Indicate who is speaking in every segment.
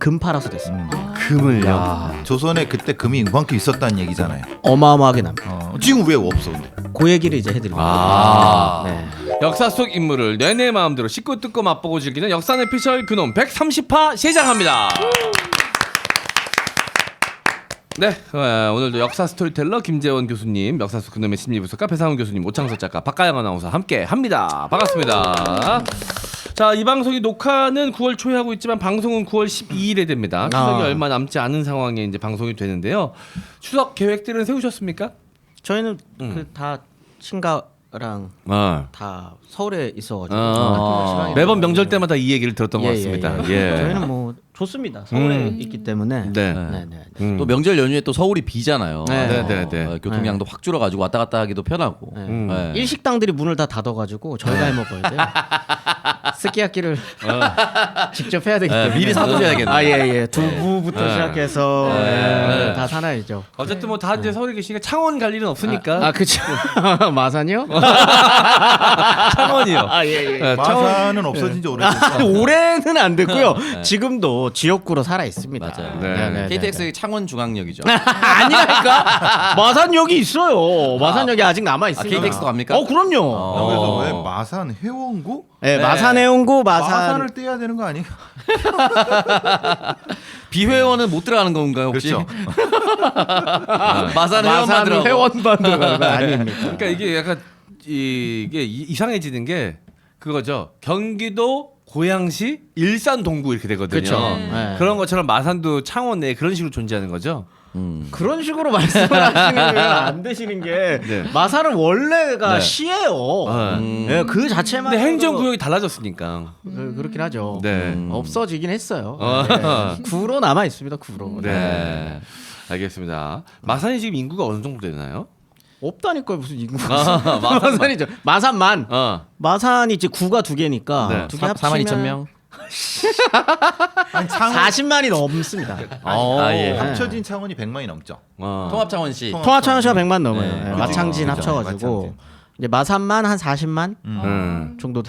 Speaker 1: 금 팔아서 됐습니다.
Speaker 2: 금을요. 조선에 그때 금이 이만큼 있었다는 얘기잖아요.
Speaker 1: 어마어마하게 납니다.
Speaker 2: 지금 왜 없어 근데?
Speaker 1: 그 얘기를 이제 해드립니다.
Speaker 3: 아.
Speaker 1: 네.
Speaker 3: 역사 속 인물을 내내 마음대로 씻고 뜯고 맛보고 즐기는 역사 내피셜 그놈 130화 시작합니다. 네, 오늘도 역사 스토리텔러 김재원 교수님, 역사 속 그놈의 심리분석가 배상훈 교수님, 오창석 작가, 박가영 아나운서 함께 합니다. 반갑습니다. 자, 이 방송이 녹화는 9월 초에 하고 있지만 방송은 9월 12일에 됩니다. 추석이 얼마 남지 않은 상황에 이제 방송이 되는데요. 추석 계획들은 세우셨습니까?
Speaker 1: 저희는 그 다 친가랑 다 서울에 있어가지고
Speaker 3: 매번 명절 때마다 이 얘기를 들었던 것 같습니다. 예.
Speaker 1: 저희는 뭐 좋습니다. 서울에 있기 때문에.
Speaker 3: 네.
Speaker 4: 또 명절 연휴에 또 서울이 비잖아요.
Speaker 3: 네.
Speaker 4: 교통량도 확 줄어가지고 왔다 갔다 하기도 편하고. 네.
Speaker 1: 일식당들이 문을 다 닫아가지고 저희가 해 먹어야 돼요. 스키야키를 직접 해야 되기 때문에
Speaker 4: 미리 사두셔야겠네요.
Speaker 1: 예예. 두부부터 시작해서 다 사놔야죠.
Speaker 3: 어쨌든 뭐 다 이제 서울에 계시니까 창원 갈 일은 없으니까.
Speaker 1: 그렇죠. 마산이요?
Speaker 3: 창원이요.
Speaker 1: 예예.
Speaker 2: 마산은 없어진 지 오래됐어.
Speaker 1: 올해는 안 됐고요. 지금도 지역구로 살아 있습니다.
Speaker 4: 맞아요.
Speaker 3: 네.
Speaker 4: KTX 창원 중앙역이죠.
Speaker 1: 아니라니까. 마산역이 있어요. 마산역이 아직 남아 있습니다.
Speaker 4: KTX도 갑니까?
Speaker 1: 그럼요.
Speaker 2: 그래서 왜 마산 회원구?
Speaker 1: 네, 마산해운구
Speaker 2: 마산을 떼야 되는 거 아니에요?
Speaker 4: 비회원은 못 들어가는 건가요 혹시?
Speaker 2: 그렇죠.
Speaker 4: 마산
Speaker 1: 마산
Speaker 4: 회원만
Speaker 1: 회원만 들어가는 거 아닙니까?
Speaker 3: 그러니까 이게 약간 이게 이상해지는 게 그거죠. 경기도, 고양시, 일산, 동구 이렇게 되거든요.
Speaker 1: 그렇죠. 네.
Speaker 3: 그런 것처럼 마산도 창원 내에 그런 식으로 존재하는 거죠.
Speaker 1: 그런 식으로 말씀을 하시는 게 안 되시는 게 마산은 원래가 시예요. 네, 그 자체만.
Speaker 3: 근데 행정구역이 달라졌으니까.
Speaker 1: 그렇긴 하죠.
Speaker 3: 네.
Speaker 1: 없어지긴 했어요. 네. 구로 남아 있습니다. 구로.
Speaker 3: 네. 알겠습니다. 마산이 지금 인구가 어느 정도 되나요?
Speaker 1: 없다니까요. 무슨 인구가. 마산이죠. 마산만. 마산이 이제 구가 두 개니까
Speaker 3: 네.
Speaker 1: 두 개
Speaker 4: 42,000명.
Speaker 2: 아니, 창원
Speaker 1: 40만이 넘습니다.
Speaker 4: 예.
Speaker 2: 합쳐진 창원이 100만이 넘죠.
Speaker 4: 통합 창원시.
Speaker 1: 통합 창원시가 100만 넘어요.
Speaker 2: 네.
Speaker 1: 네, 마창진
Speaker 2: 그죠.
Speaker 1: 합쳐가지고
Speaker 2: 마창진.
Speaker 1: 이제 마산만 한 40만 정도.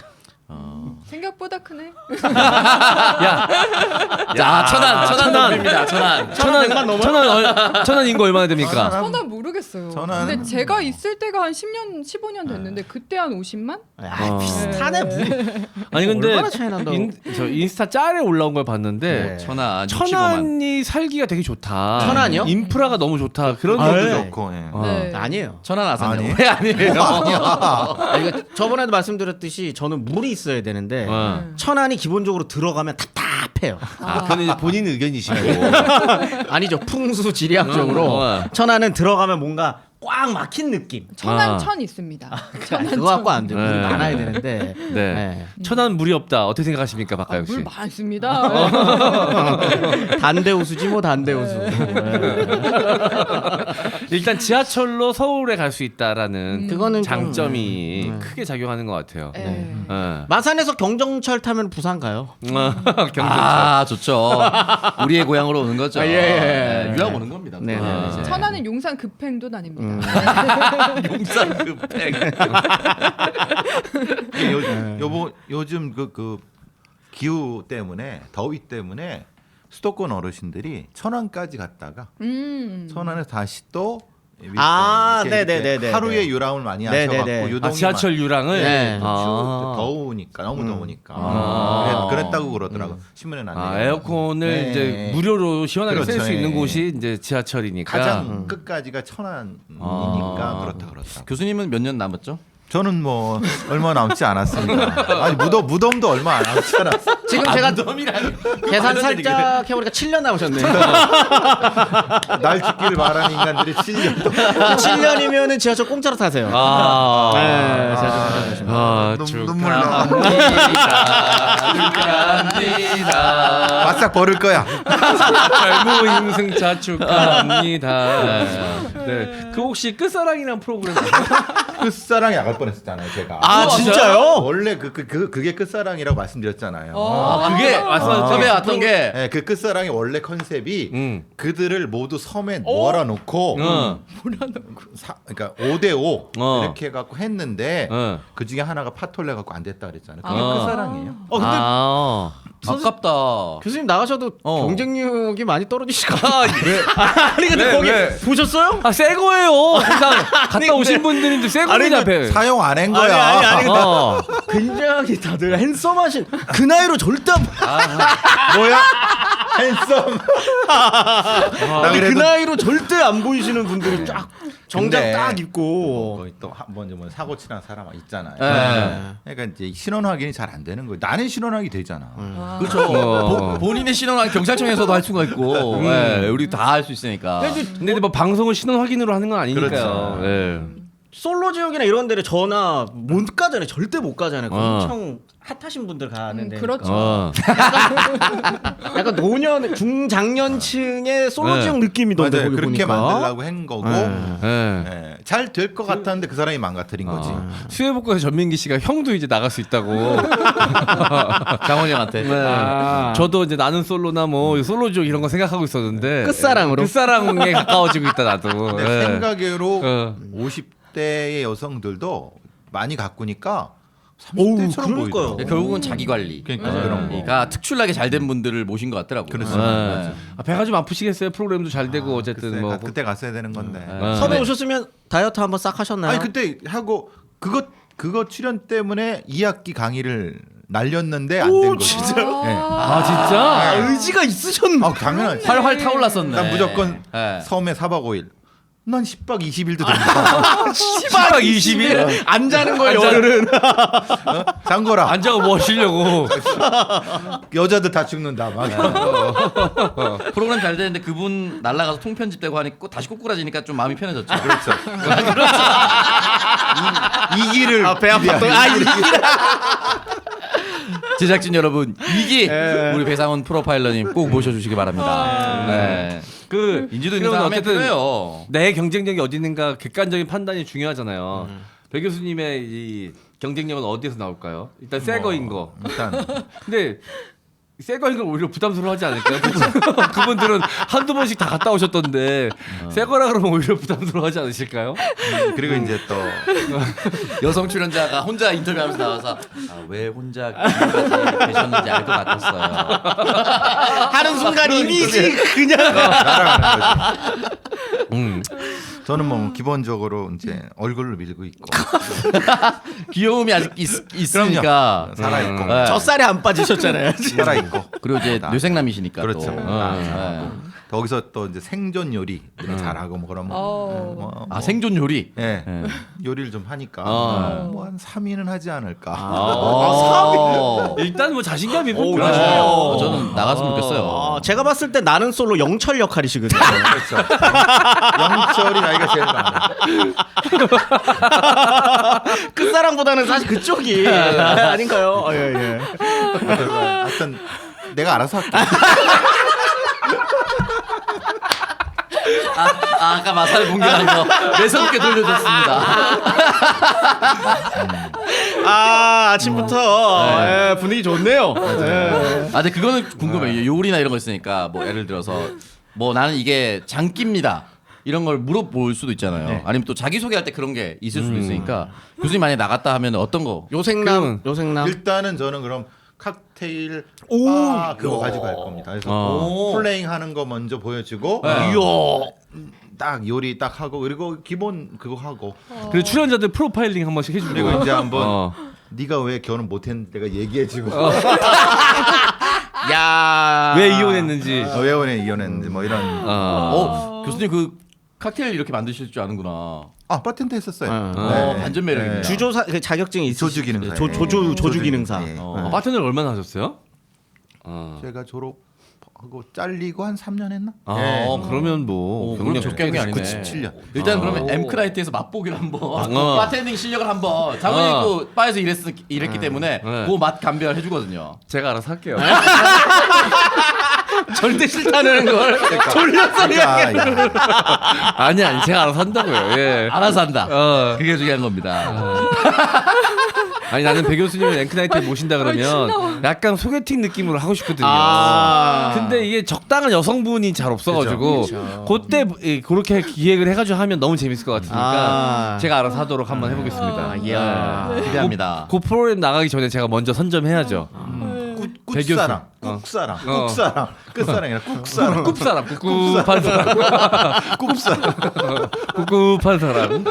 Speaker 5: 생각보다 크네.
Speaker 4: 야, 천안 넘깁니다.
Speaker 3: 천안 인구 얼마나 됩니까?
Speaker 5: 천안 모르겠어요.
Speaker 2: 천안-
Speaker 5: 근데 제가 있을 때가 한 10년, 15년 됐는데 그때 한 50만?
Speaker 1: 비슷하네.
Speaker 3: 아니 근데
Speaker 1: 얼마나 차이 난다고.
Speaker 3: 저 인스타 짤에 올라온 걸 봤는데
Speaker 4: 천안 65만.
Speaker 3: 천안이 살기가 되게 좋다.
Speaker 1: 천안이요?
Speaker 3: 인프라가 너무 좋다. 그런
Speaker 2: 너도
Speaker 3: 얘기
Speaker 2: 좋고. 예.
Speaker 5: 네.
Speaker 1: 아니에요.
Speaker 4: 천안 아산역.
Speaker 2: 아니.
Speaker 4: 왜 아니에요?
Speaker 1: 이거 저번에도 말씀드렸듯이 저는 물이 있어야 되는데 천안이 기본적으로 들어가면 답답해요.
Speaker 3: 그건 이제 본인 의견이시고.
Speaker 1: 아니죠. 풍수 지리학적으로 천안은 들어가면 뭔가 꽉 막힌 느낌.
Speaker 5: 천안 천 있습니다.
Speaker 1: 그거 갖고 안 돼요. 물이
Speaker 3: 네.
Speaker 1: 많아야 되는데.
Speaker 3: 네. 천안 물이 없다. 어떻게 생각하십니까, 박가영 씨?
Speaker 5: 물 많습니다.
Speaker 1: 단대우수지 뭐 단대우수.
Speaker 3: 일단 지하철로 서울에 갈 수 있다라는
Speaker 1: 그거는 좀-
Speaker 3: 장점이 크게 작용하는 것 같아요.
Speaker 5: 네.
Speaker 1: 마산에서 경정철 타면 부산 가요.
Speaker 3: 경전철.
Speaker 4: 아 좋죠. 우리의 고향으로 오는 거죠.
Speaker 1: 예.
Speaker 4: 유학 오는 겁니다.
Speaker 1: 네, 네, 네.
Speaker 5: 천안은 용산 급행도 다닙니다.
Speaker 4: 용산 급행.
Speaker 2: 요즘 그 기후 때문에 더위 때문에 수도권 어르신들이 천안까지 갔다가 천안에서 다시 또
Speaker 1: 네네네네.
Speaker 2: 하루에 유람을 많이
Speaker 1: 네네네.
Speaker 2: 하셔갖고 유동이
Speaker 3: 지하철 유랑을
Speaker 1: 네.
Speaker 2: 더우니까 너무 더우니까 그랬다고 그러더라고 신문에 나네.
Speaker 3: 에어컨을
Speaker 2: 네.
Speaker 3: 이제 무료로 시원하게 쓸 수
Speaker 2: 그렇죠.
Speaker 3: 있는
Speaker 2: 예.
Speaker 3: 곳이 이제 지하철이니까.
Speaker 2: 가장 끝까지가 천안이니까 그렇다.
Speaker 4: 교수님은 몇 년 남았죠?
Speaker 2: 저는 뭐 얼마 남지 않았습니다. 아니 무덤도 얼마 안 남지 않았어.
Speaker 1: 지금 제가 계산 살짝 해보니까 7년 남으셨네요.
Speaker 2: 날 죽기를 바라는 인간들이 7년 동안
Speaker 1: 7년이면은 지하철 공짜로 타세요. 네, 지하철 타시면.
Speaker 2: 눈물 나. 바싹 버릴 거야.
Speaker 3: 젊은 임승차 축하합니다. 네. 그 혹시 끝사랑이라는 프로그램
Speaker 2: 끝사랑이 약간 뻔했었잖아요, 제가.
Speaker 1: 아 진짜요?
Speaker 2: 원래 그게 끝사랑이라고 말씀드렸잖아요.
Speaker 4: 그게 처음에 왔던 게
Speaker 2: 네, 그 끝사랑의 원래 컨셉이 그들을 모두 섬에 몰아놓고 그러니까 5대5 이렇게 해갖고 했는데 그 중에 하나가 파톨레 갖고 안 됐다 그랬잖아요. 그게 끝사랑이에요.
Speaker 1: 근데
Speaker 4: 아깝다.
Speaker 1: 교수님 나가셔도 경쟁력이 많이 떨어지시고. 아니 근데
Speaker 3: 왜,
Speaker 1: 거기
Speaker 3: 왜?
Speaker 1: 보셨어요?
Speaker 3: 새 거예요. 항상 갔다 오신 분들인데 새 겁니다. 배.
Speaker 2: 사용 안 한 거야.
Speaker 1: 아니 근데 굉장히 다들 핸섬하신 그 나이로 절대 안
Speaker 2: 뭐야? 핸섬. 나
Speaker 1: 그
Speaker 2: 그래도
Speaker 1: 나이로 절대 안 보이시는 분들이 쫙 정장
Speaker 2: 근데
Speaker 1: 딱 입고.
Speaker 2: 거기 또 한 번 사고 치는 사람 있잖아요.
Speaker 4: 네.
Speaker 2: 그러니까 이제 신원 확인이 잘 안 되는 거예요. 나는 신원 확인이 되잖아.
Speaker 4: 그렇죠. 본인의 신원은 경찰청에서도 할 수가 있고, 우리 다 할 수 있으니까.
Speaker 3: 근데 뭐 방송을 신원 확인으로 하는 건 아니니까요.
Speaker 2: 그렇죠.
Speaker 3: 네.
Speaker 1: 솔로 지역이나 이런 데를 전화 못 가잖아요. 절대 못 가잖아요. 엄청 핫하신 분들 가는데.
Speaker 5: 그렇죠.
Speaker 1: 약간 노년 중장년층의 솔로
Speaker 3: 네.
Speaker 1: 지역 느낌이던데
Speaker 2: 맞아요.
Speaker 1: 거기
Speaker 2: 그렇게
Speaker 1: 보니까.
Speaker 2: 만들려고 한 거고
Speaker 3: 네.
Speaker 2: 잘 될 것 같았는데 그 사람이 망가뜨린 거지.
Speaker 3: 수해복구에서 전민기 씨가 형도 이제 나갈 수 있다고.
Speaker 4: 장원이 형한테.
Speaker 3: 네. 저도 이제 나는 솔로나 뭐 솔로 지역 이런 거 생각하고 있었는데
Speaker 1: 끝사랑으로?
Speaker 3: 끝사랑에 가까워지고 있다 나도.
Speaker 2: 내
Speaker 3: 네.
Speaker 2: 생각으로
Speaker 3: 어.
Speaker 2: 50대의 여성들도 많이 가꾸니까
Speaker 1: 어우,
Speaker 2: 30대처럼
Speaker 1: 그러니까요.
Speaker 2: 보이더라고.
Speaker 4: 결국은 자기 관리.
Speaker 2: 그러니까 그런 거.
Speaker 4: 그러니까 특출나게 잘 된 분들을 모신 것 같더라고요.
Speaker 2: 그렇습니다.
Speaker 4: 네.
Speaker 3: 배가 좀 아프시겠어요. 프로그램도 잘 되고 어쨌든
Speaker 2: 글쎄,
Speaker 3: 뭐.
Speaker 2: 그때 갔어야 되는 건데.
Speaker 1: 섭외 오셨으면 다이어트 한번 싹 하셨나요?
Speaker 2: 아니 그때 하고 그거 출연 때문에 2학기 강의를 날렸는데 안 된 거지.
Speaker 1: 진짜요?
Speaker 2: 네.
Speaker 3: 아 진짜?
Speaker 1: 아, 의지가 있으셨네.
Speaker 2: 아 당연하지.
Speaker 4: 활활 타올랐었네.
Speaker 2: 난 무조건
Speaker 4: 네.
Speaker 2: 섬에 4박 5일. 난 10박 20일도 된다.
Speaker 3: 10박 20일?
Speaker 1: 안 자는 거예요, 오늘은.
Speaker 2: 장거라.
Speaker 3: 앉아고 뭐 하시려고.
Speaker 2: 여자들 다 죽는다. 막.
Speaker 4: 프로그램 잘 되는데 그분 날라가서 통편집되고 하니까 다시 꼬꾸라지니까 좀 마음이 편해졌죠.
Speaker 2: 그렇죠. 이 길을
Speaker 1: 배 아팠던. 이 길.
Speaker 4: 제작진 여러분 이기 우리 배상훈 프로파일러님 꼭 모셔주시기 바랍니다. 네.
Speaker 3: 그
Speaker 4: 인지도 있는
Speaker 3: 그러면
Speaker 4: 사람이
Speaker 3: 어쨌든
Speaker 4: 필요해요.
Speaker 3: 내 경쟁력이 어디 있는가 객관적인 판단이 중요하잖아요. 배 교수님의 이 경쟁력은 어디에서 나올까요? 일단 새 거인 거.
Speaker 2: 일단
Speaker 3: 근데 새 거인 건 오히려 부담스러워하지 않을까요? 그분들은 한두 번씩 다 갔다 오셨던데 새 거라 그러면 오히려 부담스러워하지 않으실까요?
Speaker 2: 그리고 이제 또
Speaker 4: 여성 출연자가 혼자 인터뷰하면서 나와서 왜 혼자 지금까지 계셨는지 알 것 같았어요.
Speaker 1: 하는 순간 이미지 그냥.
Speaker 2: 날아가는 거지. 저는 뭐 기본적으로 이제 얼굴을 밀고 있고
Speaker 4: 귀여움이 아직 있으니까
Speaker 2: 살아 있고
Speaker 4: 네.
Speaker 1: 젖살이 안 빠지셨잖아요.
Speaker 2: 살아 있고
Speaker 4: 그리고 이제 뇌생남이시니까
Speaker 2: 그렇죠.
Speaker 4: 또.
Speaker 2: 네. 거기서 또 이제 생존 요리 잘하고 뭐 그러면
Speaker 4: 아 생존 요리.
Speaker 2: 예. 요리를 좀 하니까 뭐 한 3위는 하지 않을까.
Speaker 3: 일단 뭐 자신감이
Speaker 1: 오,
Speaker 3: 그렇죠.
Speaker 4: 저는 나갔으면 좋겠어요.
Speaker 1: 제가 봤을 때 나는 솔로 영철 역할이시거든요.
Speaker 2: 그렇죠. 영철이 나이가 제일 많아.
Speaker 1: 끝사랑보다는 사실 그쪽이 아닌가요? 예.
Speaker 2: 하여튼 내가 알아서 할게.
Speaker 4: 아까 마살 공개한 거 매섭게 돌려줬습니다.
Speaker 1: 아침부터 예, 분위기 좋네요. 예.
Speaker 4: 근데 그거는 궁금해요. 요리나 이런 거 있으니까 뭐 예를 들어서 뭐 나는 이게 장기입니다. 이런 걸 물어볼 수도 있잖아요.
Speaker 2: 네.
Speaker 4: 아니면 또 자기 소개할 때 그런 게 있을 수도 있으니까 교수님 만약에 나갔다 하면 어떤 거?
Speaker 1: 요생남.
Speaker 2: 일단은 저는 그럼 칵테일 그거 가지고 갈 겁니다. 그래서 플레잉 하는 거 먼저 보여주고 딱 요리 딱 하고 그리고 기본 그거 하고
Speaker 3: 그리고 출연자들 프로파일링 한 번씩 해주고.
Speaker 2: 그리고 이제 한번 네가 왜 결혼 못했는지 내가 얘기해주고
Speaker 1: 야.
Speaker 3: 왜 이혼했는지.
Speaker 2: 왜 이혼했는지 뭐 이런
Speaker 4: 교수님 그 칵테일 이렇게 만드실 줄 아는구나.
Speaker 2: 바텐더 했었어요.
Speaker 4: 반전 매력이네요.
Speaker 1: 주조사 그 자격증이 있으시
Speaker 2: 조주 기능사.
Speaker 1: 조주 기능사.
Speaker 2: 예.
Speaker 3: 바텐더를 얼마나 하셨어요?
Speaker 2: 제가 졸업하고 잘리고 한 3년 했나?
Speaker 3: 그러면 뭐
Speaker 4: 그럼 적게 게 아니네.
Speaker 2: 97년.
Speaker 4: 일단 그러면 엠크라이트에서 맛보기를 한번 바텐딩 실력을 한번 장원이 또 바에서 일했기 때문에 그 맛 감별 해주거든요.
Speaker 3: 제가 알아서 할게요. 절대 싫다는 걸 돌려서
Speaker 2: 그러니까
Speaker 3: 아니 제가 알아서 한다고요. 예.
Speaker 4: 알아서 한다.
Speaker 3: 어.
Speaker 4: 그게 중요한 겁니다.
Speaker 3: 아니 나는 배 교수님을 랭크나이트에 모신다 그러면 약간 소개팅 느낌으로 하고 싶거든요. 근데 이게 적당한 여성분이 잘 없어가지고 그때 그렇게 기획을 해가지고 하면 너무 재밌을 것 같으니까 제가 알아서 하도록 한번 해보겠습니다.
Speaker 4: 이야, 기대합니다.
Speaker 3: 그 프로그램 나가기 전에 제가 먼저 선점해야죠.
Speaker 2: 꾹사랑, 꾹사랑, 꾹사랑, 끝사랑이라 꾹사랑,
Speaker 3: 꿉사람, 꿉꿉한 사람,
Speaker 2: 꾹사랑.
Speaker 3: 꿉꿉한 사람.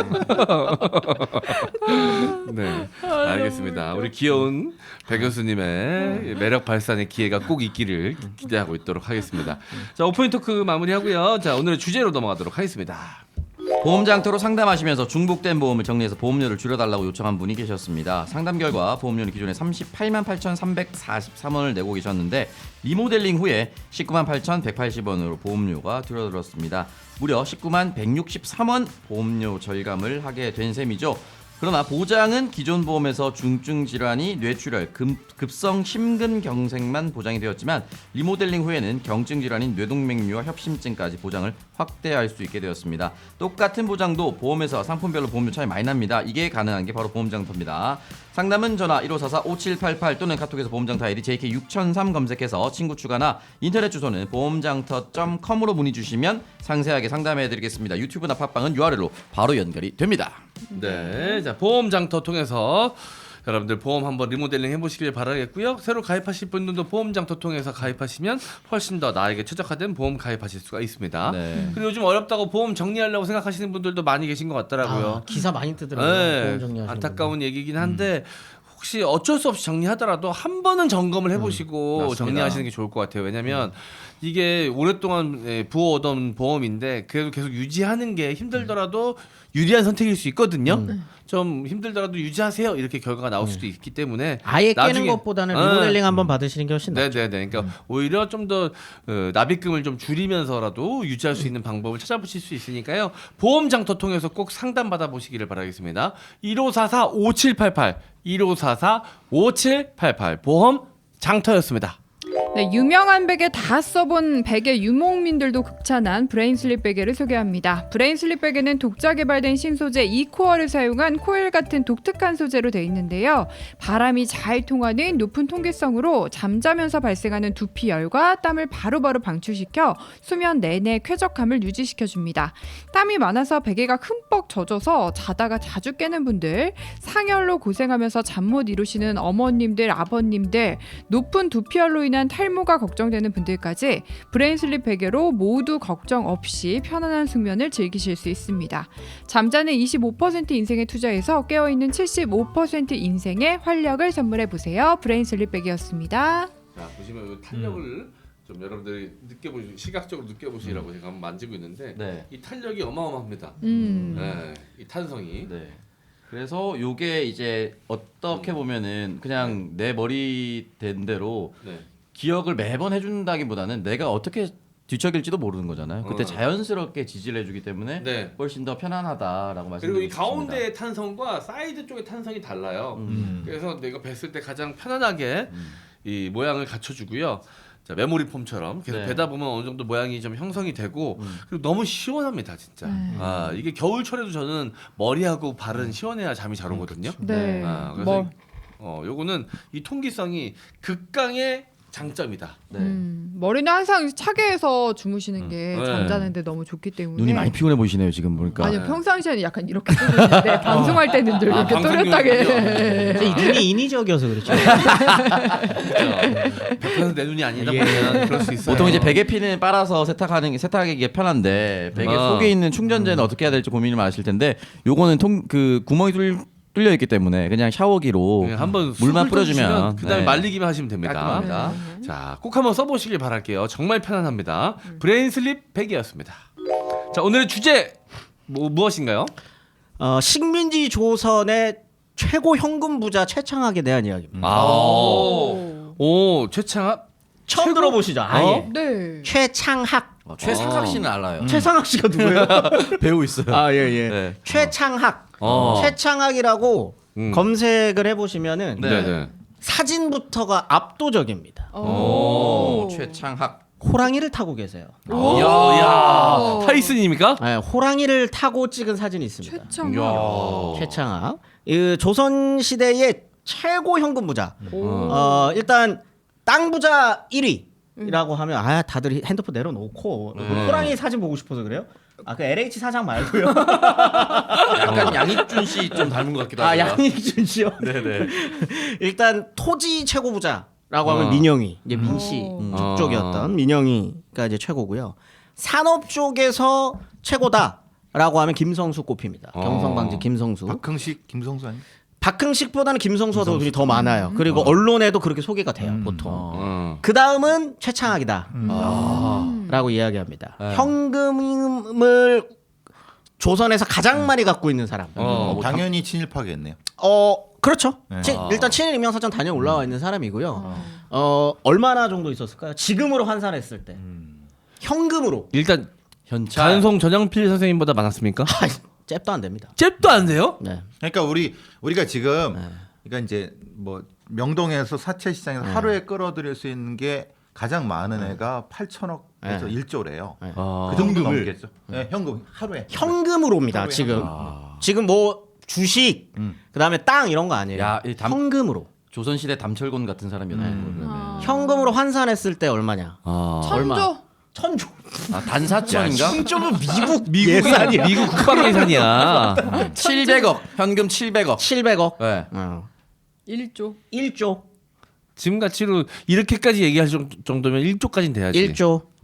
Speaker 3: 네, 알겠습니다. 우리 귀여운 배 교수님의 매력 발산의 기회가 꼭 있기를 기대하고 있도록 하겠습니다. 자, 오프닝 토크 마무리하고요. 자, 오늘의 주제로 넘어가도록 하겠습니다.
Speaker 4: 보험장터로 상담하시면서 중복된 보험을 정리해서 보험료를 줄여달라고 요청한 분이 계셨습니다. 상담 결과 보험료는 기존에 38만 8,343원을 내고 계셨는데 리모델링 후에 19만 8,180원으로 보험료가 줄어들었습니다. 무려 19만 163원 보험료 절감을 하게 된 셈이죠. 그러나 보장은 기존 보험에서 중증 질환이 뇌출혈, 급성 심근경색만 보장이 되었지만 리모델링 후에는 경증 질환인 뇌동맥류와 협심증까지 보장을 확대할 수 있게 되었습니다. 똑같은 보장도 보험에서 상품별로 보험료 차이 많이 납니다. 이게 가능한 게 바로 보험장터입니다. 상담은 전화 1544-5788 또는 카톡에서 보험장터 아이디 JK6003 검색해서 친구 추가나 인터넷 주소는 보험장터.com으로 문의 주시면 상세하게 상담해드리겠습니다. 유튜브나 팟빵은 URL로 바로 연결이 됩니다.
Speaker 3: 네, 자 보험장터 통해서 여러분들 보험 한번 리모델링 해보시길 바라겠고요. 새로 가입하실 분들도 보험장터 통해서 가입하시면 훨씬 더 나에게 최적화된 보험 가입하실 수가 있습니다.
Speaker 4: 네.
Speaker 3: 그리고 요즘 어렵다고 보험 정리하려고 생각하시는 분들도 많이 계신 것 같더라고요.
Speaker 1: 기사 많이 뜨더라고요.
Speaker 3: 네,
Speaker 1: 보험 정리하시는
Speaker 3: 안타까운 얘기긴 한데 혹시 어쩔 수 없이 정리하더라도 한 번은 점검을 해보시고
Speaker 4: 맞습니다.
Speaker 3: 정리하시는 게 좋을 것 같아요. 왜냐하면 이게 오랫동안 부어오던 보험인데 그래도 계속 유지하는 게 힘들더라도 유리한 선택일 수 있거든요. 좀 힘들더라도 유지하세요. 이렇게 결과가 나올 수도 있기 때문에
Speaker 1: 아예 깨는
Speaker 3: 나중에
Speaker 1: 것보다는 리모델링 한번 받으시는 게 훨씬 낫죠.
Speaker 3: 네네네. 그러니까 오히려 좀 더 납입금을 좀 줄이면서라도 유지할 수 있는 방법을 찾아보실 수 있으니까요. 보험장터 통해서 꼭 상담 받아보시기를 바라겠습니다. 1544-5788 1544-5788 보험 장터였습니다.
Speaker 5: 네, 유명한 베개 다 써본 베개 유목민들도 극찬한 브레인슬립 베개를 소개합니다. 브레인슬립 베개는 독자 개발된 신소재 이코어를 사용한 코일 같은 독특한 소재로 되어 있는데요. 바람이 잘 통하는 높은 통기성으로 잠자면서 발생하는 두피열과 땀을 바로바로 방출시켜 수면 내내 쾌적함을 유지시켜줍니다. 땀이 많아서 베개가 흠뻑 젖어서 자다가 자주 깨는 분들, 상열로 고생하면서 잠 못 이루시는 어머님들, 아버님들, 높은 두피열로 인한 탈모가 걱정되는 분들까지 브레인슬립 베개로 모두 걱정 없이 편안한 숙면을 즐기실 수 있습니다. 잠자는 25% 인생에 투자해서 깨어있는 75% 인생의 활력을 선물해보세요. 브레인슬립 베개였습니다.
Speaker 3: 자 보시면 이 탄력을 좀 여러분들이 시각적으로 느껴보시라고 제가 한번 만지고 있는데
Speaker 4: 네.
Speaker 3: 이 탄력이 어마어마합니다. 네, 이 탄성이.
Speaker 4: 네. 그래서 요게 이제 어떻게 보면은 그냥 내 머리 된 대로
Speaker 3: 네.
Speaker 4: 기억을 매번 해준다기보다는 내가 어떻게 뒤척일지도 모르는 거잖아요. 그때 자연스럽게 지지를 해주기 때문에
Speaker 3: 네.
Speaker 4: 훨씬 더 편안하다라고 말씀드리고
Speaker 3: 그리고 이
Speaker 4: 싶습니다.
Speaker 3: 가운데의 탄성과 사이드 쪽의 탄성이 달라요. 그래서 내가 뵀을 때 가장 편안하게 이 모양을 갖춰주고요. 자, 메모리 폼처럼 계속
Speaker 4: 네.
Speaker 3: 베다 보면 어느 정도 모양이 좀 형성이 되고 그리고 너무 시원합니다, 진짜. 아, 이게 겨울철에도 저는 머리하고 발은 시원해야 잠이 잘 오거든요.
Speaker 5: 네.
Speaker 3: 아, 그래서 요거는 이 통기성이 극강의 장점이다.
Speaker 4: 네.
Speaker 5: 머리는 항상 차게 해서 주무시는 게
Speaker 3: 네.
Speaker 5: 잠자는데 너무 좋기 때문에
Speaker 4: 눈이 많이 피곤해 보이시네요 지금 보니까.
Speaker 5: 아니요 평상시에는 약간 이렇게 뜨고 있는데 방송할 때는 늘 이렇게
Speaker 3: 방송용
Speaker 5: 또렷하게
Speaker 1: 이 눈이 인위적이어서 그렇죠.
Speaker 3: 100% 내 눈이 아니다 보면 그럴 수 있어요.
Speaker 4: 보통 이제 베개 핀을 빨아서 세탁하기 편한데 베개 속에 있는 충전재는 어떻게 해야 될지 고민을 많으실 텐데 요거는 그 구멍이 뚫려 있기 때문에 그냥 샤워기로
Speaker 3: 네, 한번
Speaker 4: 물만 뿌려주면
Speaker 3: 그다음에
Speaker 4: 네.
Speaker 3: 말리기만 하시면 됩니다.
Speaker 4: 깔끔합니다.
Speaker 3: 자, 꼭 한번 써보시길 바랄게요. 정말 편안합니다. 브레인슬립 베개였습니다. 자, 오늘의 주제 무엇인가요?
Speaker 1: 식민지 조선의 최고 현금 부자 최창학에 대한 이야기입니다.
Speaker 3: 오, 최창학
Speaker 1: 처음 들어보시죠? 아예.
Speaker 5: 네.
Speaker 1: 최창학.
Speaker 4: 최상학 씨는 알아요.
Speaker 1: 최상학 씨가 누구예요?
Speaker 4: 배우 있어요.
Speaker 1: 아, 예, 예.
Speaker 4: 네.
Speaker 1: 최창학. 최창학이라고 검색을 해보시면은
Speaker 3: 네.
Speaker 1: 사진부터가 압도적입니다.
Speaker 4: 오, 최창학.
Speaker 1: 호랑이를 타고 계세요.
Speaker 3: 야, 타이슨입니까?
Speaker 1: 네, 호랑이를 타고 찍은 사진이 있습니다.
Speaker 5: 최창호.
Speaker 1: 최창학. 이 조선 시대의 최고 현금 부자. 일단 땅 부자 1위라고 하면 다들 핸드폰 내려놓고 호랑이 사진 보고 싶어서 그래요? 그 LH 사장 말고요.
Speaker 4: 약간 양익준 씨 좀 닮은 것 같기도 하고.
Speaker 1: 양익준 씨요.
Speaker 4: 네네.
Speaker 1: 일단 토지 최고 부자라고 하면 민영이, 이제 민씨 쪽이었던 민영이가 이제 최고고요. 산업 쪽에서 최고다라고 하면 김성수 꼽힙니다. 경성방지 김성수.
Speaker 2: 박흥식, 김성수 아니?
Speaker 1: 박흥식보다는 김성수가 더 돈이 더 많아요. 그리고 언론에도 그렇게 소개가 돼요, 보통. 그 다음은 최창학이다. 라고 이야기합니다. 현금을 조선에서 가장 많이 갖고 있는 사람.
Speaker 2: 당연히 친일파겠네요.
Speaker 1: 그렇죠. 일단 친일 임명사전 단연 올라와 있는 사람이고요. 얼마나 정도 있었을까요? 지금으로 환산했을 때. 현금으로.
Speaker 3: 일단
Speaker 4: 현찰.
Speaker 3: 단송 전영필 선생님보다 많았습니까?
Speaker 1: 잽도 안 됩니다.
Speaker 3: 잽도 안 돼요?
Speaker 1: 네.
Speaker 2: 그러니까 우리가 지금 그러니까 이제 뭐 명동에서 사채 시장에서 하루에 끌어들일 수 있는 게 가장 많은 애가 8천억에서 1조래요. 그 정도 넘겠죠. 네, 현금 하루에.
Speaker 1: 현금으로입니다.
Speaker 2: 하루에
Speaker 1: 지금. 지금 뭐 주식, 그다음에 땅 이런 거 아니에요.
Speaker 4: 야,
Speaker 1: 현금으로.
Speaker 4: 조선시대 담철곤 같은 사람이었네.
Speaker 1: 현금으로 환산했을 때 얼마냐?
Speaker 5: 천조.
Speaker 1: 천조.
Speaker 4: 단사천인가?
Speaker 1: 천조면
Speaker 3: 미국 국방 예산이야.
Speaker 4: 700억. 현금 700억.
Speaker 1: 700억.
Speaker 4: 네.
Speaker 5: 1조.
Speaker 1: 1조.
Speaker 3: 지금 가치로 이렇게까지 얘기할 정도면 1조까지는 돼야지.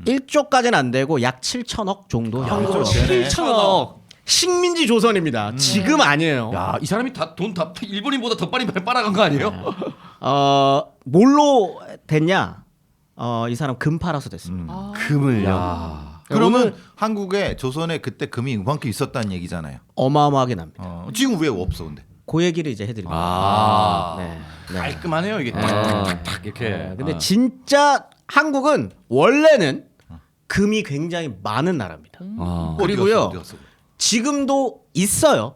Speaker 1: 1조까지는 안 되고 약 7천억 정도 현금으로.
Speaker 3: 7천억.
Speaker 1: 식민지 조선입니다. 지금 아니에요.
Speaker 4: 야, 이 사람이 돈 다 일본인보다 더 빨리 빨아간 거 아니에요?
Speaker 1: 뭘로 됐냐? 이 사람 금 팔아서 됐습니다.
Speaker 3: 금을요.
Speaker 2: 그러면 한국에 조선에 그때 금이 이만큼 있었다는 얘기잖아요.
Speaker 1: 어마어마하게 납니다.
Speaker 2: 지금 왜 없어 근데?
Speaker 1: 그 얘기를 이제 해드립니다. 네.
Speaker 4: 깔끔하네요 이게 탁탁탁 이렇게.
Speaker 1: 근데 진짜 한국은 원래는 금이 굉장히 많은 나라입니다. 그리고요.
Speaker 2: 어디 갔어?
Speaker 1: 지금도 있어요.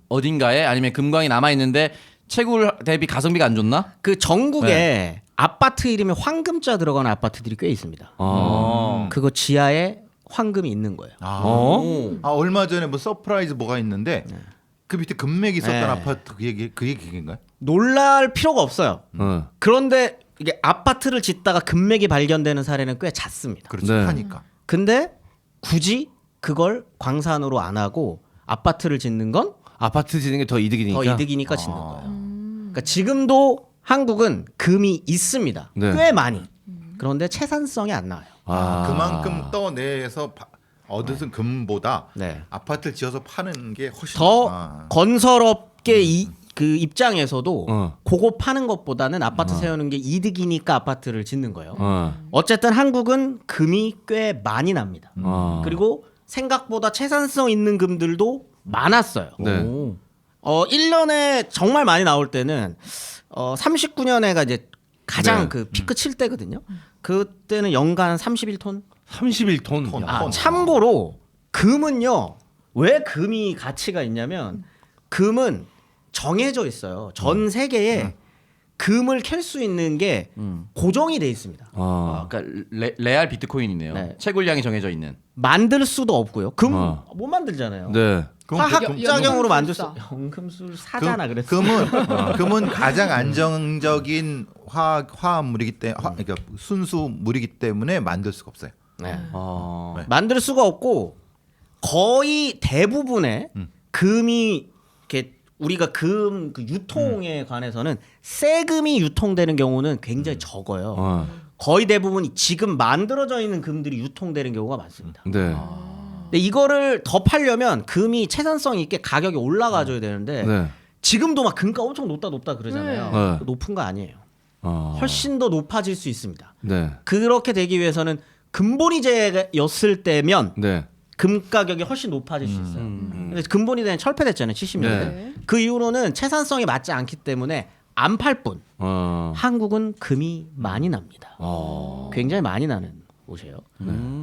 Speaker 4: 어딘가에 아니면 금광이 남아 있는데 채굴 대비 가성비가 안 좋나?
Speaker 1: 그 전국에 아파트 이름에 황금자 들어가는 아파트들이 꽤 있습니다. 그거 지하에 황금이 있는 거예요.
Speaker 2: 얼마 전에 뭐 서프라이즈 뭐가 있는데 그 밑에 금맥이 있었던 아파트 그 얘기인가요?
Speaker 1: 놀랄 필요가 없어요. 그런데 이게 아파트를 짓다가 금맥이 발견되는 사례는 꽤 잦습니다.
Speaker 2: 그렇죠. 하니까.
Speaker 1: 근데 굳이 그걸 광산으로 안 하고 아파트를 짓는 건
Speaker 3: 아파트 짓는 게 더 이득이니까.
Speaker 1: 더 이득이니까 짓는 거예요. 그러니까 지금도 한국은 금이 있습니다.
Speaker 3: 네.
Speaker 1: 꽤 많이. 그런데 채산성이 안 나와요.
Speaker 2: 그만큼 떠내서 얻은 금보다
Speaker 1: 네.
Speaker 2: 아파트를 지어서 파는 게 훨씬
Speaker 1: 더 건설업계 그 입장에서도 그거 파는 것보다는 아파트 세우는 게 이득이니까 아파트를 짓는 거예요. 어쨌든 한국은 금이 꽤 많이 납니다. 그리고 생각보다 채산성 있는 금들도 많았어요.
Speaker 3: 네.
Speaker 1: 1년에 정말 많이 나올 때는 39년에가 이제 가장
Speaker 3: 네.
Speaker 1: 그 피크 칠 때거든요. 그때는 연간 31톤.
Speaker 3: 31톤.
Speaker 1: 참고로 금은요. 왜 금이 가치가 있냐면 금은 정해져 있어요. 전 세계에 금을 캘 수 있는 게 고정이 돼 있습니다.
Speaker 4: 그러니까 레알 비트코인이네요.
Speaker 1: 네.
Speaker 4: 채굴량이 정해져 있는.
Speaker 1: 만들 수도 없고요. 금 못 만들잖아요.
Speaker 3: 네.
Speaker 1: 화학작용으로 만들 수
Speaker 5: 연금술사.
Speaker 1: 연금술 사잖아 그랬어.
Speaker 2: 금은 가장 안정적인 화합물이기 때문에 그러니까 순수 물이기 때문에 만들 수가 없어요.
Speaker 1: 네. 만들 수가 없고 거의 대부분의 금이 이렇게 우리가 금 그 유통에 관해서는 세금이 유통되는 경우는 굉장히 적어요. 거의 대부분 지금 만들어져 있는 금들이 유통되는 경우가 많습니다.
Speaker 3: 네.
Speaker 1: 근데 이거를 더 팔려면 금이 채산성 있게 가격이 올라가줘야 되는데
Speaker 3: 네.
Speaker 1: 지금도 막 금가 엄청 높다 그러잖아요.
Speaker 3: 네.
Speaker 1: 높은 거 아니에요. 훨씬 더 높아질 수 있습니다.
Speaker 3: 네.
Speaker 1: 그렇게 되기 위해서는 금본위제였을 때면
Speaker 3: 네.
Speaker 1: 금 가격이 훨씬 높아질 수 있어요. 근데 금본위제는 철폐됐잖아요. 70년대.
Speaker 3: 네.
Speaker 1: 그 이후로는 채산성이 맞지 않기 때문에 안 팔 뿐 한국은 금이 많이 납니다. 굉장히 많이 나는 곳이에요.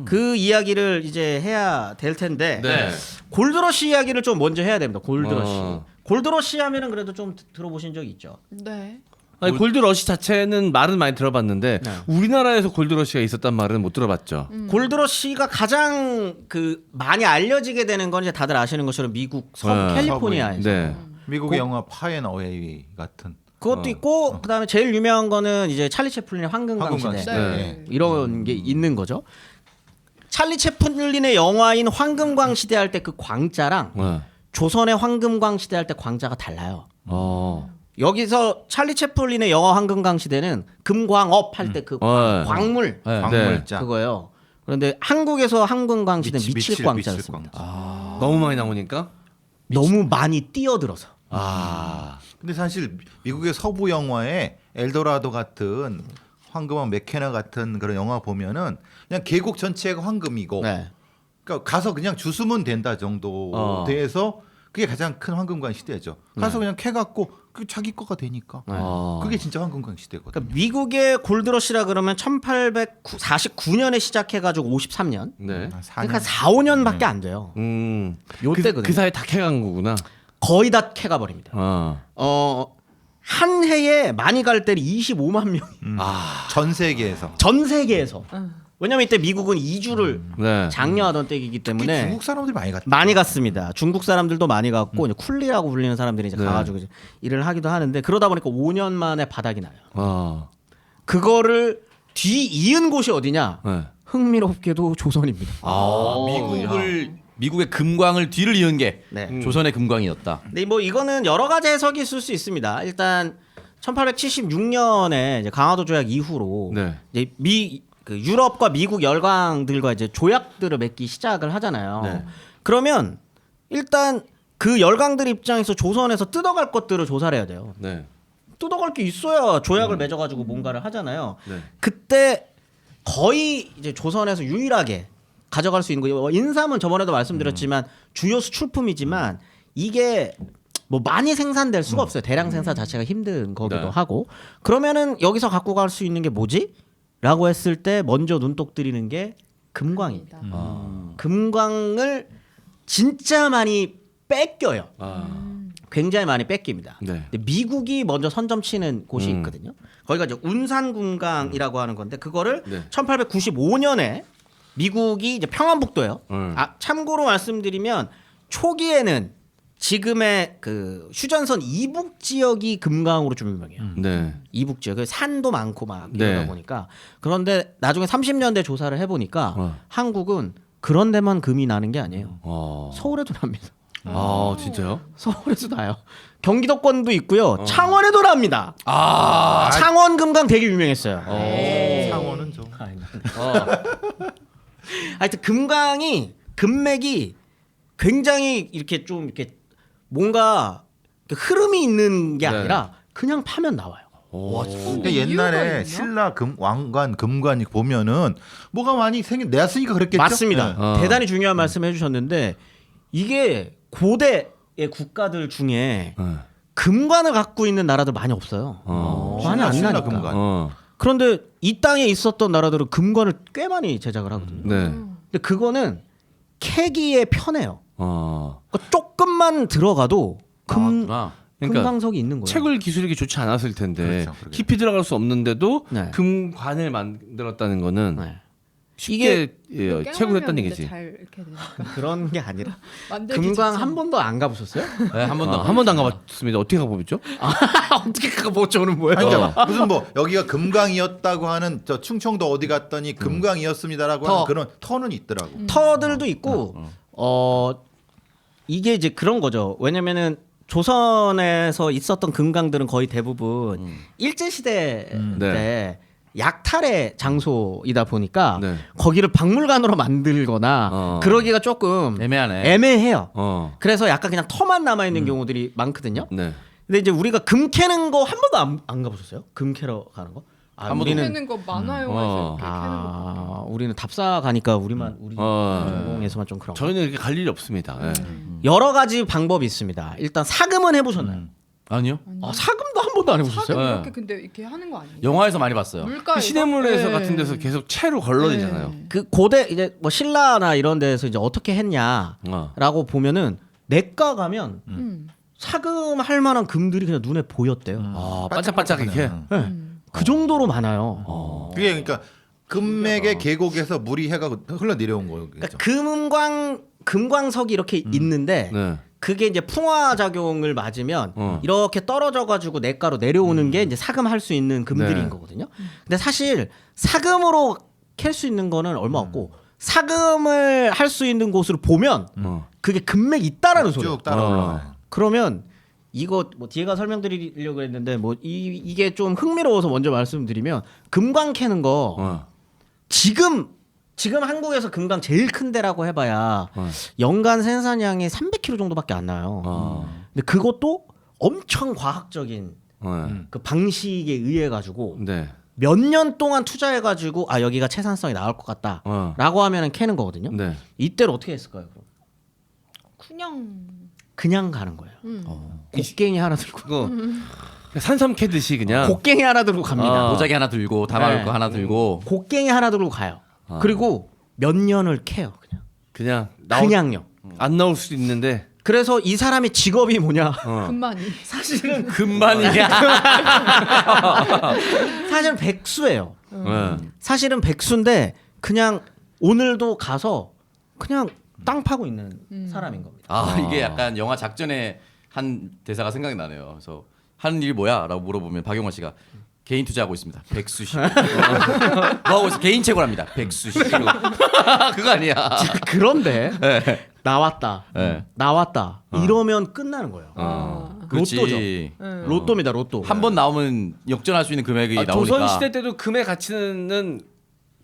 Speaker 1: 그 이야기를 이제 해야 될 텐데
Speaker 4: 네.
Speaker 1: 골드러시 이야기를 좀 먼저 해야 됩니다. 골드러시. 골드러시 하면은 그래도 좀 들어보신 적 있죠.
Speaker 5: 네.
Speaker 3: 아니 골드러시 자체는 말은 많이 들어봤는데
Speaker 1: 네.
Speaker 3: 우리나라에서 골드러시가 있었단 말은 못 들어봤죠.
Speaker 1: 골드러시가 가장 그 많이 알려지게 되는 건 이제 다들 아시는 것처럼 미국 서부
Speaker 3: 네.
Speaker 1: 캘리포니아에서
Speaker 3: 네.
Speaker 2: 미국의 영화 파앤 어웨이 같은
Speaker 1: 그것도 있고 그다음에 제일 유명한 거는 이제 찰리 채플린의 황금광
Speaker 2: 황금광
Speaker 1: 시대
Speaker 2: 시대.
Speaker 3: 네.
Speaker 1: 이런 게 있는 거죠. 찰리 채플린의 영화인 황금광 시대 할 때 그 광자랑
Speaker 3: 네.
Speaker 1: 조선의 황금광 시대 할 때 광자가 달라요. 여기서 찰리 채플린의 영화 황금광 시대는 금광업 할 때 그 광물
Speaker 3: 네.
Speaker 2: 광물자.
Speaker 1: 그거예요. 그런데 한국에서 황금광 시대는
Speaker 2: 미칠
Speaker 1: 미칠광자였습니다.
Speaker 2: 광자.
Speaker 3: 너무 많이 나오니까.
Speaker 1: 너무 많이 뛰어들어서.
Speaker 2: 근데 사실 미국의 서부 영화에 엘도라도 같은 황금왕 맥케나 같은 그런 영화 보면은 그냥 계곡 전체가 황금이고
Speaker 1: 네.
Speaker 2: 그러니까 가서 그냥 주스면 된다 정도 돼서 그게 가장 큰 황금광 시대죠. 가서 그냥 캐갖고 그 자기 거가 되니까 그게 진짜 황금광 시대거든요.
Speaker 1: 그러니까 미국의 골드러시라 그러면 1849년에 시작해가지고 53년.
Speaker 3: 네.
Speaker 1: 그러니까 4, 5년밖에 안 돼요. 요때거든요.
Speaker 3: 그 사이 다 캐간 거구나.
Speaker 1: 거의 다 캐가 버립니다. 한 해에 많이 갈 때는 25만 명이
Speaker 2: 전 세계에서
Speaker 1: 전 세계에서. 왜냐면 이때 미국은 이주를
Speaker 3: 네.
Speaker 1: 장려하던 때이기 때문에
Speaker 2: 중국 사람들이 많이 갔죠.
Speaker 1: 많이 갔습니다. 중국 사람들도 많이 갔고 이제 쿨리라고 불리는 사람들이 이제
Speaker 3: 네.
Speaker 1: 가가지고 이제 일을 하기도 하는데 그러다 보니까 5년 만에 바닥이 나요.
Speaker 3: 그거를
Speaker 1: 그거를 뒤이은 곳이 어디냐?
Speaker 3: 네.
Speaker 1: 흥미롭게도 조선입니다.
Speaker 4: 미국의 금광을 뒤를 이은 게
Speaker 1: 네.
Speaker 4: 조선의 금광이었다.
Speaker 1: 근데 뭐 이거는 여러 가지 해석이 있을 수 있습니다. 일단 1876년에 이제 강화도 조약 이후로
Speaker 3: 네.
Speaker 1: 이제 그 유럽과 미국 열강들과 이제 조약들을 맺기 시작을 하잖아요.
Speaker 3: 네.
Speaker 1: 그러면 일단 그 열강들 입장에서 조선에서 뜯어갈 것들을 조사를 해야 돼요.
Speaker 3: 네.
Speaker 1: 뜯어갈 게 있어야 조약을 맺어가지고 뭔가를 하잖아요.
Speaker 3: 네.
Speaker 1: 그때 거의 이제 조선에서 유일하게 가져갈 수 있는 거 인삼은 저번에도 말씀드렸지만 주요 수출품이지만 이게 뭐 많이 생산될 수가 없어요. 대량 생산 자체가 힘든 거기도
Speaker 3: 네.
Speaker 1: 하고 그러면은 여기서 갖고 갈 수 있는 게 뭐지? 라고 했을 때 먼저 눈독 들이는 게 금광입니다. 금광을 진짜 많이 뺏겨요. 굉장히 많이 뺏깁니다.
Speaker 3: 네.
Speaker 1: 근데 미국이 먼저 선점 치는 곳이 있거든요. 거기가 이제 운산금강이라고 하는 건데 그거를
Speaker 3: 네.
Speaker 1: 1895년에 미국이 이제 평안북도예요. 참고로 말씀드리면 초기에는 지금의 그 휴전선 이북 지역이 금강으로 좀 유명해요.
Speaker 3: 네.
Speaker 1: 이북 지역 산도 많고 막 이러다
Speaker 3: 네.
Speaker 1: 보니까 그런데 나중에 30년대 조사를 해보니까 한국은 그런 데만 금이 나는 게 아니에요. 서울에도 납니다.
Speaker 3: 진짜요?
Speaker 1: 서울에도 나요. 경기도권도 있고요. 창원에도 납니다. 창원 금강 되게 유명했어요.
Speaker 2: 상어는 좀
Speaker 1: 하여튼 금맥이 굉장히 이렇게 좀 이렇게 뭔가 흐름이 있는 게
Speaker 3: 네.
Speaker 1: 아니라 그냥 파면 나와요.
Speaker 2: 그러니까
Speaker 5: 이유가
Speaker 2: 옛날에
Speaker 5: 있나?
Speaker 2: 신라 왕관 금관이 보면은 뭐가 많이 내었으니까 그랬겠죠.
Speaker 1: 맞습니다.
Speaker 2: 네.
Speaker 1: 대단히 중요한 말씀을 해주셨는데 이게 고대의 국가들 중에 금관을 갖고 있는 나라들 많이 없어요. 많이 안
Speaker 2: 신라
Speaker 1: 나니까.
Speaker 2: 금관.
Speaker 1: 그런데 이 땅에 있었던 나라들은 금관을 꽤 많이 제작을 하거든요.
Speaker 3: 네.
Speaker 1: 근데 그거는 캐기에 편해요. 그러니까 조금만 들어가도
Speaker 4: 그러니까
Speaker 1: 금강석이 있는 거예요.
Speaker 3: 채굴 기술이 좋지 않았을 텐데
Speaker 2: 그렇죠, 그러게.
Speaker 3: 깊이 들어갈 수 없는데도
Speaker 1: 네.
Speaker 3: 금관을 만들었다는 거는
Speaker 1: 네.
Speaker 3: 쉽게
Speaker 5: 깨물면
Speaker 3: 채굴했다는
Speaker 5: 이제
Speaker 3: 얘기지.
Speaker 5: 잘 이렇게 되니까.
Speaker 1: 그런 게 아니라
Speaker 5: 만들기
Speaker 1: 금광
Speaker 5: 좋죠.
Speaker 1: 한 번도 안 가보셨어요?
Speaker 4: 네, 한 번도
Speaker 3: 한 번도 안 가봤습니다. 어떻게 가보죠?
Speaker 1: 어떻게 그거 저는 뭐예요?
Speaker 2: 아니, 그러니까 무슨 뭐 여기가 금강이었다고 하는 저 충청도 어디 갔더니 금강이었습니다라고 하는 그런 터는 있더라고.
Speaker 1: 터들도 있고 이게 이제 그런 거죠. 왜냐면은 조선에서 있었던 금강들은 거의 대부분 일제 시대
Speaker 3: 네.
Speaker 1: 때 약탈의 장소이다 보니까
Speaker 3: 네.
Speaker 1: 거기를 박물관으로 만들거나 그러기가 조금
Speaker 4: 애매하네.
Speaker 1: 애매해요. 그래서 약간 그냥 터만 남아 있는 경우들이 많거든요.
Speaker 3: 네.
Speaker 1: 근데 이제 우리가 금 캐는 거 한 번도 안 가보셨어요? 금 캐러 가는 거?
Speaker 4: 한 번도
Speaker 5: 캐는 거 만화 영화에서 이렇게 캐는 거.
Speaker 1: 우리는 답사 가니까 우리 전공에서만 좀 그런 거.
Speaker 3: 저희는 이렇게 갈 일이 없습니다. 네.
Speaker 1: 여러 가지 방법이 있습니다. 일단 사금은 해보셨나요?
Speaker 4: 아니요.
Speaker 1: 사금도 한 번도 안
Speaker 5: 사금
Speaker 1: 해보셨어요?
Speaker 4: 네.
Speaker 5: 이렇게 근데 이렇게 하는 거 아니에요?
Speaker 4: 영화에서 많이 봤어요.
Speaker 5: 물가
Speaker 3: 그
Speaker 5: 이거?
Speaker 3: 시내문에서
Speaker 5: 네.
Speaker 3: 같은 데서 계속 채로 걸러내잖아요.
Speaker 1: 그 고대 이제 뭐 신라나 이런 데서 이제 어떻게 했냐라고 보면은 내과 가면 사금할 만한 금들이 그냥 눈에 보였대요.
Speaker 3: 아, 반짝반짝하게.
Speaker 1: 네. 그 정도로 많아요.
Speaker 2: 그게 그러니까 금맥의 계곡에서 물이 해가 흘러내려온 거예요.
Speaker 1: 그러니까 금광석이 이렇게 있는데
Speaker 3: 네.
Speaker 1: 그게 이제 풍화 작용을 맞으면 이렇게 떨어져 가지고 냇가로 내려오는 게 이제 사금할 수 있는 금들인
Speaker 3: 네.
Speaker 1: 거거든요. 근데 사실 사금으로 캘 수 있는 거는 얼마 없고 사금을 할 수 있는 곳을 보면 그게 금맥이 있다라는 소리예요.
Speaker 2: 쭉 따라 올라와요.
Speaker 1: 그러면 이거 뭐 뒤에가 설명드리려고 했는데 뭐 이게 좀 흥미로워서 먼저 말씀드리면 금광 캐는 거 지금 한국에서 금광 제일 큰 데라고 해봐야 연간 생산량이 300kg 정도밖에 안 나요. 근데 그것도 엄청 과학적인 그 방식에 의해 가지고
Speaker 3: 네.
Speaker 1: 몇 년 동안 투자해 가지고 아 여기가 채산성이 나올 것 같다라고 하면은 캐는 거거든요.
Speaker 3: 네.
Speaker 1: 이때를 어떻게 했을까요? 그냥 가는 거예요. 곡괭이 하나 들고
Speaker 3: 그거 산삼 캐듯이 그냥.
Speaker 1: 곡괭이 하나 들고 갑니다.
Speaker 4: 모자기 하나 들고 담아올
Speaker 1: 네.
Speaker 4: 거 하나 들고
Speaker 1: 곡괭이 하나 들고 가요. 그리고 몇 년을 캐요.
Speaker 3: 그냥
Speaker 1: 그냥요.
Speaker 3: 안 나올 수도 있는데.
Speaker 1: 그래서 이 사람의 직업이 뭐냐?
Speaker 5: 금만이.
Speaker 1: 사실은
Speaker 3: 금만이야.
Speaker 1: 사실은 백수예요.
Speaker 3: 네.
Speaker 1: 사실은 백수인데 그냥 오늘도 가서 그냥 땅 파고 있는 사람인 겁니다.
Speaker 4: 이게 약간 영화 작전에 한 대사가 생각이 나네요. 그래서 하는 일이 뭐야?라고 물어보면 박용화 씨가 개인 투자하고 있습니다. 백수 씨. 뭐 하고 있어? 개인 채굴합니다. 백수 씨. 그거 아니야.
Speaker 1: 그런데 나왔다.
Speaker 4: 네.
Speaker 1: 나왔다. 이러면 끝나는 거예요.
Speaker 4: 그렇지.
Speaker 1: 로또죠. 로또입니다. 로또.
Speaker 4: 한 번 나오면 역전할 수 있는 금액이 나오니까.
Speaker 3: 조선 시대 때도 금의 가치는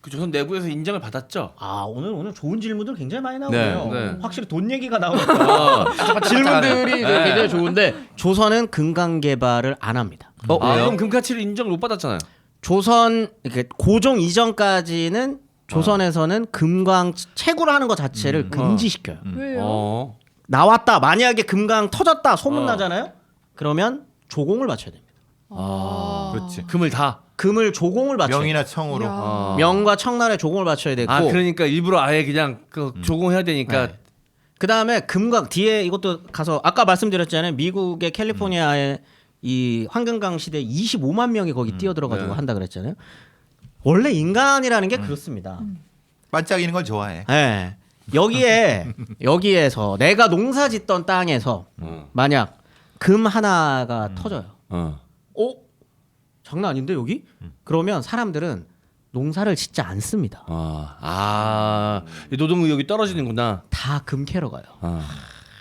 Speaker 3: 그 조선 내부에서 인정을 받았죠.
Speaker 1: 아 오늘 좋은 질문들 굉장히 많이 나오네요.
Speaker 3: 네.
Speaker 1: 확실히 돈 얘기가 나오니까 질문들이 굉장히 좋은데 조선은 금강 개발을 안 합니다.
Speaker 3: 그럼 금 가치를 인정을 못 받았잖아요.
Speaker 1: 조선 이렇게 고종 이전까지는 조선에서는 금강 채굴을 하는 것 자체를 금지시켜요.
Speaker 5: 왜요?
Speaker 1: 나왔다 만약에 금강 터졌다 소문 나잖아요. 그러면 조공을 바쳐야 됩니다.
Speaker 2: 그렇지.
Speaker 3: 금을 다.
Speaker 1: 금을 조공을 바쳐요.
Speaker 2: 명이나 청으로.
Speaker 5: 야.
Speaker 1: 명과 청란에 조공을 바쳐야 되고.
Speaker 3: 그러니까 일부러 아예 그냥 그 조공해야 되니까.
Speaker 1: 네. 그 다음에 금강 뒤에 이것도 가서 아까 말씀드렸잖아요. 미국의 캘리포니아의 이 황금강 시대에 25만 명이 거기 뛰어들어가지고
Speaker 3: 네.
Speaker 1: 한다 그랬잖아요. 원래 인간이라는 게 그렇습니다.
Speaker 2: 반짝이는 걸 좋아해.
Speaker 1: 네. 여기에서 내가 농사 짓던 땅에서 만약 금 하나가 터져요. 장난 아닌데 여기? 그러면 사람들은 농사를 짓지 않습니다.
Speaker 3: 노동 의욕이 떨어지는구나.
Speaker 1: 다 금 캐러 가요.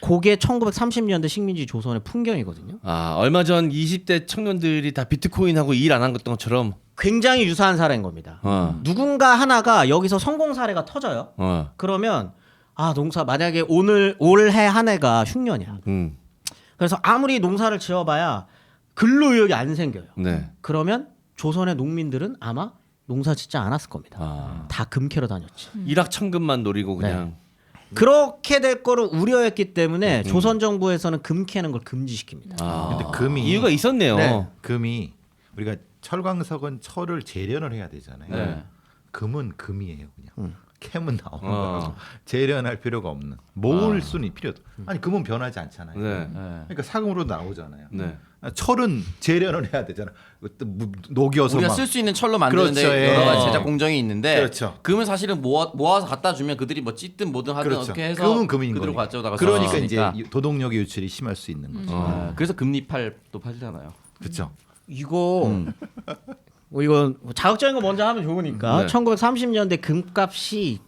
Speaker 1: 그게 1930년대 식민지 조선의 풍경이거든요.
Speaker 3: 얼마 전 20대 청년들이 다 비트코인하고 일 안 한 것처럼.
Speaker 1: 굉장히 유사한 사례인 겁니다. 누군가 하나가 여기서 성공 사례가 터져요. 그러면 농사 만약에 올해 한 해가 흉년이야. 그래서 아무리 농사를 지어봐야 근로 의욕이 안 생겨요.
Speaker 3: 네.
Speaker 1: 그러면 조선의 농민들은 아마 농사 짓지 않았을 겁니다. 다 금 캐러 다녔지.
Speaker 3: 일확천금만 노리고 그냥.
Speaker 1: 그렇게 될 거를 우려했기 때문에 조선 정부에서는 금 캐는 걸 금지시킵니다.
Speaker 2: 근데 금이
Speaker 3: 이유가 있었네요.
Speaker 1: 네.
Speaker 2: 금이 우리가 철광석은 철을 재련을 해야 되잖아요.
Speaker 3: 네.
Speaker 2: 금은 금이에요, 그냥. 캠은 나오는 거라서 재련할 필요가 없는. 모을 수는 필요도. 아니 금은 변하지 않잖아요.
Speaker 3: 네.
Speaker 2: 그러니까 사금으로 나오잖아요.
Speaker 3: 네.
Speaker 2: 철은 재련을 해야 되잖아. 녹여서
Speaker 4: 우리가
Speaker 2: 막.
Speaker 4: 쓸 수 있는 철로 만드는데
Speaker 2: 그렇죠, 예.
Speaker 4: 여러 가지 제작 공정이 있는데
Speaker 2: 그렇죠.
Speaker 4: 금은 사실은 모아서 갖다 주면 그들이 뭐 찢든 뭐든 하든
Speaker 2: 그렇죠.
Speaker 4: 어떻게 해서
Speaker 2: 금은 금인
Speaker 4: 그대로
Speaker 2: 거니까.
Speaker 4: 가져다가
Speaker 2: 그러니까
Speaker 4: 쓰니까.
Speaker 2: 이제 도덕력의 유출이 심할 수 있는 거죠.
Speaker 4: 그래서 금리팔도 팔잖아요.
Speaker 2: 그렇죠.
Speaker 1: 이거 이거 자극적인 거 먼저 하면 좋으니까
Speaker 3: 네.
Speaker 1: 1930년대 금값이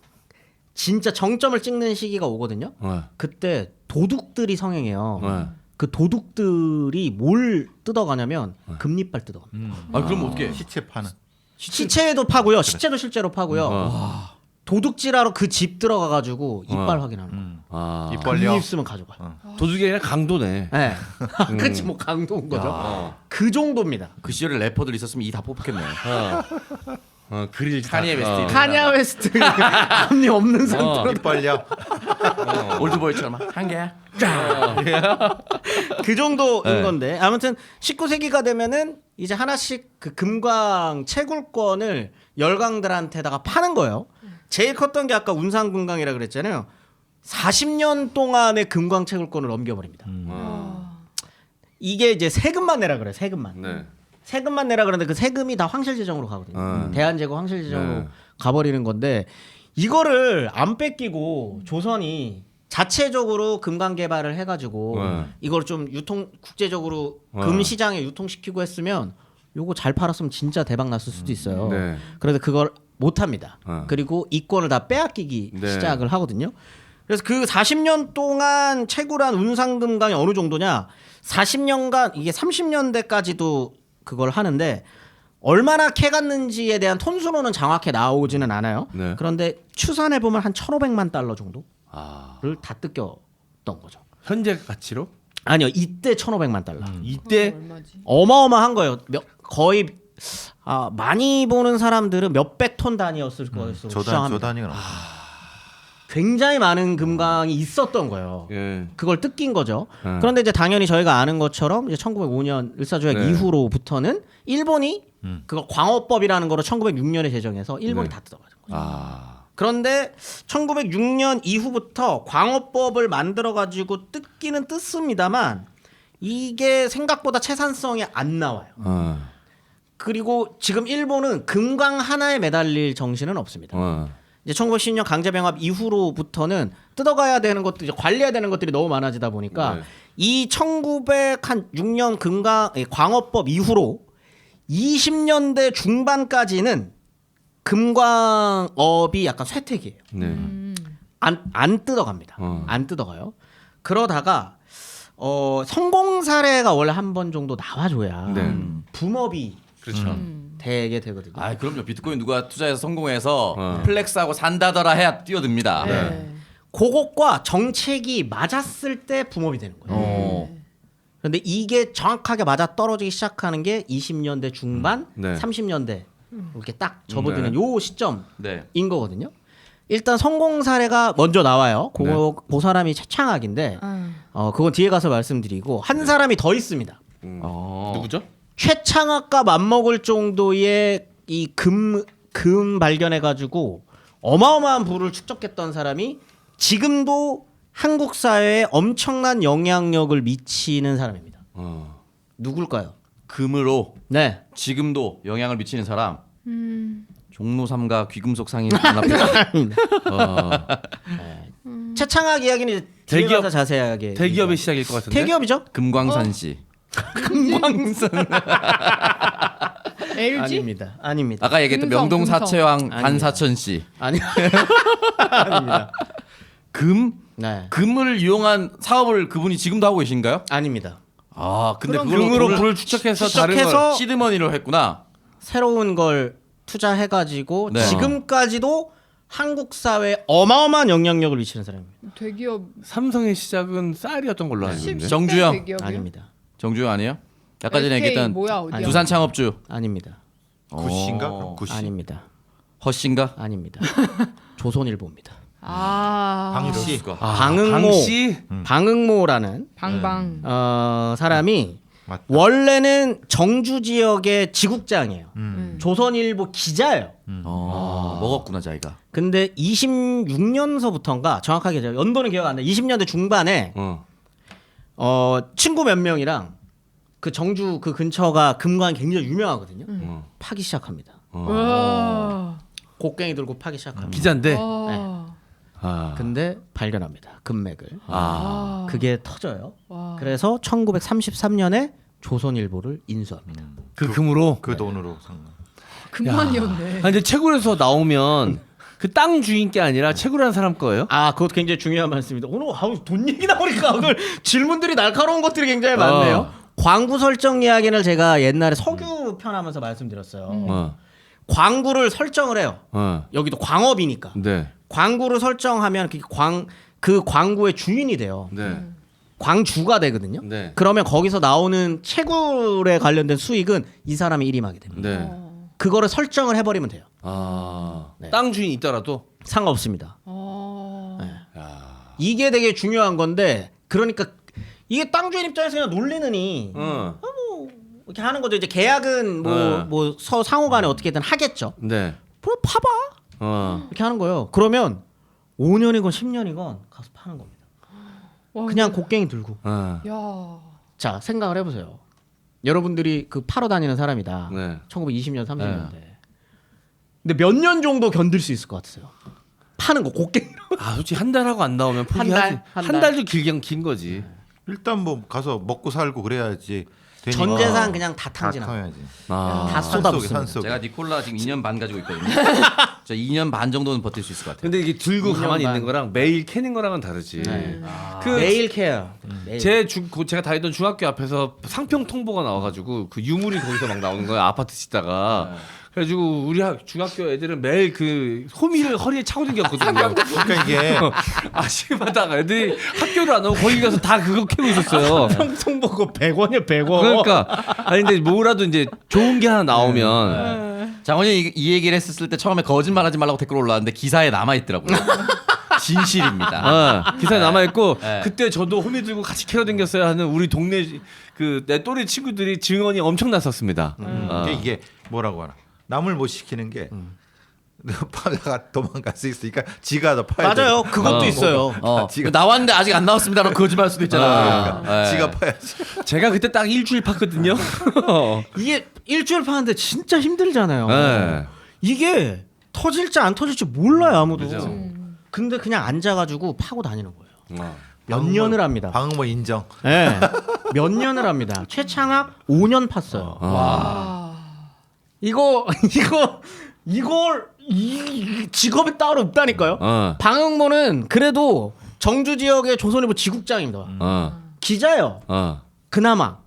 Speaker 1: 진짜 정점을 찍는 시기가 오거든요. 그때 도둑들이 성행해요. 그 도둑들이 뭘 뜯어가냐면 금리빨 뜯어갑니다.
Speaker 4: 그럼 어떻게?
Speaker 2: 시체 파는.
Speaker 1: 시체도 파고요. 시체도 실제로 파고요. 도둑질하러 그 집 들어가가지고 이빨 확인하는 거.
Speaker 2: 입 벌려.
Speaker 1: 금리 있으면 가져가.
Speaker 3: 도둑이 아니라 강도네.
Speaker 1: 네. 그치 뭐 강도인 거죠. 그 정도입니다.
Speaker 4: 그 시절에 래퍼들 있었으면 이 다 뽑혔겠네.
Speaker 3: 그릴
Speaker 4: 카니에 웨스트.
Speaker 1: 카냐 웨스트 금리 없는 상태로
Speaker 2: 입 벌려.
Speaker 4: 올드보이처럼 한 개야.
Speaker 1: 그 정도인 건데 아무튼 19세기가 되면은 이제 하나씩 그 금광 채굴권을 열강들한테다가 파는 거예요. 제일 컸던 게 아까 운상금강이라 그랬잖아요. 40년 동안의 금광 채굴권을 넘겨버립니다. 이게 이제 세금만 내라 그래. 세금만.
Speaker 3: 네.
Speaker 1: 세금만 내라 그러는데 그 세금이 다 황실재정으로 가거든요. 대한제국 황실재정으로
Speaker 3: 네.
Speaker 1: 가버리는 건데 이거를 안 뺏기고 조선이 자체적으로 금강 개발을 해가지고 이걸 좀 국제적으로 금 시장에 유통시키고 했으면 요거 잘 팔았으면 진짜 대박 났을 수도 있어요.
Speaker 3: 네.
Speaker 1: 그런데 그걸 못 합니다. 그리고 이권을 다 빼앗기기
Speaker 3: 네.
Speaker 1: 시작을 하거든요. 그래서 그 40년 동안 채굴한 운상금강이 어느 정도냐? 40년간 이게 30년대까지도 그걸 하는데 얼마나 캐갔는지에 대한 톤수로는 정확히 나오지는 않아요.
Speaker 3: 네.
Speaker 1: 그런데 추산해 보면 한 1,500만 달러 정도를
Speaker 3: 아.
Speaker 1: 다 뜯겼던 거죠.
Speaker 3: 현재 가치로?
Speaker 1: 아니요, 이때 1,500만 달러.
Speaker 3: 이때
Speaker 5: 얼마지?
Speaker 1: 어마어마한 거예요. 거의 많이 보는 사람들은 몇백 톤 단위였을 것으로
Speaker 2: 저
Speaker 1: 추정합니다.
Speaker 2: 단위가
Speaker 1: 굉장히 많은 금강이 있었던 거예요.
Speaker 3: 예.
Speaker 1: 그걸 뜯긴 거죠. 그런데 이제 당연히 저희가 아는 것처럼 이제 1905년 을사조약
Speaker 3: 네.
Speaker 1: 이후로부터는 일본이 그거 광어법이라는 거로 1906년에 제정해서 일본이
Speaker 3: 네.
Speaker 1: 다 뜯어가는 거죠.
Speaker 3: 아.
Speaker 1: 그런데 1906년 이후부터 광어법을 만들어 가지고 뜯기는 뜯습니다만 이게 생각보다 채산성이 안 나와요. 그리고 지금 일본은 금강 하나에 매달릴 정신은 없습니다. 이제 1910년 강제병합 이후로부터는 뜯어가야 되는 것들, 이제 관리해야 되는 것들이 너무 많아지다 보니까
Speaker 3: 네.
Speaker 1: 이 1906년 광어법 이후로 20년대 중반까지는 금광업이 약간 쇠퇴기예요.
Speaker 3: 네.
Speaker 1: 안 뜯어갑니다. 안 뜯어가요. 그러다가 성공 사례가 원래 한 번 정도 나와줘야
Speaker 3: 네.
Speaker 1: 붐업이
Speaker 3: 그렇죠.
Speaker 1: 되게 되거든요.
Speaker 4: 아 그럼요. 비트코인 누가 투자해서 성공해서 플렉스하고 산다더라 해야 뛰어듭니다.
Speaker 5: 네.
Speaker 1: 그것과 정책이 맞았을 때 붐업이 되는 거예요. 그런데 이게 정확하게 맞아 떨어지기 시작하는 게 20년대 중반,
Speaker 3: 네.
Speaker 1: 30년대 이렇게 딱 접어드는 요 시점인
Speaker 4: 네.
Speaker 1: 거거든요. 일단 성공 사례가 먼저 나와요. 그 사람이 최창학인데 그건 뒤에 가서 말씀드리고 한 사람이 더 있습니다.
Speaker 3: 누구죠?
Speaker 1: 최창학과 맞먹을 정도의 이 금 발견해가지고 어마어마한 부를 축적했던 사람이 지금도 한국 사회에 엄청난 영향력을 미치는 사람입니다. 누굴까요?
Speaker 4: 금으로
Speaker 1: 네.
Speaker 4: 지금도 영향을 미치는 사람. 종로 3가 귀금속 상인 연합회장.
Speaker 1: 최창학 이야기는 이제 뒤에
Speaker 3: 대기업-
Speaker 1: 가서 자세하게
Speaker 3: 대기업의 시작일 것 같은데.
Speaker 1: 대기업이죠?
Speaker 4: 금광산 씨.
Speaker 5: LG?
Speaker 1: 아닙니다. 아닙니다.
Speaker 4: 아까 얘기했던
Speaker 5: 금성,
Speaker 4: 명동
Speaker 5: 금성.
Speaker 4: 사채왕 반사천 씨.
Speaker 1: 아니 아닙니다.
Speaker 4: 금?
Speaker 1: 네.
Speaker 4: 금을 이용한 사업을 그분이 지금도 하고 계신가요?
Speaker 1: 아닙니다.
Speaker 4: 아 근데
Speaker 1: 그럼
Speaker 4: 그걸로
Speaker 3: 금으로
Speaker 4: 돈을
Speaker 3: 불을 추적해서 다른
Speaker 1: 추적해서
Speaker 3: 걸.
Speaker 4: 시드머니로 했구나.
Speaker 1: 새로운 걸 투자해가지고
Speaker 4: 네.
Speaker 1: 지금까지도 한국 사회에 어마어마한 영향력을 미치는 사람입니다.
Speaker 5: 대기업
Speaker 3: 삼성의 시작은 쌀이었던 걸로 알고 있는데.
Speaker 4: 정주영.
Speaker 5: 대기업이요?
Speaker 1: 아닙니다.
Speaker 4: 정주영 아니에요? 아까 전에
Speaker 5: SK
Speaker 4: 얘기했던
Speaker 5: 뭐야 어디야?
Speaker 4: 두산 창업주
Speaker 1: 아닙니다.
Speaker 2: 구씨인가? 구씨.
Speaker 1: 아닙니다.
Speaker 4: 허씨인가?
Speaker 1: 아닙니다. 조선일보입니다.
Speaker 2: 방씨.
Speaker 1: 방응모.
Speaker 3: 방씨.
Speaker 1: 방응모라는
Speaker 5: 방방.
Speaker 1: 사람이
Speaker 2: 맞다.
Speaker 1: 원래는 정주 지역의 지국장이에요. 조선일보 기자예요.
Speaker 4: 먹었구나 자기가.
Speaker 1: 근데 26년서부터인가 정확하게 제가 연도는 기억 안 나요. 20년대 중반에 친구 몇 명이랑 그 정주 그 근처가 금광이 굉장히 유명하거든요. 파기 시작합니다.
Speaker 5: 와.
Speaker 1: 곡괭이 들고 파기 시작합니다.
Speaker 3: 기자인데.
Speaker 5: 와.
Speaker 3: 아.
Speaker 1: 근데 발견합니다. 금맥을.
Speaker 3: 아.
Speaker 1: 그게 터져요.
Speaker 5: 와.
Speaker 1: 그래서 1933년에 조선일보를 인수합니다.
Speaker 3: 그 금으로.
Speaker 2: 그 돈으로 산 거.
Speaker 5: 금만이었네.
Speaker 3: 아, 근데 채굴에서 나오면 그 땅 주인 게 아니라 채굴하는 사람 거예요?
Speaker 1: 아, 그것도 굉장히 중요한 말씀입니다. 오늘 돈 얘기 나오니까 오늘 질문들이 날카로운 것들이 굉장히 많네요. 광구 설정 이야기를 제가 옛날에 석유 편하면서 말씀드렸어요. 광구를 설정을 해요. 여기도 광업이니까.
Speaker 3: 네.
Speaker 1: 광구를 설정하면 그 광구의 주인이 돼요.
Speaker 3: 네.
Speaker 1: 광주가 되거든요.
Speaker 3: 네.
Speaker 1: 그러면 거기서 나오는 채굴에 관련된 수익은 이 사람이 일임하게 됩니다.
Speaker 3: 네.
Speaker 1: 그거를 설정을 해버리면 돼요.
Speaker 3: 아.
Speaker 1: 네.
Speaker 3: 땅 주인 있더라도.
Speaker 1: 상관없습니다.
Speaker 5: 어.
Speaker 1: 이게 되게 중요한 건데 그러니까 이게 땅 주인 입장에서 그냥 놀리느니 이렇게 하는 거죠. 이제 계약은 뭐 상호간에 어떻게든 하겠죠.
Speaker 3: 네.
Speaker 1: 뭐 파봐 이렇게 하는 거예요. 그러면 5년이건 10년이건 가서 파는 겁니다.
Speaker 5: 와,
Speaker 1: 그냥 곡괭이 들고.
Speaker 5: 야.
Speaker 1: 자 생각을 해보세요. 여러분들이 그 파러 다니는 사람이다.
Speaker 3: 네.
Speaker 1: 1920년 30년대. 근데 몇 년 정도 견딜 수 있을 것 같으세요? 파는 거 곡괭이로.
Speaker 3: 아 솔직히 한 달 하고 안 나오면
Speaker 1: 한
Speaker 3: 포기하지.
Speaker 1: 달? 한
Speaker 3: 한
Speaker 1: 달?
Speaker 3: 달도 길게 긴 거지.
Speaker 2: 일단 뭐 가서 먹고 살고 그래야지. 되니까.
Speaker 1: 전 재산 그냥 다
Speaker 2: 다
Speaker 1: 탕진하고
Speaker 2: 타야지.
Speaker 3: 아.
Speaker 1: 다 쏟아붓습니다.
Speaker 2: 산속에.
Speaker 4: 제가 니콜라 지금 2년 반 가지고 있거든요. 저 2년 반 정도는 버틸 수 있을 것 같아요.
Speaker 3: 근데 이게 들고
Speaker 1: 2년
Speaker 3: 가만히
Speaker 1: 반.
Speaker 3: 있는 거랑 매일 캐는 거랑은 다르지.
Speaker 1: 네.
Speaker 3: 그
Speaker 1: 매일 케어. 매일.
Speaker 3: 제가 다니던 중학교 앞에서 상평 통보가 나와가지고 그 유물이 거기서 막 나오는 거야 아파트 짓다가. 그래가지고 우리 중학교 애들은 매일 그 호미를 허리에 차고 다녔거든요.
Speaker 2: 그러니까 이게
Speaker 3: 아침마다 애들이 학교를 안 오고 거기 가서 다 그거 캐고 있었어요.
Speaker 1: 평통 보고 100원이야 100원.
Speaker 3: 그러니까 아니 근데 뭐라도 이제 좋은 게 하나 나오면
Speaker 4: 장원이 이 얘기를 했을 때 처음에 거짓말하지 말라고 댓글 올라왔는데 기사에 남아 있더라고요. 진실입니다.
Speaker 3: 기사에 남아 있고
Speaker 4: 네.
Speaker 3: 그때 저도 호미 들고 같이 캐러 댕겼어요 하는 우리 동네 그 내 또래 친구들이 증언이 엄청났었습니다.
Speaker 2: 이게 뭐라고 하나 남을 못 시키는 게 파다가 도망갈 수 있으니까 지가 더 파야 돼.
Speaker 1: 맞아요. 그것도 있어요.
Speaker 4: 지금 나왔는데 아직 안 나왔습니다라고 거짓말할 수도 있잖아. 네.
Speaker 2: 지가 파야지.
Speaker 3: 제가 그때 딱 일주일 팠거든요.
Speaker 1: 이게 일주일 파는데 진짜 힘들잖아요.
Speaker 3: 네.
Speaker 1: 이게 터질지 안 터질지 몰라요 아무도.
Speaker 3: 그죠.
Speaker 1: 근데 그냥 앉아가지고 파고 다니는 거예요. 몇
Speaker 2: 방어모-
Speaker 1: 년을 합니다.
Speaker 2: 방어모 인정.
Speaker 1: 네. 몇 년을 합니다. 최창학 5년 팠어요. 이걸 이 직업이 따로 없다니까요. 방응모는 그래도 정주 지역의 조선일보 지국장입니다. 기자예요. 그나마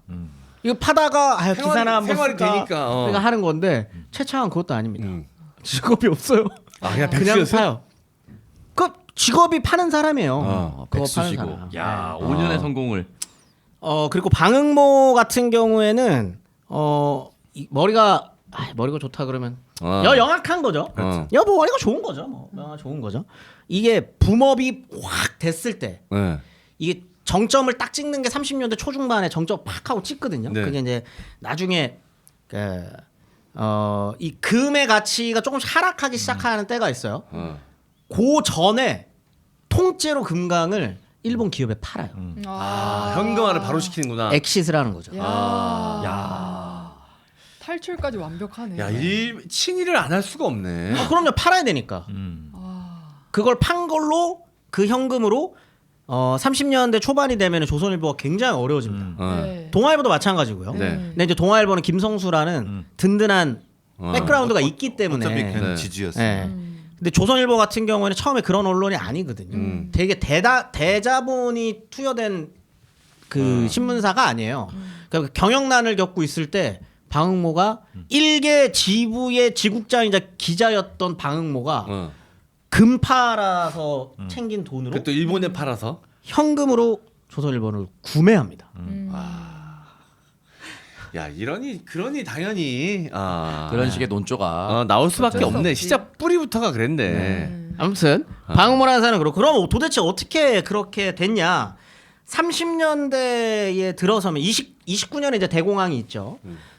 Speaker 1: 이거 파다가 기사나 한번
Speaker 3: 생활이
Speaker 1: 쓸까?
Speaker 3: 되니까,
Speaker 1: 그러니까 하는 건데 최창은 그것도 아닙니다. 직업이 없어요.
Speaker 3: 그냥
Speaker 1: 그냥
Speaker 3: 백수였어요?
Speaker 1: 사요. 그 직업이 파는 사람이에요. 그거 파는
Speaker 4: 백수시고.
Speaker 1: 사람.
Speaker 4: 야, 5년의 성공을.
Speaker 1: 그리고 방응모 같은 경우에는 머리가 좋다 그러면 영악한 거죠. 뭐 머리가 좋은 거죠. 뭐 좋은 거죠. 이게 붐업이 확 됐을 때
Speaker 3: 네.
Speaker 1: 이게 정점을 딱 찍는 게 30년대 초중반에 정점 팍 하고 찍거든요.
Speaker 3: 네.
Speaker 1: 그게 이제 나중에 이 금의 가치가 조금씩 하락하기 시작하는 때가 있어요. 그 전에 통째로 금강을 일본 기업에 팔아요.
Speaker 3: 현금화를 바로 시키는구나.
Speaker 1: 엑시스를 하는 거죠.
Speaker 5: 탈출까지 완벽하네.
Speaker 3: 야, 친일을 안 할 수가 없네.
Speaker 1: 그럼요. 팔아야 되니까. 그걸 판 걸로 그 현금으로 30년대 초반이 되면 조선일보가 굉장히 어려워집니다.
Speaker 5: 네.
Speaker 1: 동아일보도 마찬가지고요.
Speaker 3: 네.
Speaker 1: 근데 이제 동아일보는 김성수라는 든든한 백그라운드가 있기 때문에.
Speaker 2: 어차피 걔는
Speaker 3: 네.
Speaker 2: 지주였어.
Speaker 1: 네. 근데 조선일보 같은 경우에는 처음에 그런 언론이 아니거든요. 되게 대자본이 투여된 그 신문사가 아니에요. 그러니까 경영난을 겪고 있을 때 방응모가 일개 지부의 지국장이자 기자였던 방응모가 금 팔아서 챙긴 돈으로
Speaker 3: 그또 일본에 팔아서.
Speaker 1: 현금으로 조선일보를 구매합니다.
Speaker 3: 야, 그러니 당연히
Speaker 4: 그런 식의 논조가
Speaker 3: 나올 수밖에
Speaker 5: 어쩔 수
Speaker 3: 없네.
Speaker 5: 없지.
Speaker 3: 시작 뿌리부터가 그랬네.
Speaker 1: 아무튼 방응모라는 사람은 그렇고 그럼 도대체 어떻게 그렇게 됐냐? 30년대에 들어서면 29년에 이제 대공황이 있죠.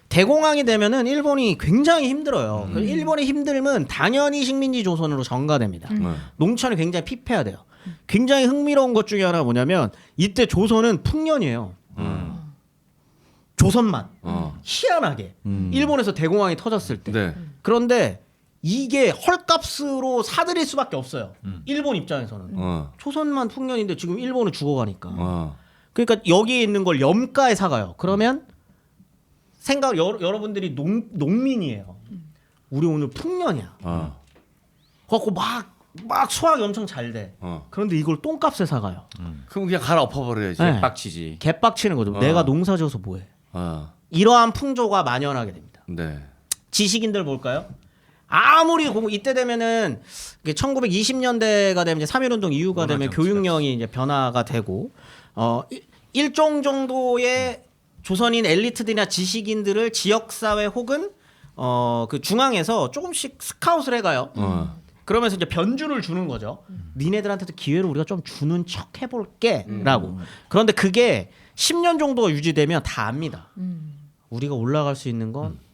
Speaker 1: 대공황이 되면은 일본이 굉장히 힘들어요. 일본의 힘듦은 당연히 식민지 조선으로 전가됩니다. 농촌이 굉장히 피폐하대요. 굉장히 흥미로운 것 중에 하나가 뭐냐면 이때 조선은 풍년이에요. 조선만 희한하게 일본에서 대공황이 터졌을 때.
Speaker 3: 네.
Speaker 1: 그런데 이게 헐값으로 사들일 수밖에 없어요. 일본 입장에서는. 조선만 풍년인데 지금 일본은 죽어가니까. 그러니까 여기에 있는 걸 염가에 사가요. 그러면 여러분들이 농민이에요. 우리 오늘 풍년이야. 그래갖고 막 수확이 엄청 잘 돼. 그런데 이걸 똥값에 사가요.
Speaker 3: 그럼 그냥 갈아 엎어버려야지.
Speaker 1: 네.
Speaker 4: 빡치지.
Speaker 1: 개빡치는 거죠. 내가 농사지어서 뭐해. 이러한 풍조가 만연하게 됩니다.
Speaker 3: 네.
Speaker 1: 지식인들 볼까요? 아무리 이때 되면은 1920년대가 되면 이제 3.1운동 이후가 되면 교육령이 이제 변화가 되고 일종 정도의 조선인 엘리트들이나 지식인들을 지역사회 혹은 그 중앙에서 조금씩 스카웃을 해가요. 그러면서 이제 변주를 주는 거죠. 니네들한테도 기회를 우리가 좀 주는 척 해볼게라고. 그런데 그게 10년 정도가 유지되면 다 압니다. 우리가 올라갈 수 있는 건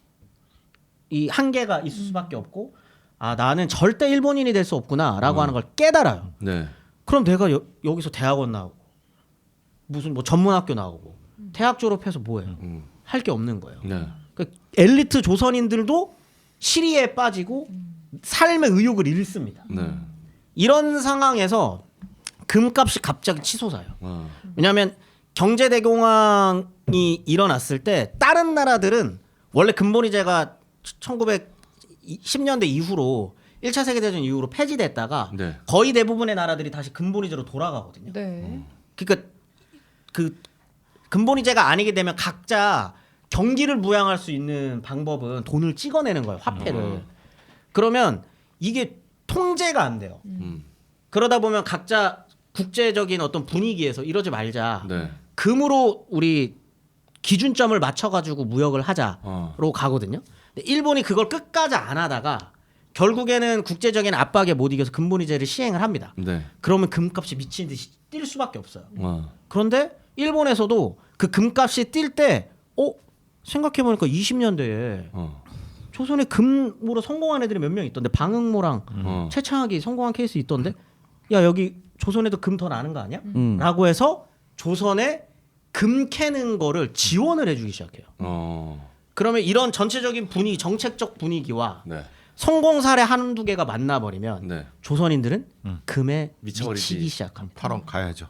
Speaker 1: 이 한계가 있을 수밖에 없고 나는 절대 일본인이 될 수 없구나라고 하는 걸 깨달아요.
Speaker 3: 네.
Speaker 1: 그럼 내가 여기서 대학원 나오고 무슨 뭐 전문학교 나오고 대학 졸업해서 뭐해요? 할 게 없는 거예요.
Speaker 3: 네.
Speaker 1: 그 엘리트 조선인들도 시리에 빠지고 삶의 의욕을 잃습니다.
Speaker 3: 네.
Speaker 1: 이런 상황에서 금값이 갑자기 치솟아요.
Speaker 3: 어.
Speaker 1: 왜냐하면 경제 대공황이 일어났을 때 다른 나라들은 원래 근본이제가 1910년대 이후로 1차 세계대전 이후로 폐지됐다가
Speaker 3: 네.
Speaker 1: 거의 대부분의 나라들이 다시 근본이제로 돌아가거든요.
Speaker 5: 네.
Speaker 1: 그러니까 그 근본이제가 아니게 되면 각자 경기를 부양할 수 있는 방법은 돈을 찍어내는 거예요, 화폐를. 그러면 이게 통제가 안 돼요. 그러다 보면 각자 국제적인 어떤 분위기에서 이러지 말자.
Speaker 3: 네.
Speaker 1: 금으로 우리 기준점을 맞춰가지고 무역을 하자로 가거든요. 근데 일본이 그걸 끝까지 안 하다가 결국에는 국제적인 압박에 못 이겨서 근본이제를 시행을 합니다.
Speaker 3: 네.
Speaker 1: 그러면 금값이 미친 듯이 뛸 수밖에 없어요.
Speaker 3: 어.
Speaker 1: 그런데 일본에서도 그 금값이 뛸 때, 생각해보니까 20년대에 조선에 금으로 성공한 애들이 몇 명 있던데 방응모랑 최창학이 성공한 케이스 있던데, 야 여기 조선에도 금 더 나는 거 아니야? 라고 해서 조선에 금 캐는 거를 지원을 해주기 시작해요. 그러면 이런 전체적인 분위기, 정책적 분위기와
Speaker 3: 네.
Speaker 1: 성공 사례 한두 개가 만나버리면
Speaker 3: 네.
Speaker 1: 조선인들은 금에
Speaker 3: 미쳐버리지.
Speaker 1: 미치기 시작합니다.
Speaker 2: 파론 가야죠.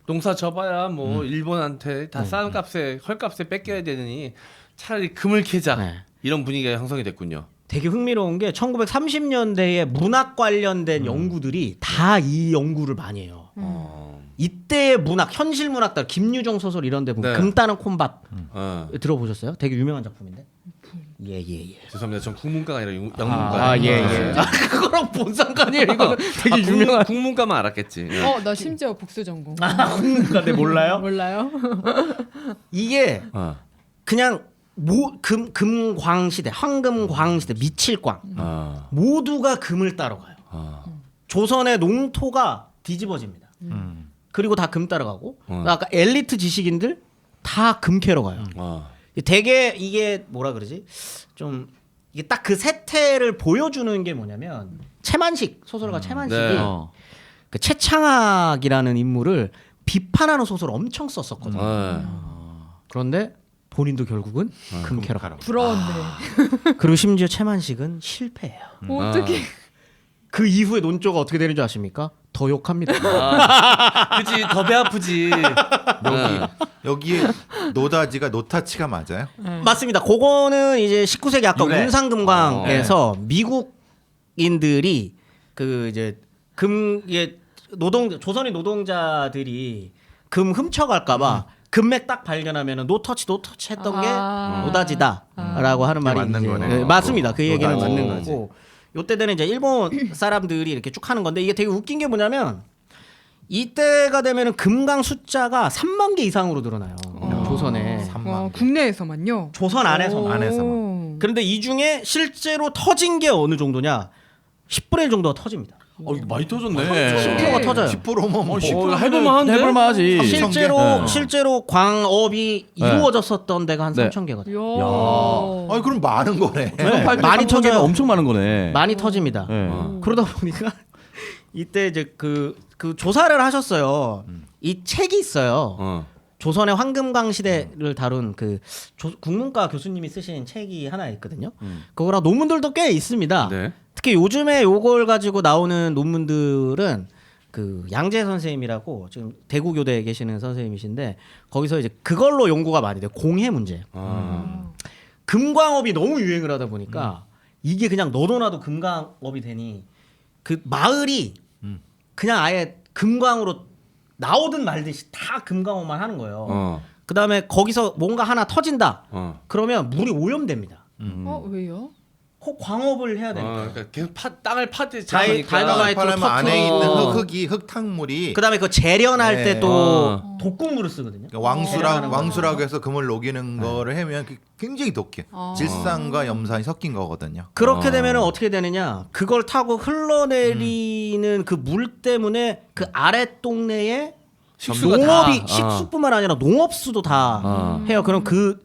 Speaker 3: 농사 져봐야 뭐 일본한테 다 싼 값에 헐값에 뺏겨야 되느니 차라리 금을 캐자.
Speaker 1: 네.
Speaker 3: 이런 분위기가 형성이 됐군요.
Speaker 1: 되게 흥미로운 게 1930년대에 문학 관련된 연구들이 다 이 연구를 많이 해요. 이때의 문학, 현실 문학들, 김유정 소설 이런 데 보면
Speaker 3: 네.
Speaker 1: 금 따는 콩밥
Speaker 3: 어.
Speaker 1: 들어보셨어요? 되게 유명한 작품인데. 예.
Speaker 3: 죄송합니다. 전 국문과가 아니라 영문과.
Speaker 1: 예. 그거랑 뭔 상관이에요? 이거 되게 유명한.
Speaker 3: 국문과만 알았겠지. 예.
Speaker 5: 나 심지어 복수 전공.
Speaker 1: 국문가 네 몰라요?
Speaker 5: 몰라요?
Speaker 1: 이게
Speaker 3: 어.
Speaker 1: 그냥 금광 시대, 황금광 시대, 미칠광 모두가 금을 따러 가요. 조선의 농토가 뒤집어집니다. 그리고 다 금 따러 가고 아까 엘리트 지식인들 다 금 캐러 가요. 되게 이게 뭐라 그러지? 좀 이게 딱 그 세태를 보여주는 게 뭐냐면 최만식 소설가 최만식이
Speaker 3: 네.
Speaker 1: 그 최창학이라는 인물을 비판하는 소설을 엄청 썼었거든요. 그런데 본인도 결국은 금 캐러 가요.
Speaker 5: 부러운데.
Speaker 1: 그리고 심지어 최만식은 실패해요.
Speaker 5: 어떻게?
Speaker 1: 그 이후에 논조가 어떻게 되는 줄 아십니까? 더 욕합니다.
Speaker 3: 그치 더 배 아프지.
Speaker 2: 여기에 노다지가 노타치가 맞아요?
Speaker 1: 맞습니다. 그거는 이제 19세기 아까
Speaker 4: 유래.
Speaker 1: 운상금광에서 미국인들이 그 이제 이게 조선의 노동자들이 금 훔쳐갈까봐 금맥 딱 발견하면은 노터치 했던 게 노다지다라고 하는 말이
Speaker 2: 맞는
Speaker 1: 이제
Speaker 2: 거네요.
Speaker 1: 맞습니다. 그 얘기는
Speaker 2: 노다지.
Speaker 1: 맞는 거고. 요때는 이제 일본 사람들이 이렇게 쭉 하는 건데 이게 되게 웃긴 게 뭐냐면 이때가 되면은 금강 숫자가 3만 개 이상으로 늘어나요. 조선에.
Speaker 5: 국내에서만요?
Speaker 1: 조선 안에서만.
Speaker 5: 오.
Speaker 1: 그런데 이 중에 실제로 터진 게 어느 정도냐? 10분의 1 정도가 터집니다.
Speaker 3: 이거 많이 터졌네.
Speaker 1: 10%가 터져요.
Speaker 2: 10%면 뭐
Speaker 3: 해볼만한데.
Speaker 6: 해볼만하지.
Speaker 1: 실제로 광업이 이루어졌었던 데가 한 3천 개가 돼요.
Speaker 5: 이야.
Speaker 2: 아니 그럼 많은 거네.
Speaker 1: 많이 터져요.
Speaker 6: 엄청 많은 거네.
Speaker 1: 많이 터집니다.
Speaker 6: 네.
Speaker 1: 그러다 보니까 이때 이제 그 조사를 하셨어요. 이 책이 있어요. 조선의 황금광 시대를 다룬 그 국문과 교수님이 쓰신 책이 하나 있거든요. 그거랑 논문들도 꽤 있습니다.
Speaker 3: 네.
Speaker 1: 특히 요즘에 요걸 가지고 나오는 논문들은 그 양재 선생님이라고 지금 대구교대에 계시는 선생님이신데 거기서 이제 그걸로 연구가 많이 돼요. 공해 문제. 금광업이 너무 유행을 하다 보니까 이게 그냥 너도나도 금광업이 되니 그 마을이 그냥 아예 금광으로 나오든 말듯이 다 금광업만 하는 거예요. 그 다음에 거기서 뭔가 하나 터진다. 그러면 물이 오염됩니다.
Speaker 5: 왜요?
Speaker 1: 광업을 해야 되니까.
Speaker 3: 그러니까 계속 땅을 파듯이
Speaker 1: 다이너마이트
Speaker 2: 다이너마이트로
Speaker 1: 터트려.
Speaker 2: 안에 있는 흙탕물이
Speaker 1: 그다음에 그 재련할
Speaker 2: 네.
Speaker 1: 때 또 독극물을 쓰거든요.
Speaker 2: 왕수라고 해서 금을 녹이는 거를 하면 굉장히 독해. 질산과 염산이 섞인 거거든요.
Speaker 1: 그렇게 되면 어떻게 되느냐? 그걸 타고 흘러내리는 그 물 때문에 그 아래 동네에
Speaker 3: 식수가
Speaker 1: 농업이
Speaker 3: 다,
Speaker 1: 식수뿐만 아니라 농업수도 다 해요. 그럼 그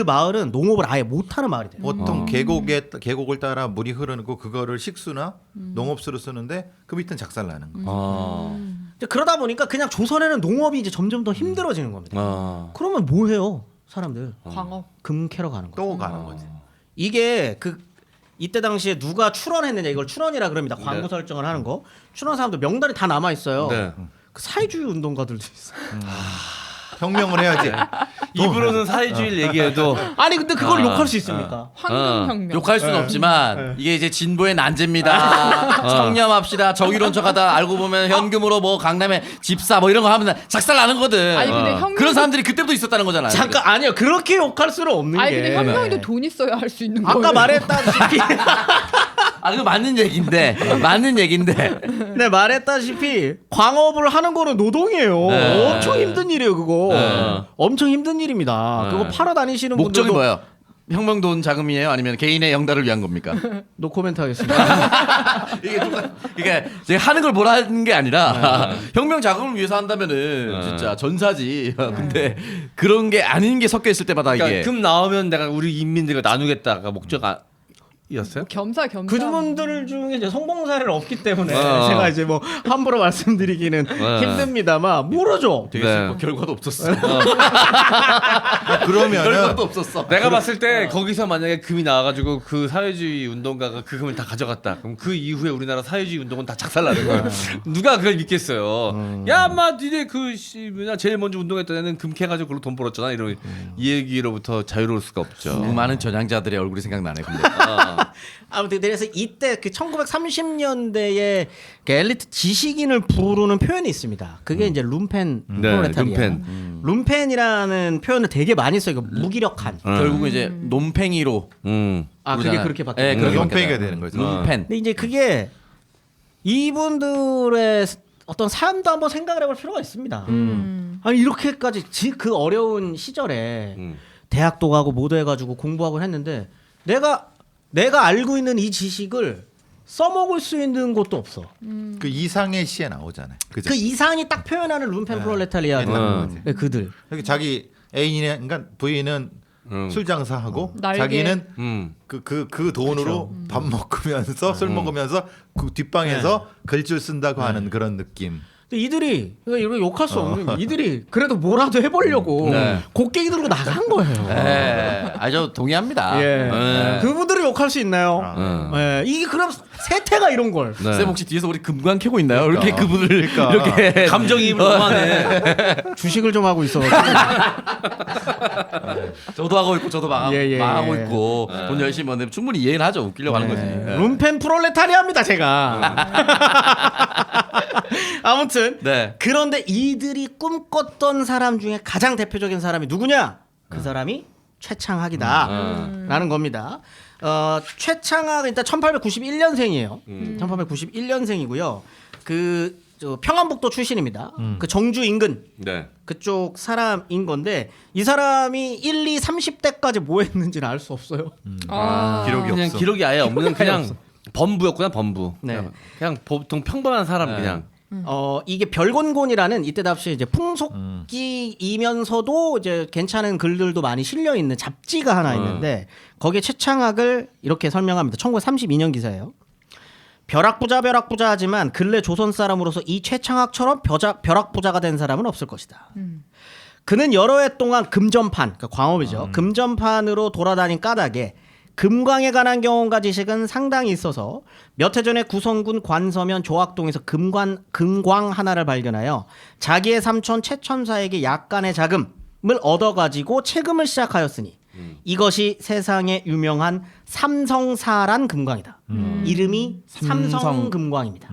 Speaker 1: 마을은 농업을 아예 못하는 마을이 돼요.
Speaker 2: 보통 계곡을 따라 물이 흐르고 그거를 식수나 농업수로 쓰는데 그 밑은 작살나는 거죠.
Speaker 1: 이제 그러다 보니까 그냥 조선에는 농업이 이제 점점 더 힘들어지는 겁니다. 그러면 뭐 해요? 사람들
Speaker 5: 광업.
Speaker 1: 금 캐러 가는 거죠.
Speaker 2: 또 가는 거지.
Speaker 1: 이게 이때 당시에 누가 출원했느냐 이걸 출원이라 그럽니다. 광고
Speaker 3: 네.
Speaker 1: 설정을 하는 거. 출원 사람들 명단이 다 남아 있어요.
Speaker 3: 네.
Speaker 1: 그 사회주의 운동가들도 있어요.
Speaker 2: 혁명을 해야지.
Speaker 3: 입으로는 사회주의를 얘기해도
Speaker 1: 아니 근데 그걸 욕할 수 있습니까?
Speaker 5: 황금혁명.
Speaker 4: 욕할 수는 없지만 이게 이제 진보의 난제입니다. 청렴합시다. 정의론적하다. 알고 보면 현금으로 뭐 강남에 집사 뭐 이런 거 하면 작살 나는 거든.
Speaker 5: 아니 근데 혁명.
Speaker 4: 그런 사람들이 그때부터 있었다는 거잖아요.
Speaker 1: 잠깐 아니요 그렇게 욕할 수는 없는
Speaker 5: 아니
Speaker 1: 게.
Speaker 5: 근데 혁명도 돈 있어야 할 수 있는 거예요.
Speaker 1: 아까 말했다시피
Speaker 4: 아 그거 맞는 얘기인데 맞는 얘기인데.
Speaker 1: 네 말했다시피 광업을 하는 거는 노동이에요.
Speaker 4: 네.
Speaker 1: 엄청 힘든 일이에요 그거.
Speaker 3: 네.
Speaker 1: 엄청 힘든 일입니다. 그거 팔아 다니시는
Speaker 4: 목적이
Speaker 1: 분들도
Speaker 4: 뭐예요? 혁명돈 자금이에요? 아니면 개인의 영달을 위한 겁니까?
Speaker 1: 노코멘트 하겠습니다.
Speaker 4: 이게 제가 하는 걸 뭐라는 게 아니라 혁명 자금을 위해서 한다면은 진짜 전사지. 근데 그런 게 아닌 게 섞여 있을 때마다
Speaker 3: 그러니까
Speaker 4: 이게
Speaker 3: 금 나오면 내가 우리 인민들과 나누겠다가 목적이었어요?
Speaker 5: 겸사.
Speaker 1: 그분들 중에 이제 성공사례는 없기 때문에 제가 이제 뭐 함부로 말씀드리기는 힘듭니다만 모르죠.
Speaker 4: 되게
Speaker 3: 네.
Speaker 4: 슬퍼. 결과도 없었어.
Speaker 2: 그러면은
Speaker 4: 결과도 없었어.
Speaker 3: 내가 봤을 때 거기서 만약에 금이 나와가지고 그 사회주의 운동가가 그 금을 다 가져갔다. 그럼 그 이후에 우리나라 사회주의 운동은 다 작살나는 거야. 누가 그걸 믿겠어요? 야, 인마 니네 뭐냐 제일 먼저 운동했던 애는 금 캐가지고 그걸로 돈 벌었잖아. 이런 이 얘기로부터 자유로울 수가 없죠.
Speaker 4: 많은 전향자들의 얼굴이 생각나네. 근데.
Speaker 1: 아무튼 그래서 이때 그 1930년대에 엘리트 지식인을 부르는 표현이 있습니다. 그게 이제 룸펜
Speaker 3: 네,
Speaker 1: 프롤레타리아.
Speaker 3: 룸펜.
Speaker 1: 룸펜이라는 표현을 되게 많이 써요. 이거 무기력한.
Speaker 4: 결국은 이제 논팽이로.
Speaker 1: 아 그게
Speaker 4: 그러잖아요.
Speaker 1: 그렇게 바뀌었
Speaker 4: 네, 그렇게
Speaker 2: 연팽이가
Speaker 4: 바뀌었어요.
Speaker 2: 되는 거죠.
Speaker 4: 논펜.
Speaker 1: 근데 이제 그게 이분들의 어떤 삶도 한번 생각을 해볼 필요가 있습니다. 아니 이렇게까지 그 어려운 시절에 대학도 가고 모두 해가지고 공부하고 했는데 내가 알고 있는 이 지식을 써먹을 수 있는 곳도 없어.
Speaker 2: 그 이상의 시에 나오잖아요. 그죠?
Speaker 1: 그 이상이 딱 표현하는 룸펜 프롤레타리아 네, 그들.
Speaker 2: 여기 자기 애인이 그러니까 부인은 술 장사하고
Speaker 5: 날개.
Speaker 2: 자기는 그 돈으로 밥 먹으면서 술 먹으면서 그 뒷방에서 글줄 쓴다고 하는 그런 느낌.
Speaker 1: 근데 이들이 이거 욕할 수 없는 게 이들이 그래도 뭐라도 해보려고 곡괭이 들고 나간 거예요.
Speaker 4: 네. 아저 동의합니다.
Speaker 1: 예.
Speaker 4: 네.
Speaker 1: 그분들을 욕할 수 있나요? 예. 이게 그럼 세태가 이런 걸.
Speaker 3: 네.
Speaker 4: 쌤 혹시 뒤에서 우리 금관 캐고 있나요? 이렇게 그분을
Speaker 2: 그러니까.
Speaker 4: 이렇게
Speaker 3: 감정이입을 너무하네.
Speaker 1: 주식을 좀 하고 있어.
Speaker 4: 저도 하고 있고 저도
Speaker 1: 예.
Speaker 4: 망하고 있고 돈 열심히 버는데 충분히 이해는 하죠. 웃기려고 하는 거지. 예.
Speaker 1: 룸펜 프롤레타리아입니다 제가. 아무튼
Speaker 4: 네.
Speaker 1: 그런데 이들이 꿈꿨던 사람 중에 가장 대표적인 사람이 누구냐? 그 사람이 최창학이다라는 겁니다. 최창학은 일단 1891년생이에요. 1891년생이고요. 저 평안북도 출신입니다. 그 정주 인근
Speaker 3: 네.
Speaker 1: 그쪽 사람인 건데 이 사람이 1, 2, 30대까지 뭐 했는지는 알 수 없어요.
Speaker 2: 기록이
Speaker 3: 그냥
Speaker 2: 없어.
Speaker 3: 기록이 아예 없는 그냥
Speaker 1: 없어.
Speaker 3: 범부였구나 범부.
Speaker 1: 네.
Speaker 3: 그냥 보통 평범한 사람 그냥.
Speaker 1: 이게 별곤곤이라는 이때 당시 이제 풍속기이면서도 이제 괜찮은 글들도 많이 실려 있는 잡지가 하나 있는데 거기에 최창학을 이렇게 설명합니다. 1932년 기사예요. 벼락부자 하지만 근래 조선 사람으로서 이 최창학처럼 벼락부자가 된 사람은 없을 것이다. 그는 여러 해 동안 금전판, 그러니까 광업이죠. 금전판으로 돌아다닌 까닭에 금광에 관한 경험과 지식은 상당히 있어서 몇 해 전에 구성군 관서면 조학동에서 금광 하나를 발견하여 자기의 삼촌 최첨사에게 약간의 자금을 얻어가지고 채금을 시작하였으니 이것이 세상에 유명한 삼성사란 금광이다. 이름이 삼성금광입니다.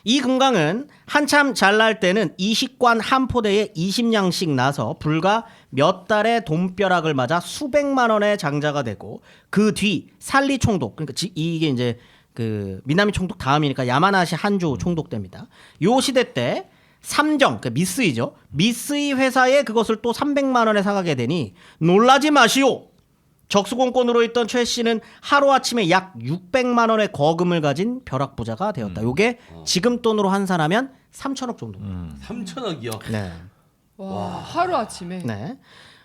Speaker 1: 이 금광은 한참 잘 날 때는 이식관 한 포대에 20냥씩 나서 불과 몇 달의 돈벼락을 맞아 수백만 원의 장자가 되고 그 뒤 살리 총독 그러니까 이게 이제 그 미나미 총독 다음이니까 야마나시 한조 총독됩니다. 요 시대 때 삼정 그 미쓰이죠. 미쓰이 회사에 그것을 또 300만 원에 사가게 되니 놀라지 마시오. 적수공권으로 있던 최 씨는 하루아침에 약 600만 원의 거금을 가진 벼락부자가 되었다. 요게 지금 돈으로 환산하면 3천억 정도.
Speaker 3: 3천억이요.
Speaker 1: 네.
Speaker 5: 와, 하루 아침에.
Speaker 1: 네.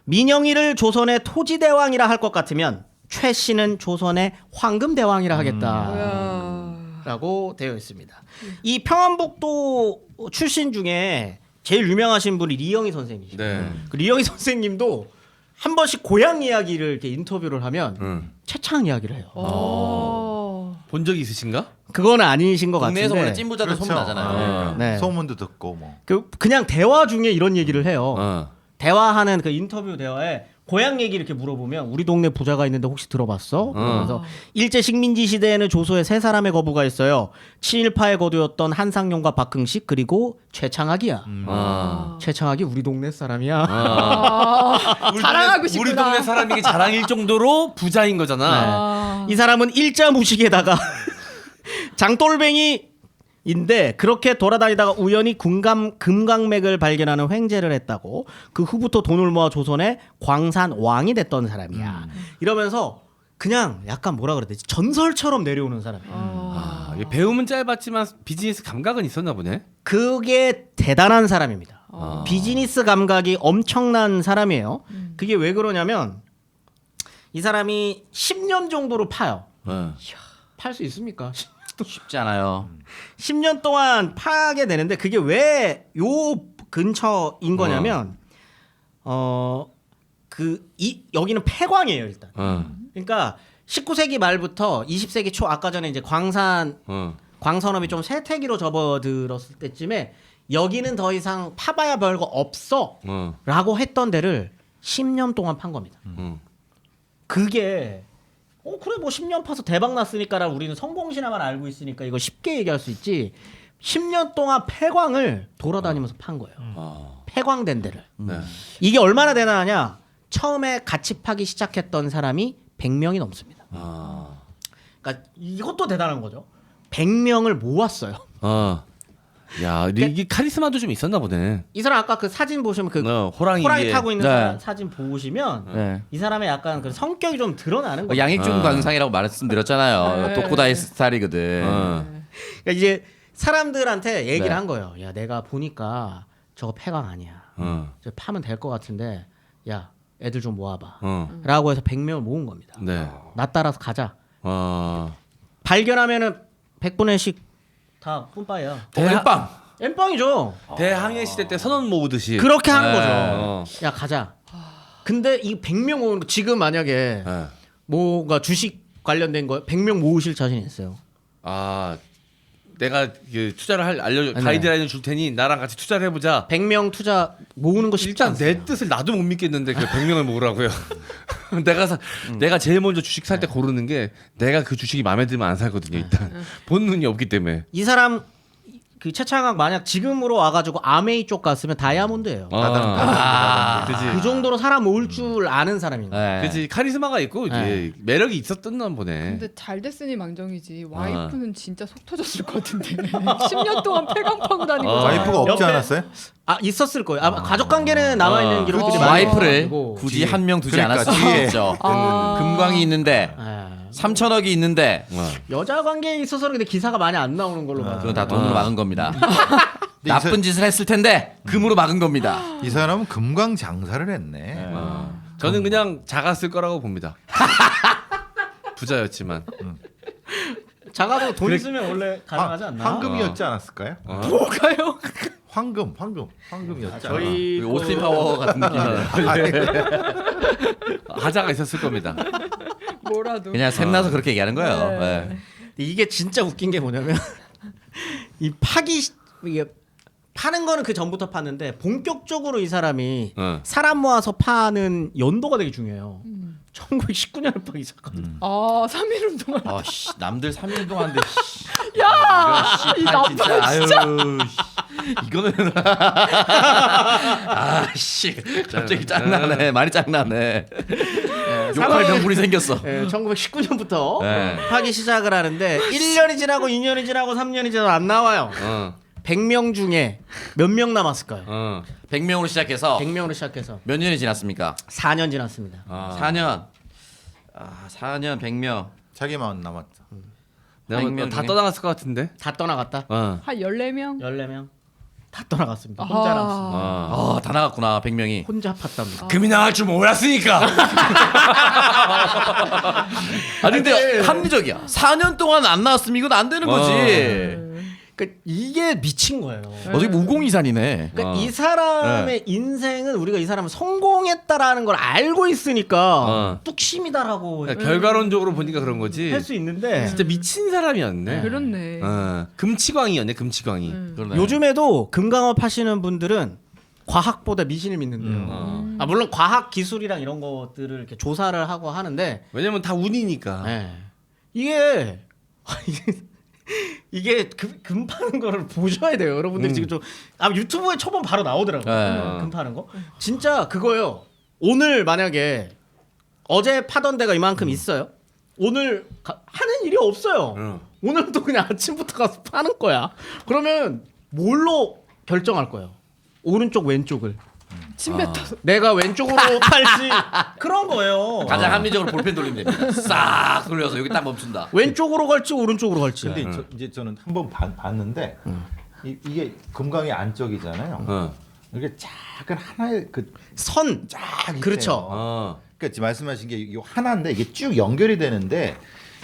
Speaker 1: 민영이를 조선의 토지대왕이라 할 것 같으면 최 씨는 조선의 황금대왕이라 하겠다. 라고 되어 있습니다. 이 평안북도 출신 중에 제일 유명하신 분이 리영희 선생님이시죠.
Speaker 3: 네.
Speaker 1: 그 리영희 선생님도 한 번씩 고향 이야기를 이렇게 인터뷰를 하면 최창 이야기를 해요.
Speaker 3: 본 적이 있으신가?
Speaker 1: 그건 아니신 것
Speaker 4: 동네에서
Speaker 1: 같은데.
Speaker 4: 원래 찐부자들 소문 나잖아요.
Speaker 1: 네.
Speaker 2: 소문도 듣고 뭐.
Speaker 1: 그냥 대화 중에 이런 얘기를 해요.
Speaker 3: 어.
Speaker 1: 대화하는 그 인터뷰 대화에 고향 얘기 이렇게 물어보면 우리 동네 부자가 있는데 혹시 들어봤어? 그래서 일제 식민지 시대에는 조소에 세 사람의 거부가 있어요. 친일파의 거두였던 한상용과 박흥식 그리고 최창학이야. 최창학이 우리 동네 사람이야.
Speaker 5: 자랑하고 싶구나.
Speaker 3: 우리 동네 사람이 자랑일 정도로 부자인 거잖아.
Speaker 1: 이 사람은 일자 무식에다가 장돌뱅이인데 그렇게 돌아다니다가 우연히 금강맥을 발견하는 횡재를 했다고. 그 후부터 돈을 모아 조선의 광산 왕이 됐던 사람이야. 이러면서 그냥 약간 뭐라 그래야 되지? 전설처럼 내려오는 사람이에요.
Speaker 3: 아, 배움은 짧았지만 비즈니스 감각은 있었나 보네.
Speaker 1: 그게 대단한 사람입니다. 비즈니스 감각이 엄청난 사람이에요. 그게 왜 그러냐면 이 사람이 10년 정도로 파요. 팔 수 있습니까?
Speaker 4: 쉽지 않아요.
Speaker 1: 10년 동안 파게 되는데 그게 왜 요 근처인 거냐면 여기는 폐광이에요, 일단. 그러니까 19세기 말부터 20세기 초 아까 전에 이제 광산업이 좀 쇠퇴기로 접어들었을 때쯤에 여기는 더 이상 파봐야 별거 없어라고 했던 데를 10년 동안 판 겁니다. 그게 그래 뭐 10년 파서 대박 났으니까라 우리는 성공신화만 알고 있으니까 이거 쉽게 얘기할 수 있지. 10년 동안 폐광을 돌아다니면서 판 거예요. 폐광된 데를. 이게 얼마나 대단하냐? 처음에 같이 파기 시작했던 사람이 100명이 넘습니다. 그러니까 이것도 대단한 거죠. 100명을 모았어요.
Speaker 3: 야, 이게 카리스마도 좀 있었나 보네.
Speaker 1: 이 사람 아까 그 사진 보시면 그
Speaker 3: 호랑이 위에.
Speaker 1: 타고 있는
Speaker 4: 네.
Speaker 1: 사진 보시면
Speaker 4: 네.
Speaker 1: 이 사람의 약간 그 성격이 좀 드러나는 거예요.
Speaker 4: 양익중 광상이라고 말씀드렸잖아요. 독고다이 스타일이거든.
Speaker 1: 그러니까 이제 사람들한테 얘기를
Speaker 4: 네.
Speaker 1: 한 거예요. 야, 내가 보니까 저거 폐광 아니야. 저 파면 될 것 같은데, 야, 애들 좀 모아봐. 라고 해서 100명을 모은 겁니다.
Speaker 3: 네.
Speaker 1: 나 따라서 가자. 발견하면은 100분의 1씩 다 뿜빠예요.
Speaker 4: 엠빵.
Speaker 1: 엠빵이죠.
Speaker 3: 대항해 시대 때 선언 모으듯이
Speaker 1: 그렇게 하는
Speaker 3: 네.
Speaker 1: 거죠. 야, 가자. 근데 이 100명 모으는 거 지금 만약에
Speaker 3: 네.
Speaker 1: 뭐가 주식 관련된 거 100명 모으실 자신 있어요?
Speaker 3: 아, 내가 그 투자를 알려줘
Speaker 1: 네.
Speaker 3: 가이드라인을 줄 테니 나랑 같이 투자를 해보자.
Speaker 1: 100명 투자 모으는 거 쉽지
Speaker 3: 일단
Speaker 1: 않습니다.
Speaker 3: 내 뜻을 나도 못 믿겠는데 그 100명을 모으라고요. 내가 제일 먼저 주식 살 때 고르는 게 내가 그 주식이 마음에 들면 안 살거든요. 일단 본능이 없기 때문에.
Speaker 1: 이 사람 그 최창학 만약 지금으로 와가지고 아메이 쪽 갔으면 다이아몬드예요.
Speaker 3: 그지.
Speaker 1: 그 정도로 사람 모을 줄 아는 사람인 거예요.
Speaker 4: 네.
Speaker 3: 그지 카리스마가 있고 이제 매력이 있었던 보네.
Speaker 5: 근데 잘 됐으니 망정이지. 와이프는 진짜 속 터졌을 것 같은데. 10년 동안 폐광 파고 다니고.
Speaker 2: 와이프가 없지
Speaker 1: 옆에-
Speaker 2: 않았어요?
Speaker 1: 있었을 거예요. 가족 관계는 남아 있는 기록들이 많이
Speaker 4: 와이프를
Speaker 1: 있어가지고.
Speaker 4: 굳이 한 명 두지
Speaker 2: 그러니까
Speaker 4: 않았을
Speaker 2: 뒤에.
Speaker 4: 수 있죠. 금광이 있는데
Speaker 1: 예.
Speaker 4: 3천억이 있는데
Speaker 1: 여자 관계에 있어서는 근데 기사가 많이 안 나오는 걸로 봐요.
Speaker 4: 그건 다 돈으로 막은 겁니다. 나쁜 짓을 했을 텐데 금으로 막은 겁니다.
Speaker 2: 이 사람은 금광 장사를 했네.
Speaker 3: 저는 그냥 작았을 거라고 봅니다. 부자였지만.
Speaker 1: 자가도 돈 있으면 원래 가능하지 않나?
Speaker 2: 황금이었지 않았을까요?
Speaker 5: 뭐가요?
Speaker 2: 황금이었지.
Speaker 1: 저희
Speaker 4: 오스틴 파워 같은 느낌이에요.
Speaker 3: 하자가 있었을 겁니다.
Speaker 5: 뭐라도.
Speaker 4: 그냥 샘나서 그렇게 얘기하는 거예요.
Speaker 5: 네.
Speaker 4: 네.
Speaker 1: 이게 진짜 웃긴 게 뭐냐면 이 이게 파는 거는 그 전부터 팠는데 본격적으로 이 사람이 사람 모아서 파는 연도가 되게 중요해요. 1919년에 파기 시작하거든.
Speaker 5: 3일 운동을.
Speaker 4: 아씨 남들 3일 동안 하는데
Speaker 5: 야, 이 나쁜
Speaker 4: 진짜 아유 이거는 아씨 갑자기 짱나네 많이 짱나네 욕할 명분이 생겼어.
Speaker 1: 1919년부터
Speaker 4: 네.
Speaker 1: 파기 시작을 하는데 1년이 지나고 2년이 지나고 3년이 지나도 안 나와요. 100명 중에 몇 명 남았을까요?
Speaker 4: 100명으로 시작해서
Speaker 1: 100명으로 시작해서
Speaker 4: 몇 년이 지났습니까?
Speaker 1: 4년 지났습니다.
Speaker 4: 4년 4년 100명
Speaker 2: 자기만 남았죠.
Speaker 3: 내가
Speaker 4: 100명
Speaker 3: 다
Speaker 4: 중에?
Speaker 3: 떠나갔을 것 같은데.
Speaker 1: 다 떠나갔다.
Speaker 5: 한 14명?
Speaker 1: 14명. 다 떠나갔습니다. 혼자 남았습니다.
Speaker 4: 다 나갔구나 100명이.
Speaker 1: 혼자 팠답니다.
Speaker 3: 금이 나갈 줄 몰랐으니까.
Speaker 4: 아니 근데 합리적이야. 4년 동안 안 나왔으면 이건 안 되는 거지.
Speaker 1: 그러니까 이게 미친 거예요.
Speaker 4: 어떻게 무공이산이네.
Speaker 1: 그러니까 이 사람의 인생은 우리가 이 사람은 성공했다라는 걸 알고 있으니까 뚝심이다라고
Speaker 3: 그러니까 결과론적으로 보니까 그런 거지.
Speaker 1: 할 수 있는데
Speaker 3: 진짜 미친 사람이었네.
Speaker 5: 그렇네.
Speaker 3: 금치광이었네, 금치광이.
Speaker 4: 그러네.
Speaker 1: 요즘에도 금강업 하시는 분들은 과학보다 미신을 믿는데요. 물론 과학 기술이랑 이런 것들을 이렇게 조사를 하고 하는데
Speaker 3: 왜냐면 다 운이니까.
Speaker 1: 네. 이게 이게 금 파는 거를 보셔야 돼요. 여러분들이 지금 좀 유튜브에 쳐보면 바로 나오더라고요.
Speaker 4: 네.
Speaker 1: 금 파는 거. 진짜 그거요. 오늘 만약에 어제 파던 데가 이만큼 있어요. 오늘 하는 일이 없어요. 오늘도 그냥 아침부터 가서 파는 거야. 그러면 뭘로 결정할 거예요? 오른쪽 왼쪽을.
Speaker 5: 침 뱉어서.
Speaker 1: 내가 왼쪽으로 팔지 그런 거예요.
Speaker 4: 가장 합리적으로 볼펜 돌리면 됩니다. 싹 돌려서 여기 딱 멈춘다.
Speaker 1: 왼쪽으로 갈지 오른쪽으로 갈지.
Speaker 2: 근데 이제 저는 한번 봤는데 이게 금강의 안쪽이잖아요. 이게 작은 하나의
Speaker 1: 선.
Speaker 2: 쫙
Speaker 1: 그렇죠.
Speaker 2: 그러니까 지금 말씀하신 게 이거 하나인데 이게 쭉 연결이 되는데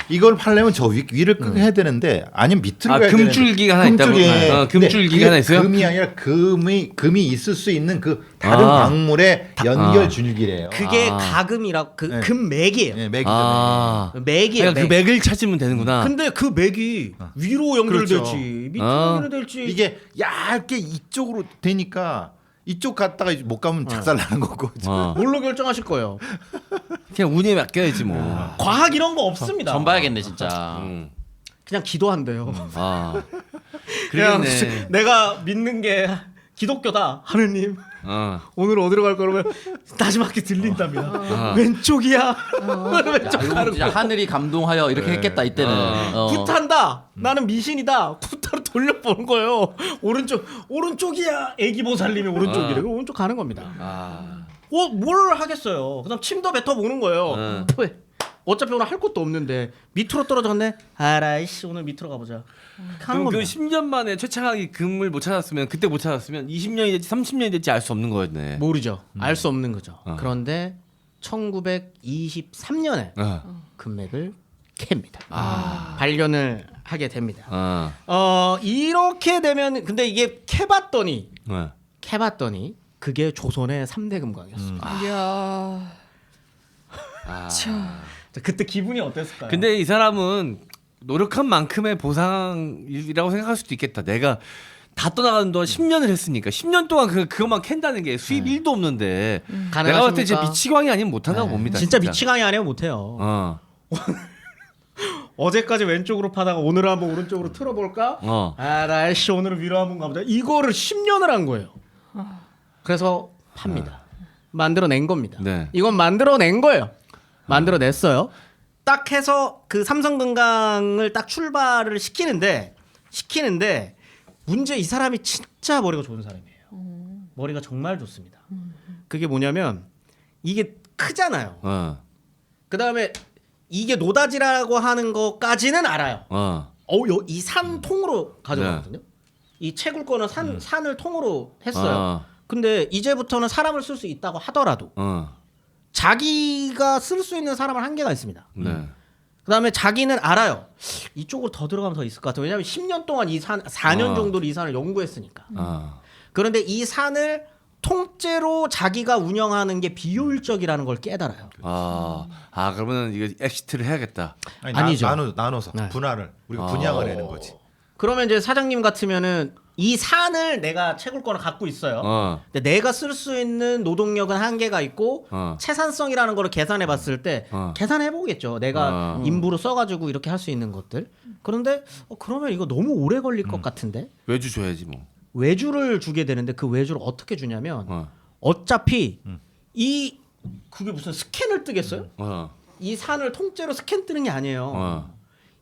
Speaker 2: 이걸 팔려면 저 위를 해야 되는데 아니면 밑으로 가야 되는데
Speaker 3: 금줄기가 하나 있다고?
Speaker 2: 금줄기.
Speaker 3: 금줄기가 하나 있어요?
Speaker 2: 금이 아니라 금이 있을 수 있는 그 다른 광물의 연결 줄기래요.
Speaker 1: 그게 가금이라고
Speaker 2: 네.
Speaker 1: 금맥이에요.
Speaker 2: 네, 맥이죠.
Speaker 1: 맥이에요.
Speaker 3: 그러니까 그 맥을 찾으면 되는구나.
Speaker 1: 근데 그 맥이 위로 연결될지
Speaker 2: 그렇죠.
Speaker 1: 밑으로 연결될지
Speaker 2: 이게 얇게 이쪽으로 되니까 이쪽 갔다가 이제 못 가면 작살나는 거고.
Speaker 1: 뭘로 결정하실 거예요?
Speaker 3: 그냥 운에 맡겨야지 뭐.
Speaker 1: 과학 이런 거 없습니다.
Speaker 4: 전 봐야겠네 진짜.
Speaker 1: 그냥 기도한대요. 그냥
Speaker 3: 그러겠네.
Speaker 1: 내가 믿는 게 기독교다. 하느님 오늘 어디로 갈 거라면 나지막히 들린답니다. 왼쪽이야. 왼쪽
Speaker 4: 이거
Speaker 1: 가는
Speaker 4: 진짜
Speaker 1: 거.
Speaker 4: 하늘이 감동하여 이렇게 했겠다 이때는.
Speaker 1: 굿한다. 나는 미신이다. 굿하로 돌려보는 거예요. 오른쪽이야. 애기 보살님이 오른쪽이래. 그럼 오른쪽 가는 겁니다. 뭘 하겠어요. 그다음 침도 뱉어 보는 거예요. 어차피 오늘 할 것도 없는데 밑으로 떨어졌네. 아라이씨 오늘 밑으로 가보자. 하는
Speaker 3: 그럼 그
Speaker 1: 겁니다.
Speaker 3: 10년 만에 최창학이 금을 못 찾았으면 그때 못 찾았으면 20년이 될지 30년이 될지 알 수 없는 거였네.
Speaker 1: 모르죠. 알 수 없는 거죠. 그런데 1923년에 금맥을 캡니다. 발견을 하게 됩니다. 이렇게 되면 근데 이게 캐봤더니 그게 조선의 3대 금광이었습니다.
Speaker 5: 이야.
Speaker 1: 그때 기분이 어땠을까요?
Speaker 3: 근데 이 사람은 노력한 만큼의 보상이라고 생각할 수도 있겠다. 내가 다 떠나가는 동안 10년을 했으니까 10년 동안 그것만 캔다는 게 수입 1도 없는데 내가 봤을 때 진짜 미치광이 아니면 못한다고 봅니다.
Speaker 1: 진짜 미치광이 아니면 못해요. 어제까지 왼쪽으로 파다가 오늘 한번 오른쪽으로 틀어볼까? 아라이씨 오늘은 위로 한번 가보자. 이거를 10년을 한 거예요. 그래서 팝니다. 만들어낸 겁니다.
Speaker 3: 네.
Speaker 1: 이건 만들어낸 거예요. 만들어냈어요. 딱 해서 그 삼성금강을 딱 출발을 시키는데 문제 이 사람이 진짜 머리가 좋은 사람이에요. 머리가 정말 좋습니다. 그게 뭐냐면 이게 크잖아요. 그 다음에 이게 노다지라고 하는 것까지는 알아요. 이 산 통으로 가져가거든요. 이 채굴권은 산을 통으로 했어요. 근데 이제부터는 사람을 쓸 수 있다고 하더라도 자기가 쓸 수 있는 사람은 한계가 있습니다. 그다음에 자기는 알아요. 이쪽으로 더 들어가면 더 있을 것 같아요. 왜냐하면 10년 동안 이 산 4년 정도를 이 산을 연구했으니까. 그런데 이 산을 통째로 자기가 운영하는 게 비효율적이라는 걸 깨달아요.
Speaker 3: 그러면 이거 엑시트를 해야겠다.
Speaker 1: 아니죠.
Speaker 2: 나눠서 분할을 우리가 분양을 하는 거지.
Speaker 1: 그러면 이제 사장님 같으면은 이 산을 내가 채굴권을 갖고 있어요. 근데 내가 쓸 수 있는 노동력은 한계가 있고 채산성이라는 거를 계산해 봤을 때 계산해 보겠죠. 내가 인부로 써가지고 이렇게 할 수 있는 것들. 그런데 그러면 이거 너무 오래 걸릴 것 같은데
Speaker 3: 외주 줘야지 뭐.
Speaker 1: 외주를 주게 되는데 그 외주를 어떻게 주냐면 어차피 그게 무슨 스캔을 뜨겠어요? 이 산을 통째로 스캔 뜨는 게 아니에요.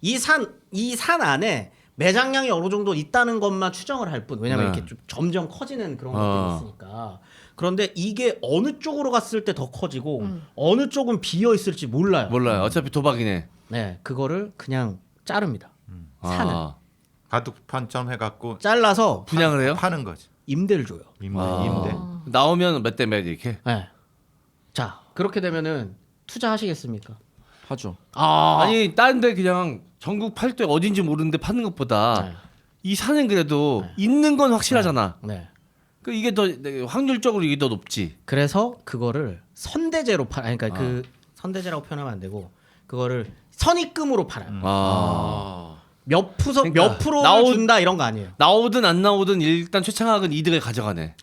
Speaker 1: 이 산 안에 매장량이 어느 정도 있다는 것만 추정을 할 뿐. 왜냐면 이렇게 좀 점점 커지는 그런 것들이 있으니까. 그런데 이게 어느 쪽으로 갔을 때 더 커지고 어느 쪽은 비어 있을지 몰라요.
Speaker 3: 어차피 도박이네.
Speaker 1: 네, 그거를 그냥 자릅니다. 산을
Speaker 2: 바둑판처럼 해갖고
Speaker 1: 잘라서
Speaker 3: 분양을 해요?
Speaker 2: 파는 거지.
Speaker 1: 임대를 줘요.
Speaker 2: 임대.
Speaker 3: 나오면 몇 대 몇 이렇게.
Speaker 1: 네. 자 그렇게 되면은 투자하시겠습니까?
Speaker 4: 하죠.
Speaker 3: 아니 다른 데 그냥 전국 팔도에 어딘지 모르는데 파는 것보다
Speaker 1: 네.
Speaker 3: 이 산은 그래도 있는 건 확실하잖아.
Speaker 1: 네.
Speaker 3: 그 이게 더 확률적으로 이게 더 높지.
Speaker 1: 그래서 그거를 선대제로 그러니까 그 선대제라고 표현하면 안 되고 그거를 선입금으로 팔아요. 몇
Speaker 3: 그러니까
Speaker 1: 프로를 준다 이런 거 아니에요.
Speaker 3: 나오든 안 나오든 일단 최창학은 이득을 가져가네.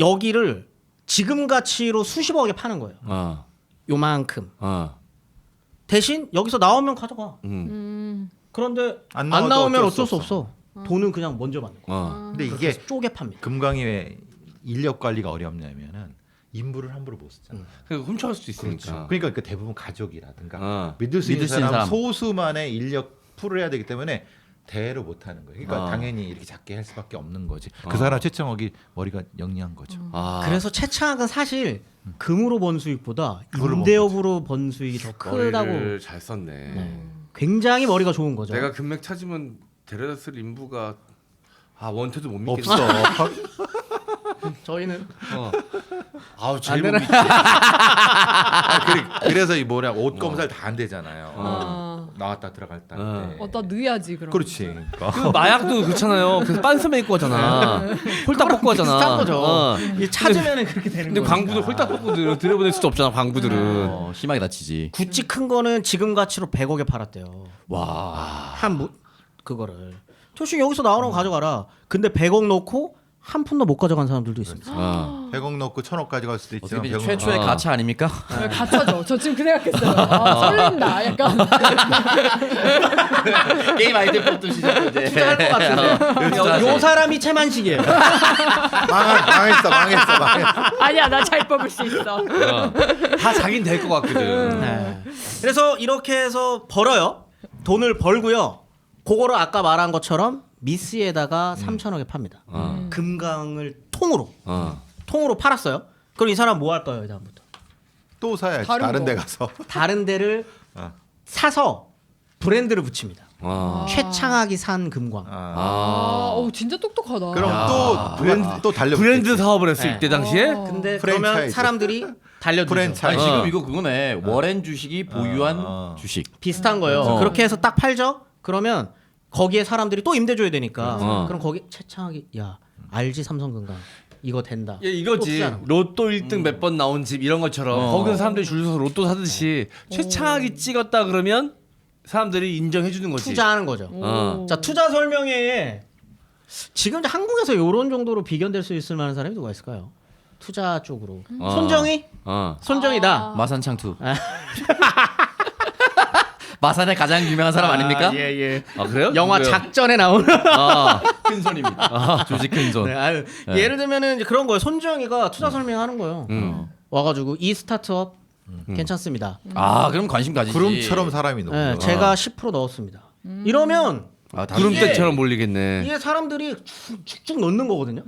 Speaker 1: 여기를 지금 가치로 수십억에 파는 거예요. 요만큼. 대신 여기서 나오면 가져가. 그런데 안
Speaker 2: 나와도
Speaker 1: 나오면
Speaker 2: 어쩔
Speaker 1: 어쩔
Speaker 2: 수
Speaker 1: 수 없어. 돈은 그냥 먼저 받는 거야.
Speaker 2: 근데 이게
Speaker 1: 쪼개 팝니다.
Speaker 2: 금강이 왜 인력 관리가 어렵냐면은 인부를 함부로 못 쓰잖아.
Speaker 3: 그 훔쳐갈 수도 있으니까.
Speaker 2: 그러니까 그 대부분 가족이라든가 믿을 수
Speaker 4: 믿을
Speaker 2: 있는
Speaker 4: 수 있는
Speaker 2: 사람
Speaker 4: 사람.
Speaker 2: 소수만의 인력 풀을 해야 되기 때문에 대로 못 하는 거예요. 그러니까 당연히 이렇게 작게 할 수밖에 없는 거지. 그 사람 최창욱이 머리가 영리한 거죠.
Speaker 1: 그래서 최창학은 사실 금으로 번 수익보다
Speaker 2: 그걸로
Speaker 1: 임대업으로 번 수익이 더 크다고.
Speaker 3: 머리를 잘 썼네.
Speaker 1: 굉장히 머리가 좋은 거죠.
Speaker 3: 내가 금맥 찾으면 데려다 쓸 인부가 원태도 못 믿겠어.
Speaker 2: 없어.
Speaker 1: 저희는
Speaker 3: 아우 제일
Speaker 1: 안
Speaker 3: 못
Speaker 1: 되나?
Speaker 3: 믿지.
Speaker 2: 그래서 이 뭐냐 옷 검사를 다 안 되잖아요. 나왔다 들어갔다. 때.
Speaker 5: 나 넣어야지 그럼.
Speaker 2: 그렇지.
Speaker 3: 그 마약도 그렇잖아요. 그래서 빤스맨 입고 하잖아. 홀딱 벗고 하잖아.
Speaker 1: 비슷한 거죠. 이게 찾으면은 그렇게 되는
Speaker 3: 근데
Speaker 1: 거니까.
Speaker 3: 광부들 홀딱 벗고 들여보낼 수도 없잖아. 광부들은.
Speaker 4: 심하게 다치지.
Speaker 1: 구찌 큰 거는 지금 가치로 100억에 팔았대요.
Speaker 4: 와.
Speaker 1: 그거를. 조식 여기서 나오는 거 가져가라. 근데 100억 넣고 한 푼도 못 가져간 사람들도 있습니다.
Speaker 2: 100억 넣고 1000억 가져갈 수도 있지만
Speaker 4: 어떻게
Speaker 2: 100억
Speaker 4: 최초의 가차 아닙니까?
Speaker 5: 갇혀져. 저 지금 그 생각했어요. 설렌다. 약간.
Speaker 4: 게임 아이템 뽑듯이 이제
Speaker 1: 투자할 것 같은데. 요 사람이 최만식이에요.
Speaker 2: 망했어.
Speaker 5: 아니야, 나 잘 뽑을 수 있어.
Speaker 3: 다 자긴 될 것 같거든.
Speaker 1: 네. 그래서 이렇게 해서 벌어요. 돈을 벌고요. 그거를 아까 말한 것처럼 미스에다가 3천억에 팝니다. 금강을 통으로 팔았어요. 그럼 이 사람 뭐 할까요, 다음부터?
Speaker 2: 또 사야지.
Speaker 5: 다른
Speaker 2: 다른
Speaker 5: 거.
Speaker 2: 데 가서.
Speaker 1: 다른 데를 사서 브랜드를 붙입니다. 최창학이 산 금광.
Speaker 5: 진짜 똑똑하다.
Speaker 2: 그럼 또 브랜드 또 달려.
Speaker 3: 브랜드 사업을 했을 때 당시에
Speaker 1: 근데 그러면
Speaker 2: 프랜차이즈.
Speaker 1: 사람들이 달려들죠.
Speaker 2: 프랜차이즈.
Speaker 4: 아니, 지금 이거 그거네. 워렌 주식이 보유한 주식.
Speaker 1: 비슷한 거예요. 그렇게 해서 딱 팔죠. 그러면 거기에 사람들이 또 임대 줘야 되니까. 그럼 거기 최창학이 야 알지 삼성금강 이거 된다.
Speaker 3: 예, 이거지.
Speaker 1: 또 투자하는 거야.
Speaker 3: 로또 1등 몇 번 나온 집 이런 것처럼 거기는 사람들이 줄 서서 로또 사듯이 최창학이 찍었다 그러면 사람들이 인정해 주는 거지.
Speaker 1: 투자하는 거죠. 자 투자 설명회에 지금 한국에서 이런 정도로 비견될 수 있을 만한 사람이 누가 있을까요? 투자 쪽으로 손정희? 손정희다.
Speaker 4: 마산창투. 마산의 가장 유명한 사람 아닙니까?
Speaker 1: 예.
Speaker 3: 아 그래요?
Speaker 1: 영화
Speaker 3: 누구예요?
Speaker 1: 작전에 나오는.
Speaker 4: 큰 손입니다. 조직 큰 손.
Speaker 1: 네, 아유, 예를 들면은 이제 그런 거예요. 손정희가 투자 설명하는 거예요. 와가지고 이 스타트업 괜찮습니다.
Speaker 4: 그럼 관심 가지지.
Speaker 2: 구름처럼 사람이 너무.
Speaker 1: 네, 제가 10% 넣었습니다. 이러면
Speaker 3: 구름대처럼 몰리겠네.
Speaker 1: 이게 사람들이 쭉쭉 넣는 거거든요.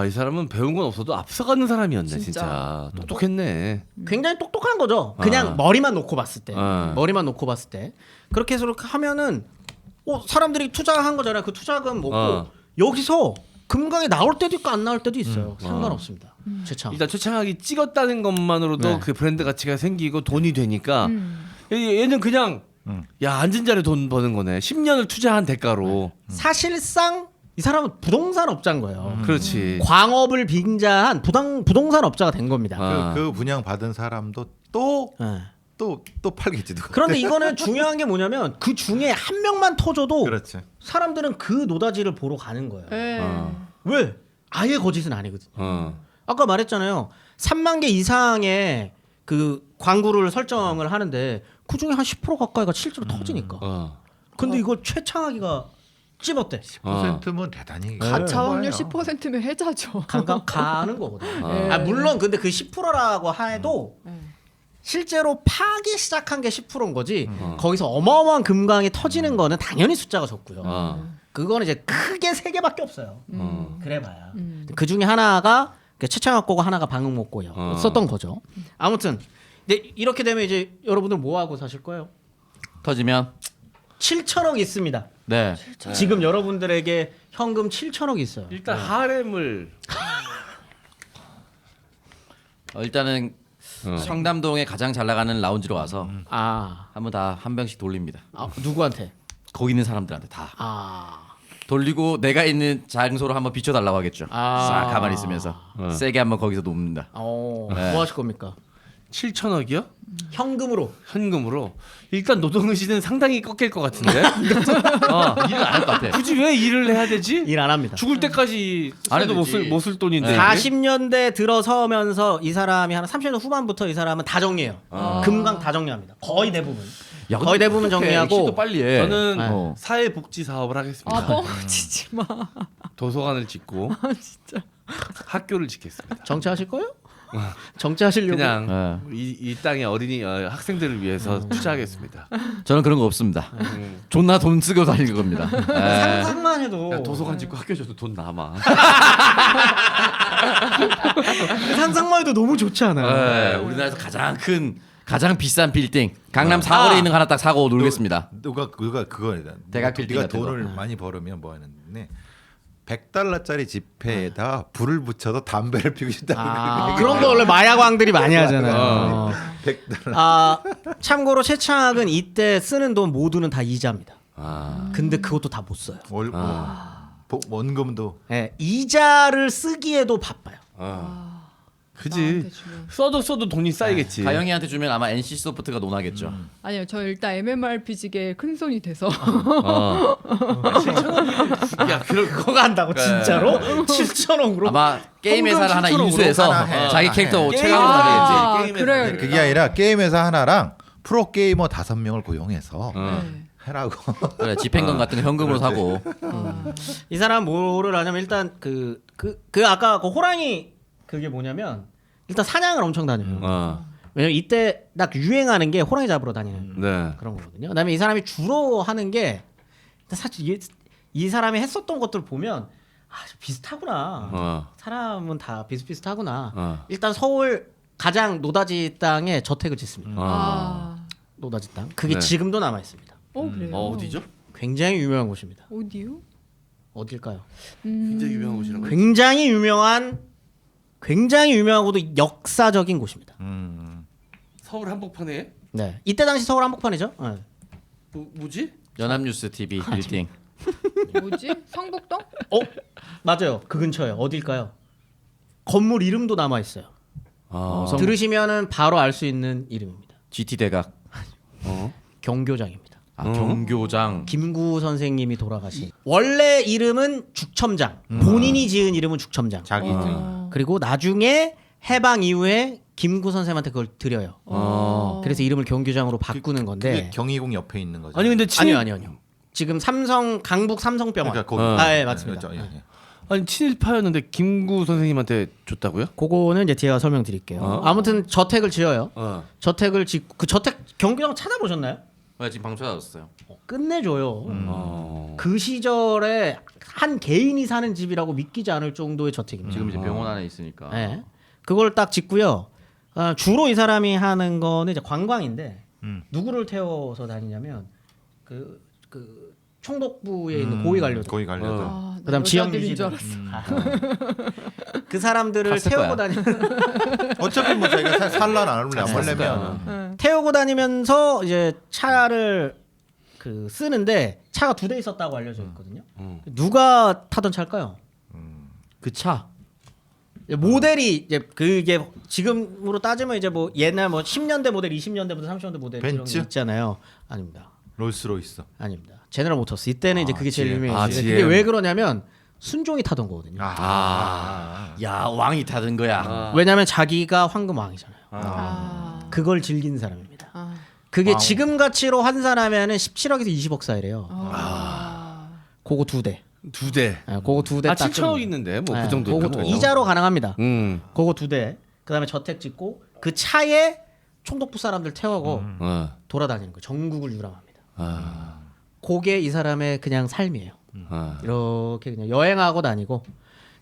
Speaker 3: 이 사람은 배운 건 없어도 앞서가는 사람이었네. 진짜,
Speaker 5: 진짜.
Speaker 3: 똑똑했네.
Speaker 1: 굉장히 똑똑한 거죠. 그냥 머리만 놓고 봤을 때. 머리만 놓고 봤을 때. 그렇게 해서 이렇게 하면은 사람들이 투자한 거잖아요. 그 투자금 먹고 여기서 금강에 나올 때도 있고 안 나올 때도 있어요. 상관없습니다. 최창.
Speaker 3: 일단 최창학이 찍었다는 것만으로도
Speaker 1: 네.
Speaker 3: 그 브랜드 가치가 생기고 돈이 되니까 얘는 그냥 야 앉은 자리에 돈 버는 거네. 10년을 투자한 대가로.
Speaker 1: 사실상 이 사람은 부동산 업자인 거예요.
Speaker 3: 그렇지.
Speaker 1: 광업을 빙자한 부동산 업자가 된 겁니다.
Speaker 2: 그 분양 받은 사람도 또 팔겠지 누가.
Speaker 1: 그런데 이거는 중요한 게 뭐냐면 그 중에 한 명만 터져도
Speaker 2: 그렇지.
Speaker 1: 사람들은 그 노다지를 보러 가는 거예요.
Speaker 5: 네.
Speaker 1: 왜? 아예 거짓은 아니거든요. 아까 말했잖아요. 3만 개 이상의 그 광고를 설정을 하는데 그 중에 한 10% 가까이가 실제로 터지니까. 근데 이걸 최창하기가 찝었대.
Speaker 2: 10%면 대단히
Speaker 5: 가차 확률
Speaker 2: 거예요.
Speaker 5: 10%면 해자죠.
Speaker 1: 가는 거거든요.
Speaker 5: 네.
Speaker 1: 물론 근데 그 10%라고 해도 실제로 파기 시작한 게 10%인 거지. 거기서 어마어마한 금강이 터지는 거는 당연히 숫자가 적고요. 그거는 이제 크게 세 개밖에 없어요. 그래봐야. 그 중에 하나가 최창학 거고 하나가 방응목 거요. 썼던 거죠. 아무튼 이렇게 되면 이제 여러분들 뭐 하고 사실 거예요?
Speaker 4: 터지면
Speaker 1: 7천억 있습니다.
Speaker 4: 네.
Speaker 1: 지금 여러분들에게 현금 7천억이 있어요.
Speaker 3: 일단 하렘을
Speaker 4: 일단은 청담동에 가장 잘 나가는 라운지로 와서
Speaker 1: 아,
Speaker 4: 한번 다 한 병씩 돌립니다.
Speaker 1: 누구한테?
Speaker 4: 거기 있는 사람들한테 다
Speaker 1: 아,
Speaker 4: 돌리고 내가 있는 장소로 한번 비춰달라고 하겠죠.
Speaker 1: 아.
Speaker 4: 싹 가만히 있으면서 세게 한번 거기서 놉니다.
Speaker 1: 뭐
Speaker 4: 네.
Speaker 1: 하실 겁니까?
Speaker 3: 7천억이요?
Speaker 1: 현금으로.
Speaker 3: 현금으로. 일단 노동의식은 상당히 꺾일 것 같은데.
Speaker 4: 일을 안 할 것 같아.
Speaker 3: 굳이 왜 일을 해야 되지?
Speaker 1: 일 안 합니다.
Speaker 3: 죽을 때까지
Speaker 4: 안
Speaker 3: 써도
Speaker 4: 해도 되지.
Speaker 3: 못 쓸 돈인데.
Speaker 4: 네.
Speaker 3: 이게?
Speaker 1: 40년대 들어서면서 이 사람이 한 30년 후반부터 이 사람은 다 정리해요. 금강 다 정리합니다. 거의 대부분.
Speaker 4: 야, 근데
Speaker 1: 거의 대부분
Speaker 4: 어떡해.
Speaker 1: 정리하고.
Speaker 4: 시도 빨리 해.
Speaker 3: 저는
Speaker 4: 어.
Speaker 3: 사회복지 사업을 하겠습니다.
Speaker 5: 아 뻥치지 마.
Speaker 3: 도서관을 짓고
Speaker 5: 진짜.
Speaker 3: 학교를 짓겠습니다.
Speaker 1: 정치하실 거예요? 정치하시려고?
Speaker 3: 그냥 이 땅의 어린이 학생들을 위해서 투자하겠습니다.
Speaker 4: 저는 그런 거 없습니다. 존나 돈 쓰고 다닐 겁니다. 네.
Speaker 1: 상상만 해도
Speaker 3: 야, 도서관 짓고 학교 줘도 돈 남아.
Speaker 1: 상상만 해도 너무 좋지 않아요?
Speaker 4: 네, 우리나라에서 가장 비싼 빌딩 강남 사거리에 있는 거 하나 딱 사고 놀겠습니다.
Speaker 2: 누가 그거야.
Speaker 4: 대각 빌딩
Speaker 2: 네가
Speaker 4: 같은 거.
Speaker 2: 돈을 많이 벌으면 뭐 하는데 $100짜리 지폐에다 불을 붙여서 담배를 피우고 싶다.
Speaker 1: 그런 거 원래 마약왕들이 많이 하잖아요.
Speaker 2: $100.
Speaker 1: 참고로 최창학은 이때 쓰는 돈 모두는 다 이자입니다.
Speaker 3: 아.
Speaker 1: 근데 그것도 다 못 써요.
Speaker 2: 원금도
Speaker 1: 네, 이자를 쓰기에도 바빠요.
Speaker 3: 그지.
Speaker 5: 나한테 주면.
Speaker 3: 써도 돈이 쌓이겠지.
Speaker 4: 가영이한테 주면 아마 NC 소프트가 논하겠죠.
Speaker 5: 아니요, 저 일단 MMORPG계 큰 손이 돼서
Speaker 3: 야,
Speaker 1: 그거 한다고 진짜로? 7,000억으로?
Speaker 4: 아마 게임
Speaker 1: 현금
Speaker 4: 회사를 하나
Speaker 1: 7,000억으로
Speaker 4: 인수해서
Speaker 2: 하나 해.
Speaker 4: 자기 캐릭터
Speaker 1: 게임
Speaker 4: 체감으로
Speaker 1: 회사.
Speaker 4: 하겠지.
Speaker 5: 아,
Speaker 3: 게임에서
Speaker 5: 그래요.
Speaker 2: 그게 아니라 게임 회사 하나랑 프로 게이머 5명을 고용해서
Speaker 5: 네.
Speaker 2: 해라고.
Speaker 4: 그래 집행관 같은 거 현금으로 사고.
Speaker 1: 이 사람 뭐를 하냐면 일단 그 아까 그 호랑이 그게 뭐냐면 일단 사냥을 엄청 다녀요. 왜냐면 이때 딱 유행하는 게 호랑이 잡으러 다니는
Speaker 3: 네.
Speaker 1: 그런 거거든요. 그다음에 이 사람이 주로 하는 게 사실 이 사람이 했었던 것들 보면 비슷하구나. 사람은 다 비슷비슷하구나. 일단 서울 가장 노다지 땅에 저택을 짓습니다. 노다지 땅. 그게
Speaker 3: 네.
Speaker 1: 지금도 남아 있습니다.
Speaker 5: 그래요.
Speaker 3: 어디죠?
Speaker 1: 굉장히 유명한 곳입니다.
Speaker 5: 어디요?
Speaker 1: 어딜까요?
Speaker 3: 굉장히 유명한 곳이라고.
Speaker 1: 굉장히 유명하고도 역사적인 곳입니다.
Speaker 3: 서울 한복판에
Speaker 1: 네. 이때 당시 서울 한복판이죠. 네.
Speaker 3: 뭐지?
Speaker 4: 연합뉴스 TV 빌딩.
Speaker 5: 뭐지? 성북동?
Speaker 1: 맞아요. 그 근처에 어딜까요? 건물 이름도 남아 있어요. 들으시면은 바로 알 수 있는 이름입니다.
Speaker 4: GT 대각.
Speaker 1: 경교장입니다.
Speaker 4: 경교장.
Speaker 1: 김구 선생님이 돌아가신 원래 이름은 죽첨장. 본인이 지은 이름은 죽첨장.
Speaker 2: 자기
Speaker 1: 그리고 나중에 해방 이후에 김구 선생님한테 그걸 드려요. 그래서 이름을 경교장으로 바꾸는 건데.
Speaker 2: 그게 경희궁 옆에 있는 거죠.
Speaker 3: 아니 근데
Speaker 1: 아니요. 지금 강북 삼성병원.
Speaker 2: 그러니까 거기.
Speaker 1: 네, 맞습니다.
Speaker 3: 아니 친일파였는데 김구 선생님한테 줬다고요?
Speaker 1: 그거는 이제 제가 설명드릴게요. 아무튼 저택을 지어요. 저택을 짓고 그 저택 경교장 찾아보셨나요?
Speaker 4: 네, 지금 방송 찾았어요.
Speaker 1: 끝내줘요. 그 시절에 한 개인이 사는 집이라고 믿기지 않을 정도의 저택입니다.
Speaker 4: 지금 이제 병원 안에 있으니까.
Speaker 1: 네. 그걸 딱 짓고요. 주로 이 사람이 하는 거는 이제 관광인데 누구를 태워서 다니냐면 그 총독부에 있는 고위 관료들.
Speaker 2: 고위 관료들.
Speaker 1: 그다음 지역
Speaker 5: 여자들인 줄
Speaker 1: 유지들.
Speaker 5: 알았어.
Speaker 1: 그 사람들을
Speaker 4: 갔을
Speaker 1: 태우고
Speaker 4: 거야.
Speaker 1: 다니는
Speaker 2: 어차피 뭐 자기가 살란 안 하려면
Speaker 1: 태우고 다니면서 이제 차를 쓰는데 차가 2대 있었다고 알려져 있거든요. 누가 타던 차일까요? 그 차. 모델이 이제 그게 지금으로 따지면 이제 뭐 옛날 뭐 10년대 모델, 20년대부터 30년대 모델 이런
Speaker 2: 벤츠?
Speaker 1: 거 있잖아요. 아닙니다.
Speaker 2: 롤스로이스.
Speaker 1: 아닙니다. 제너럴 모터스. 이때는 이제 그게 제일
Speaker 2: GM.
Speaker 1: 유명했는데
Speaker 3: GM.
Speaker 1: 그게 왜 그러냐면 순종이 타던 거거든요.
Speaker 4: 야 왕이 타던 거야.
Speaker 1: 왜냐면 자기가 황금 왕이잖아요.
Speaker 5: 아.
Speaker 1: 그걸 즐기는 사람입니다. 그게 지금 가치로 환산하면은 17억에서 20억 사이래요. 그거 2대.
Speaker 3: 2대.
Speaker 1: 그거 2대.
Speaker 3: 아 7천억 있는데 뭐 그 정도.
Speaker 1: 그거 이자로 가능합니다. 그거 2대. 그다음에 저택 짓고 그 차에 총독부 사람들 태우고 돌아다니는 거. 전국을 유람합니다. 그게 이 사람의 그냥 삶이에요. 이렇게 그냥 여행하고 다니고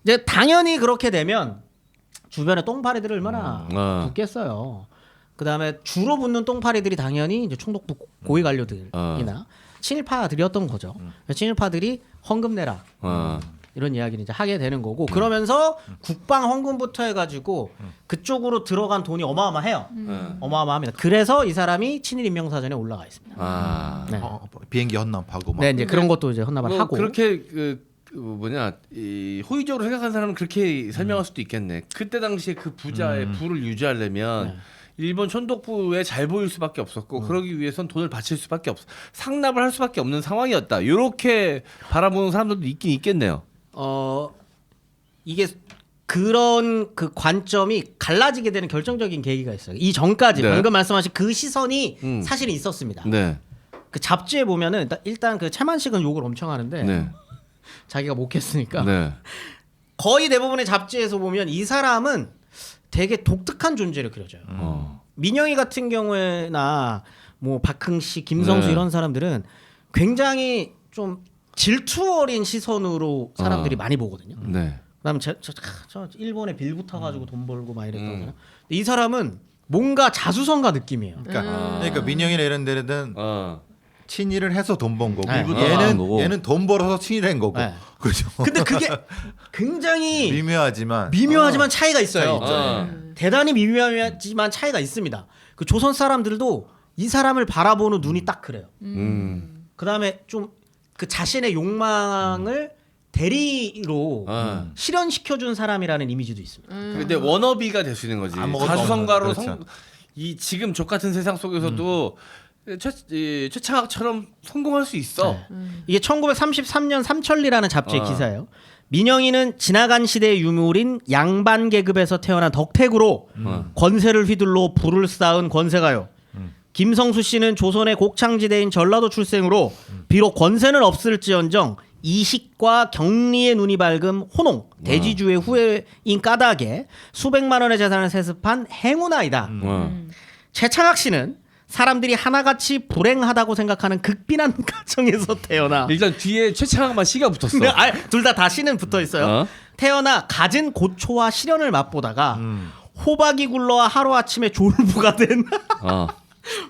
Speaker 1: 이제 당연히 그렇게 되면 주변에 똥파리들이 얼마나 붙겠어요. 그다음에 주로 붙는 똥파리들이 당연히 이제 총독부 고위 관료들이나 친일파들이었던 거죠. 친일파들이 헌금 내라. 이런 이야기를 이제 하게 되는 거고 그러면서 국방 헌금부터 해가지고 그쪽으로 들어간 돈이 어마어마해요. 어마어마합니다. 그래서 이 사람이 친일 인명사전에 올라가 있습니다.
Speaker 3: 아.
Speaker 1: 네.
Speaker 2: 비행기 헌납하고 막.
Speaker 1: 네, 이제 그런 것도 이제 헌납을
Speaker 3: 뭐
Speaker 1: 하고.
Speaker 3: 그렇게 이 호의적으로 생각하는 사람은 그렇게 설명할 수도 있겠네. 그때 당시에 그 부자의 부를 유지하려면
Speaker 1: 네.
Speaker 3: 일본 천독부에 잘 보일 수밖에 없었고 그러기 위해선 돈을 바칠 수밖에 없어. 상납을 할 수밖에 없는 상황이었다. 이렇게 바라보는 사람들도 있긴 있겠네요.
Speaker 1: 이게 그런 그 관점이 갈라지게 되는 결정적인 계기가 있어요. 이 전까지
Speaker 3: 네.
Speaker 1: 방금 말씀하신 그 시선이 사실은 있었습니다.
Speaker 3: 네.
Speaker 1: 그 잡지에 보면은 일단 그 최만식은 욕을 엄청 하는데
Speaker 3: 네.
Speaker 1: 자기가 목했으니까
Speaker 3: 네.
Speaker 1: 거의 대부분의 잡지에서 보면 이 사람은 되게 독특한 존재를 그려줘요. 민영이 같은 경우에나 뭐 박흥식, 김성수
Speaker 3: 네.
Speaker 1: 이런 사람들은 굉장히 좀 질투 어린 시선으로 사람들이 많이 보거든요.
Speaker 3: 네.
Speaker 1: 그다음에 저 일본에 빌 붙어가지고 돈 벌고 막 이랬거든요. 근데 이 사람은 뭔가 자수성가 느낌이에요.
Speaker 2: 그러니까 민영이나 이런 데는 친일을 해서 돈 번 거고
Speaker 1: 네.
Speaker 2: 얘는 돈 벌어서 친일한 거고.
Speaker 1: 네.
Speaker 2: 그죠?
Speaker 1: 근데 그게 굉장히
Speaker 2: 미묘하지만
Speaker 1: 차이가 있어요. 대단히 미묘하지만 차이가 있습니다. 그 조선 사람들도 이 사람을 바라보는 눈이 딱 그래요. 그다음에 좀 그 자신의 욕망을 대리로 실현시켜준 사람이라는 이미지도 있습니다.
Speaker 3: 근데 워너비가 될 수 있는 거지.
Speaker 2: 아무것도
Speaker 3: 자수성가로
Speaker 2: 없는, 그렇죠.
Speaker 3: 이 지금 족 같은 세상 속에서도 최창학처럼 성공할 수 있어.
Speaker 1: 이게 1933년 삼천리라는 잡지의 기사예요. 민영이는 지나간 시대의 유물인 양반 계급에서 태어난 덕택으로 권세를 휘둘러 부를 쌓은 권세가요. 김성수 씨는 조선의 곡창지대인 전라도 출생으로 비록 권세는 없을지언정 이식과 경리의 눈이 밝은 호농, 대지주의 후예인 까닭에 수백만 원의 재산을 세습한 행운아이다. 최창학 씨는 사람들이 하나같이 불행하다고 생각하는 극빈한 가정에서 태어나
Speaker 3: 일단 뒤에 최창학만 씨가 붙었어.
Speaker 1: 둘 다 씨는 붙어 있어요. 태어나 갖은 고초와 시련을 맛보다가 호박이 굴러와 하루아침에 졸부가 된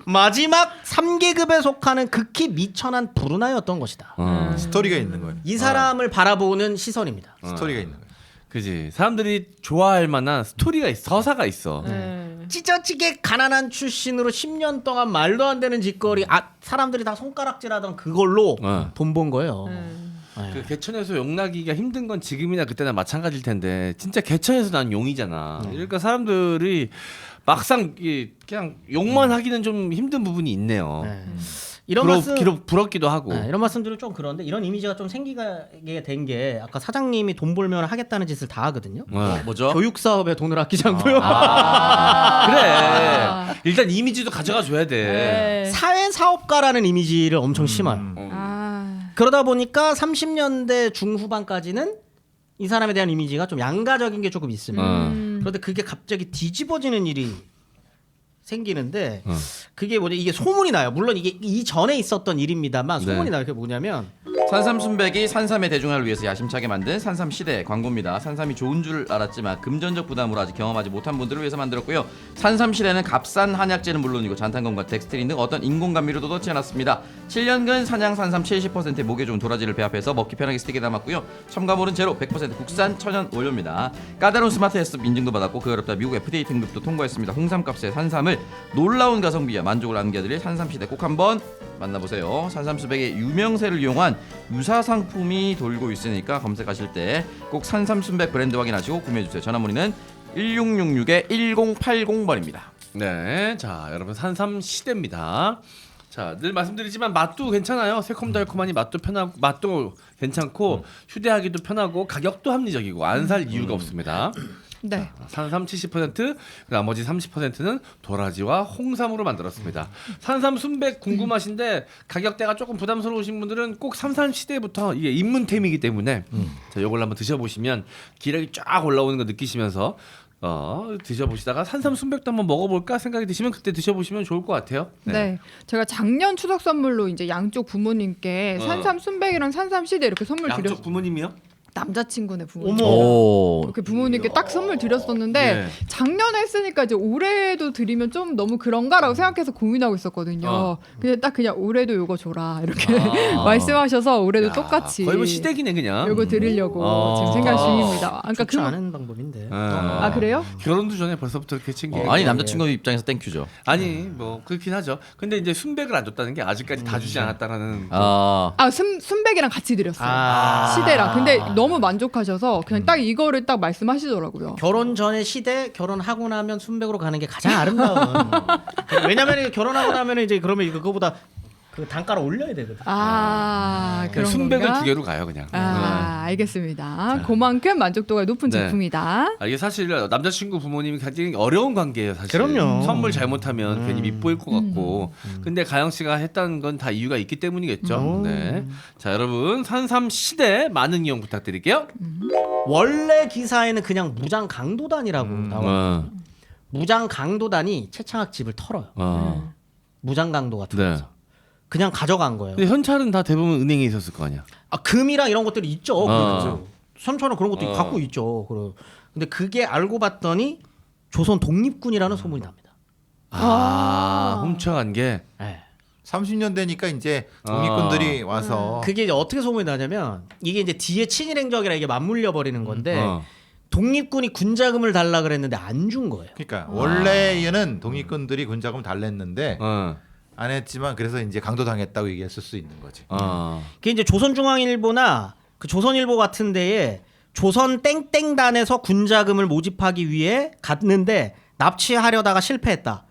Speaker 1: 마지막 3계급에 속하는 극히 미천한 불운하였던 것이다.
Speaker 2: 스토리가 있는 거예요.
Speaker 1: 이 사람을 바라보는 시선입니다.
Speaker 2: 스토리가 있는 거예요.
Speaker 3: 그지. 사람들이 좋아할 만한 스토리가 있어. 서사가 있어.
Speaker 1: 찢어지게 가난한 출신으로 10년 동안 말도 안 되는 짓거리 사람들이 다 손가락질하던 그걸로 돈 번 거예요.
Speaker 3: 그 개천에서 용나기가 힘든 건 지금이나 그때나 마찬가지일 텐데 진짜 개천에서 난 용이잖아. 그러니까 사람들이 막상 그냥 욕만 하기는 좀 힘든 부분이 있네요.
Speaker 1: 이런 말씀
Speaker 3: 부럽기도 하고.
Speaker 1: 이런 말씀들은 좀 그런데 이런 이미지가 좀 생기게 된 게 아까 사장님이 돈 벌면 하겠다는 짓을 다 하거든요.
Speaker 4: 뭐죠?
Speaker 1: 교육 사업에 돈을 아끼지 않고요.
Speaker 3: 그래. 일단 이미지도 가져가 줘야 돼.
Speaker 1: 사회 사업가라는 이미지를 엄청 심어요. 그러다 보니까 30년대 중후반까지는 이 사람에 대한 이미지가 좀 양가적인 게 조금 있습니다. 그런데 그게 갑자기 뒤집어지는 일이 생기는데 그게 뭐냐 이게 소문이 나요. 물론 이게 이전에 있었던 일입니다만 소문이 나요. 그게 뭐냐면
Speaker 4: 산삼순백이 산삼의 대중화를 위해서 야심차게 만든 산삼시대 광고입니다. 산삼이 좋은 줄 알았지만 금전적 부담으로 아직 경험하지 못한 분들을 위해서 만들었고요. 산삼시대는 값싼 한약재는 물론이고 잔탄검과 덱스트린 등 어떤 인공감미료도 넣지 않았습니다. 7년근 사냥 산삼 70%의 목에 좋은 도라지를 배합해서 먹기 편하게 스틱에 담았고요. 첨가물은 제로 100% 국산 천연 원료입니다. 까다로운 스마트 헬스 인증도 받았고 그 어렵다 미국 FDA 등급도 통과했습니다. 홍삼값의 산삼을 놀라운 가성비와 만족을 안겨드릴 산삼시대 꼭 한번 만나보세요. 산삼수백의 유명세를 이용한 유사 상품이 돌고 있으니까 검색하실 때 꼭 산삼순백 브랜드 확인하시고 구매해주세요. 전화문의는 1666-1080번입니다.
Speaker 3: 네, 자 여러분 산삼 시대입니다. 자, 늘 말씀드리지만 맛도 괜찮아요. 새콤달콤하니 맛도 편하고 맛도 괜찮고 휴대하기도 편하고 가격도 합리적이고 안 살 이유가 없습니다.
Speaker 5: 네.
Speaker 3: 산삼 70%, 나머지 30%는 도라지와 홍삼으로 만들었습니다. 산삼 순백 궁금하신데 가격대가 조금 부담스러우신 분들은 꼭 산삼 시대부터 이게 입문템이기 때문에 자, 이걸 한번 드셔보시면 기력이 쫙 올라오는 거 느끼시면서 드셔보시다가 산삼 순백도 한번 먹어볼까 생각이 드시면 그때 드셔보시면 좋을 것 같아요.
Speaker 5: 네. 제가 작년 추석 선물로 이제 양쪽 부모님께 산삼 순백이랑 산삼 시대 이렇게 선물
Speaker 3: 양쪽
Speaker 5: 드렸어요.
Speaker 3: 부모님이요?
Speaker 5: 남자친구네 부모님.
Speaker 4: 오.
Speaker 5: 이렇게 부모님께 딱 선물 드렸었는데
Speaker 3: 네.
Speaker 5: 작년에 했으니까 이제 올해도 드리면 좀 너무 그런가라고 생각해서 고민하고 있었거든요. 근데 딱 그냥 올해도 요거 줘라 이렇게 말씀하셔서 올해도 똑같이
Speaker 3: 거의 뭐 시댁이네 그냥.
Speaker 5: 요거 드리려고 지금 생각 중입니다. 그러니까
Speaker 1: 좋지 않은 방법인데.
Speaker 5: 아 그래요?
Speaker 3: 결혼도 전에 벌써부터 이렇게 챙겨.
Speaker 4: 아니 남자친구 입장에서 땡큐죠.
Speaker 3: 아니 뭐 그렇긴 하죠. 근데 이제 순백을 안 줬다는 게 아직까지 다 주지 않았다라는.
Speaker 4: 아.
Speaker 5: 순백이랑 같이 드렸어요. 시대랑. 근데 너무 만족하셔서 그냥 딱 이거를 딱 말씀하시더라고요.
Speaker 1: 결혼 전에 시대, 결혼하고 나면 순백으로 가는 게 가장 아름다운. 왜냐면 결혼하고 나면 이제 그러면 그거보다 그 단가를 올려야 되거든.
Speaker 5: 그런
Speaker 3: 순백을
Speaker 5: 건가?
Speaker 3: 2개로 가요 그냥.
Speaker 5: 알겠습니다. 그만큼 만족도가 높은
Speaker 3: 네.
Speaker 5: 제품이다.
Speaker 3: 이게 사실 남자친구 부모님이 굉장히 어려운 관계예요 사실.
Speaker 1: 그럼요.
Speaker 3: 선물 잘못하면 괜히 밉보일 것 같고. 근데 가영 씨가 했다는 건 다 이유가 있기 때문이겠죠. 네. 자 여러분 산삼 시대 많은 이용 부탁드릴게요.
Speaker 1: 원래 기사에는 그냥 무장 강도단이라고 나와요. 무장 강도단이 최창학 집을 털어요. 무장 강도 같은
Speaker 3: 네.
Speaker 1: 거죠. 그냥 가져간 거예요.
Speaker 3: 근데 현찰은 다 대부분 은행에 있었을 거 아니야.
Speaker 1: 금이랑 이런 것들이 있죠.
Speaker 3: 어.
Speaker 1: 삼촌은 그런 것도 갖고 있죠. 근데 그게 알고 봤더니 조선 독립군이라는 소문이 납니다.
Speaker 3: 훔쳐간 게.
Speaker 1: 네.
Speaker 2: 30년 되니까 이제 독립군들이 와서
Speaker 1: 그게 이제 어떻게 소문이 나냐면 이게 이제 뒤에 친일 행적이랑 이게 맞물려 버리는 건데
Speaker 3: 어.
Speaker 1: 독립군이 군자금을 달라 그랬는데 안 준 거예요.
Speaker 2: 그러니까 원래는 독립군들이 군자금 달랬는데
Speaker 3: 어.
Speaker 2: 안 했지만 그래서 이제 강도당했다고 얘기했을 수 있는 거지.
Speaker 1: 그게 이제 조선중앙일보나 그 조선일보 같은 데에 조선 땡땡단에서 군자금을 모집하기 위해 갔는데 납치하려다가 실패했다.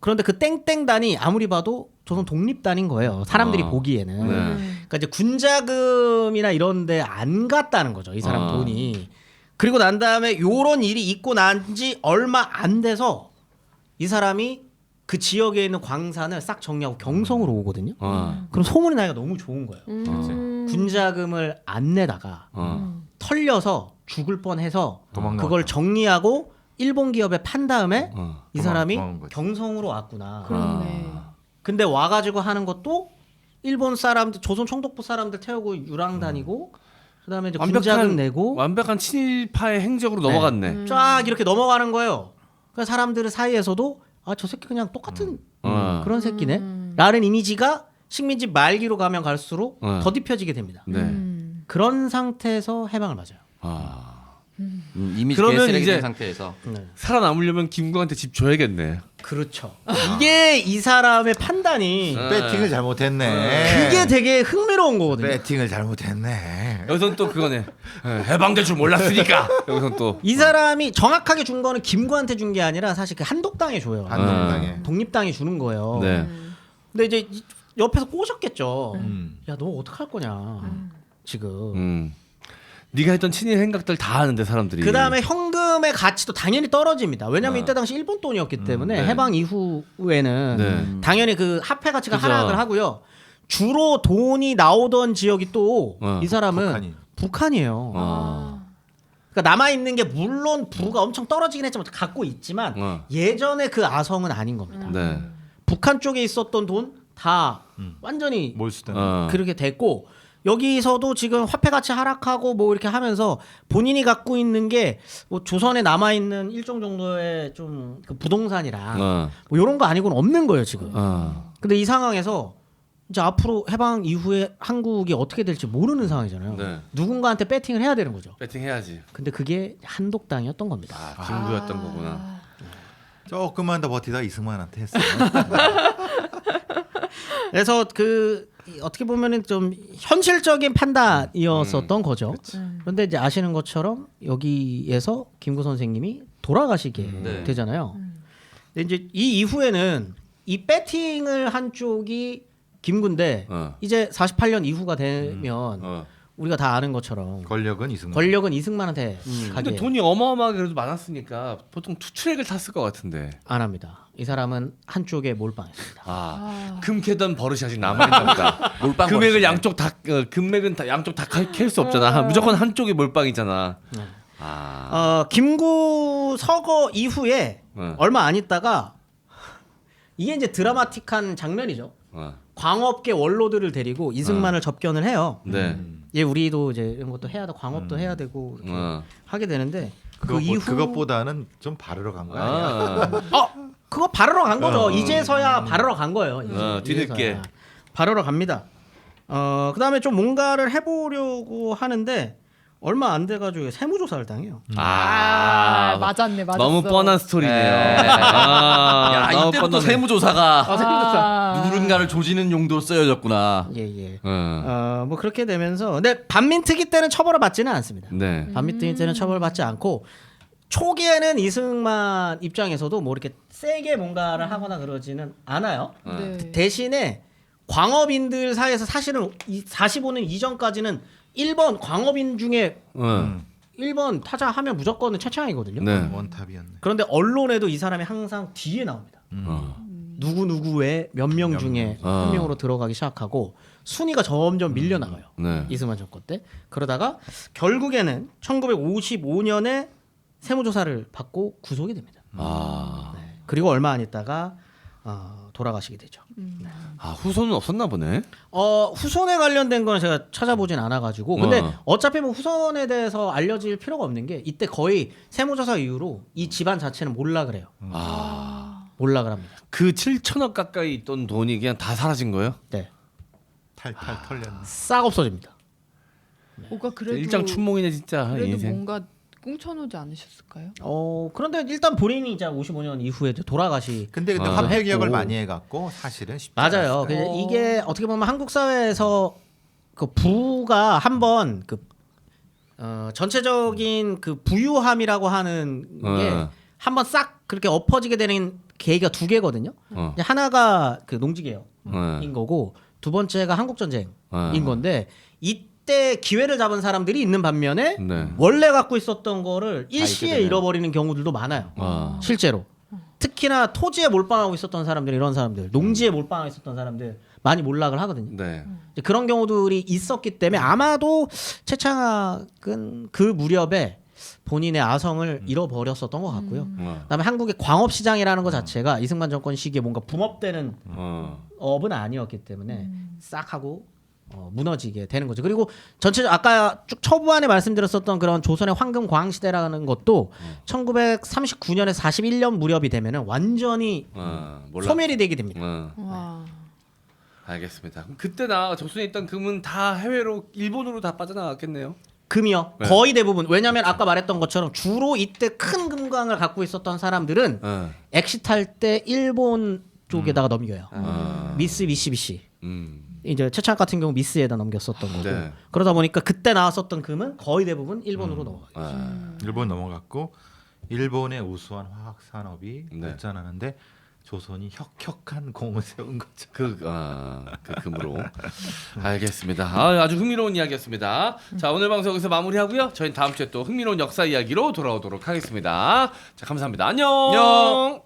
Speaker 1: 그런데 그 땡땡단이 아무리 봐도 조선 독립단인 거예요. 사람들이 보기에는.
Speaker 3: 네.
Speaker 1: 그러니까 이제 군자금이나 이런데 안 갔다는 거죠. 이 사람 돈이. 그리고 난 다음에 요런 일이 있고 난 지 얼마 안 돼서 이 사람이 그 지역에 있는 광산을 싹 정리하고 경성으로 오거든요. 그럼 소문이 나기가 너무 좋은 거예요. 군자금을 안 내다가 털려서 죽을 뻔해서
Speaker 2: 도망
Speaker 1: 그걸
Speaker 2: 나왔다.
Speaker 1: 정리하고 일본 기업에 판 다음에 이 사람이
Speaker 2: 도망간 거지.
Speaker 1: 경성으로 왔구나.
Speaker 5: 그렇네.
Speaker 1: 근데 와가지고 하는 것도 일본 사람들, 조선 총독부 사람들 태우고 유랑 다니고 그다음에 이제 군자금 내고
Speaker 3: 완벽한 친일파의 행적으로 넘어갔네.
Speaker 1: 쫙 이렇게 넘어가는 거예요. 그러니까 사람들 사이에서도 저 새끼 그냥 똑같은 그런 새끼네 라는 이미지가 식민지 말기로 가면 갈수록 더딥혀지게 됩니다.
Speaker 3: 네.
Speaker 1: 그런 상태에서 해방을 맞아요.
Speaker 4: 이미지
Speaker 3: 그러면
Speaker 4: 개쓰레기
Speaker 3: 이제
Speaker 4: 된 상태에서
Speaker 3: 살아남으려면 김구한테 집 줘야겠네.
Speaker 1: 그렇죠. 이게 이 사람의 판단이
Speaker 2: 배팅을 잘못했네.
Speaker 1: 그게 되게 흥미로운 거거든요.
Speaker 2: 배팅을 잘못했네.
Speaker 3: 여기선 또 그거네. 해방될 줄 몰랐으니까. 여기선 또.
Speaker 1: 이 사람이 정확하게 준 거는 김구한테 준 게 아니라 사실 그 한독당에 줘요.
Speaker 2: 한동당에.
Speaker 1: 독립당이 주는 거예요.
Speaker 3: 네.
Speaker 1: 근데 이제 옆에서 꼬셨겠죠. 야, 너 어떡할 거냐. 지금.
Speaker 3: 네가 했던 친일 행각들 다 아는데 사람들이.
Speaker 1: 그 다음에 현금의 가치도 당연히 떨어집니다. 왜냐면 이때 당시 일본 돈이었기 때문에
Speaker 3: 네.
Speaker 1: 해방 이후에는
Speaker 3: 네.
Speaker 1: 당연히 그 화폐 가치가
Speaker 3: 그죠.
Speaker 1: 하락을 하고요. 주로 돈이 나오던 지역이 또 이 사람은 북한이에요. 그러니까 남아 있는 게 물론 부가 엄청 떨어지긴 했지만 갖고 있지만 예전에 그 아성은 아닌 겁니다.
Speaker 3: 네.
Speaker 1: 북한 쪽에 있었던 돈 다 완전히
Speaker 2: 몰수된.
Speaker 1: 그렇게 됐고 여기서도 지금 화폐 가치 하락하고 뭐 이렇게 하면서 본인이 갖고 있는 게 뭐 조선에 남아 있는 일정 정도의 좀 그 부동산이랑 뭐 이런 거 아니고는 없는 거예요 지금. 근데 이 상황에서 이제 앞으로 해방 이후에 한국이 어떻게 될지 모르는 상황이잖아요.
Speaker 3: 네.
Speaker 1: 누군가한테 배팅을 해야 되는 거죠.
Speaker 3: 배팅 해야지.
Speaker 1: 근데 그게 한독당이었던 겁니다.
Speaker 3: 김구였던 거구나.
Speaker 2: 조금만 더 버티다 이승만한테 했어요.
Speaker 1: 그래서 어떻게 보면은 좀 현실적인 판단이었었던 거죠. 그런데 이제 아시는 것처럼 여기에서 김구 선생님이 돌아가시게 되잖아요. 근데 이제 이 이후에는 이 배팅을 한 쪽이 김구인데 이제 48년 이후가 되면 우리가 다 아는 것처럼
Speaker 2: 권력은 이승만.
Speaker 1: 권력은 이승만한테 가게
Speaker 3: 근데 돈이 어마어마하게 그래도 많았으니까 보통 투트랙을 탔을 것 같은데.
Speaker 1: 안 합니다. 이 사람은 한쪽에 몰빵했습니다.
Speaker 3: 금캐던 버릇이 아직 남아있나 보다.
Speaker 4: 몰빵
Speaker 3: 금액을
Speaker 4: 버릇이네.
Speaker 3: 양쪽 다 금액은 다 양쪽 다 캘 수 없잖아. 무조건 한쪽이 몰빵이잖아.
Speaker 1: 김구 서거 이후에
Speaker 3: 네.
Speaker 1: 얼마 안 있다가 이게 이제 드라마틱한 장면이죠. 광업계 원로들을 데리고 이승만을 접견을 해요.
Speaker 3: 네.
Speaker 1: 예, 우리도 이제 이런 것도 해야 되고 광업도 해야 되고 이렇게 하게 되는데 그 이후
Speaker 2: 그것보다는 좀 바르러 간 거 아니야?
Speaker 1: 그거 바르러 간 거죠. 이제서야 바르러 간 거예요.
Speaker 3: 뒤늦게
Speaker 1: 이제서야. 바르러 갑니다. 그다음에 좀 뭔가를 해보려고 하는데 얼마 안 돼가지고 세무조사를 당해요.
Speaker 5: 맞았네.
Speaker 3: 너무 뻔한 스토리네요.
Speaker 4: 야,
Speaker 3: 너무
Speaker 4: 이때부터
Speaker 3: 뻔하네.
Speaker 4: 세무조사가 누군가를 조지는 용도로 쓰여졌구나.
Speaker 1: 예. 뭐 그렇게 되면서 근데 반민특위 때는 처벌을 받지는 않습니다.
Speaker 3: 네.
Speaker 1: 반민특위 때는 처벌받지 않고 초기에는 이승만 입장에서도 뭐 이렇게 세게 뭔가를 하거나 그러지는 않아요.
Speaker 5: 네.
Speaker 1: 대신에 광업인들 사이에서 사실은 45년 이전까지는 1번 광업인 중에 1번 타자 하면 무조건 최창이거든요.
Speaker 3: 네.
Speaker 2: 원탑이었네.
Speaker 1: 그런데 언론에도 이 사람이 항상 뒤에 나옵니다. 누구누구의 몇 명 중에 한 명으로 들어가기 시작하고 순위가 점점 밀려나가요.
Speaker 3: 네.
Speaker 1: 이승만 정권 때. 그러다가 결국에는 1955년에 세무조사를 받고 구속이 됩니다. 네. 그리고 얼마 안 있다가 돌아가시게 되죠.
Speaker 3: 후손은 없었나 보네.
Speaker 1: 후손에 관련된 건 제가 찾아보진 않아가지고 근데 어차피 뭐 후손에 대해서 알려질 필요가 없는 게 이때 거의 세무조사 이후로 이 집안 자체는 몰락을 해요. 몰락을 합니다.
Speaker 3: 그 7천억 가까이 있던 돈이 그냥 다 사라진 거예요?
Speaker 1: 네,
Speaker 2: 탈탈 털렸네.
Speaker 1: 싹 없어집니다.
Speaker 5: 뭐가 그래도
Speaker 3: 일장춘몽이네 진짜.
Speaker 5: 그래도
Speaker 3: 인생.
Speaker 5: 뭔가 꽁쳐놓지 않으셨을까요?
Speaker 1: 그런데 일단 본인이 이제 55년 이후에 이제 돌아가시.
Speaker 2: 근데 화폐 개혁을 많이 해갖고 사실은 쉽지
Speaker 1: 맞아요.
Speaker 2: 않았어요.
Speaker 1: 이게 어떻게 보면 한국 사회에서 그 부가 한번 그 전체적인 그 부유함이라고 하는 게 한번 싹 그렇게 엎어지게 되는 계기가 두 개거든요. 이제 하나가 그 농지개혁인 거고 두 번째가 한국 전쟁인 건데 이때 기회를 잡은 사람들이 있는 반면에 원래 갖고 있었던 거를 일시에 잃어버리는 경우들도 많아요. 실제로. 특히나 토지에 몰빵하고 있었던 사람들 이런 사람들 농지에 몰빵하고 있었던 사람들 많이 몰락을 하거든요.
Speaker 3: 네.
Speaker 1: 이제 그런 경우들이 있었기 때문에 아마도 최창학은 그 무렵에 본인의 아성을 잃어버렸었던 것 같고요. 그다음에 한국의 광업 시장이라는 것 자체가 이승만 정권 시기에 뭔가 붐업되는 업은 아니었기 때문에 싹 하고 무너지게 되는 거죠. 그리고 전체적 아까 쭉 초반에 말씀드렸었던 그런 조선의 황금 광 시대라는 것도 1939년에서 41년 무렵이 되면은 완전히 소멸이 되게 됩니다.
Speaker 5: 와.
Speaker 3: 알겠습니다. 그럼 그때 조선에 있던 금은 다 해외로 일본으로 다 빠져나갔겠네요.
Speaker 1: 금이요.
Speaker 3: 네.
Speaker 1: 거의 대부분. 왜냐하면 아까 말했던 것처럼 주로 이때 큰 금광을 갖고 있었던 사람들은 엑시트할 때 일본 쪽에다가 넘겨요. 미쓰 미시비시. 이제 최창학 같은 경우 미쓰에다 넘겼었던 거고.
Speaker 3: 네.
Speaker 1: 그러다 보니까 그때 나왔었던 금은 거의 대부분 일본으로 넘어가요.
Speaker 2: 일본 넘어갔고 일본의 우수한 화학 산업이
Speaker 3: 네.
Speaker 2: 발전하는데 조선이 혁혁한 공을 세운 거죠.
Speaker 3: 그 금으로. 알겠습니다. 아주 흥미로운 이야기였습니다. 자, 오늘 방송 여기서 마무리하고요. 저희는 다음 주에 또 흥미로운 역사 이야기로 돌아오도록 하겠습니다. 자, 감사합니다. 안녕.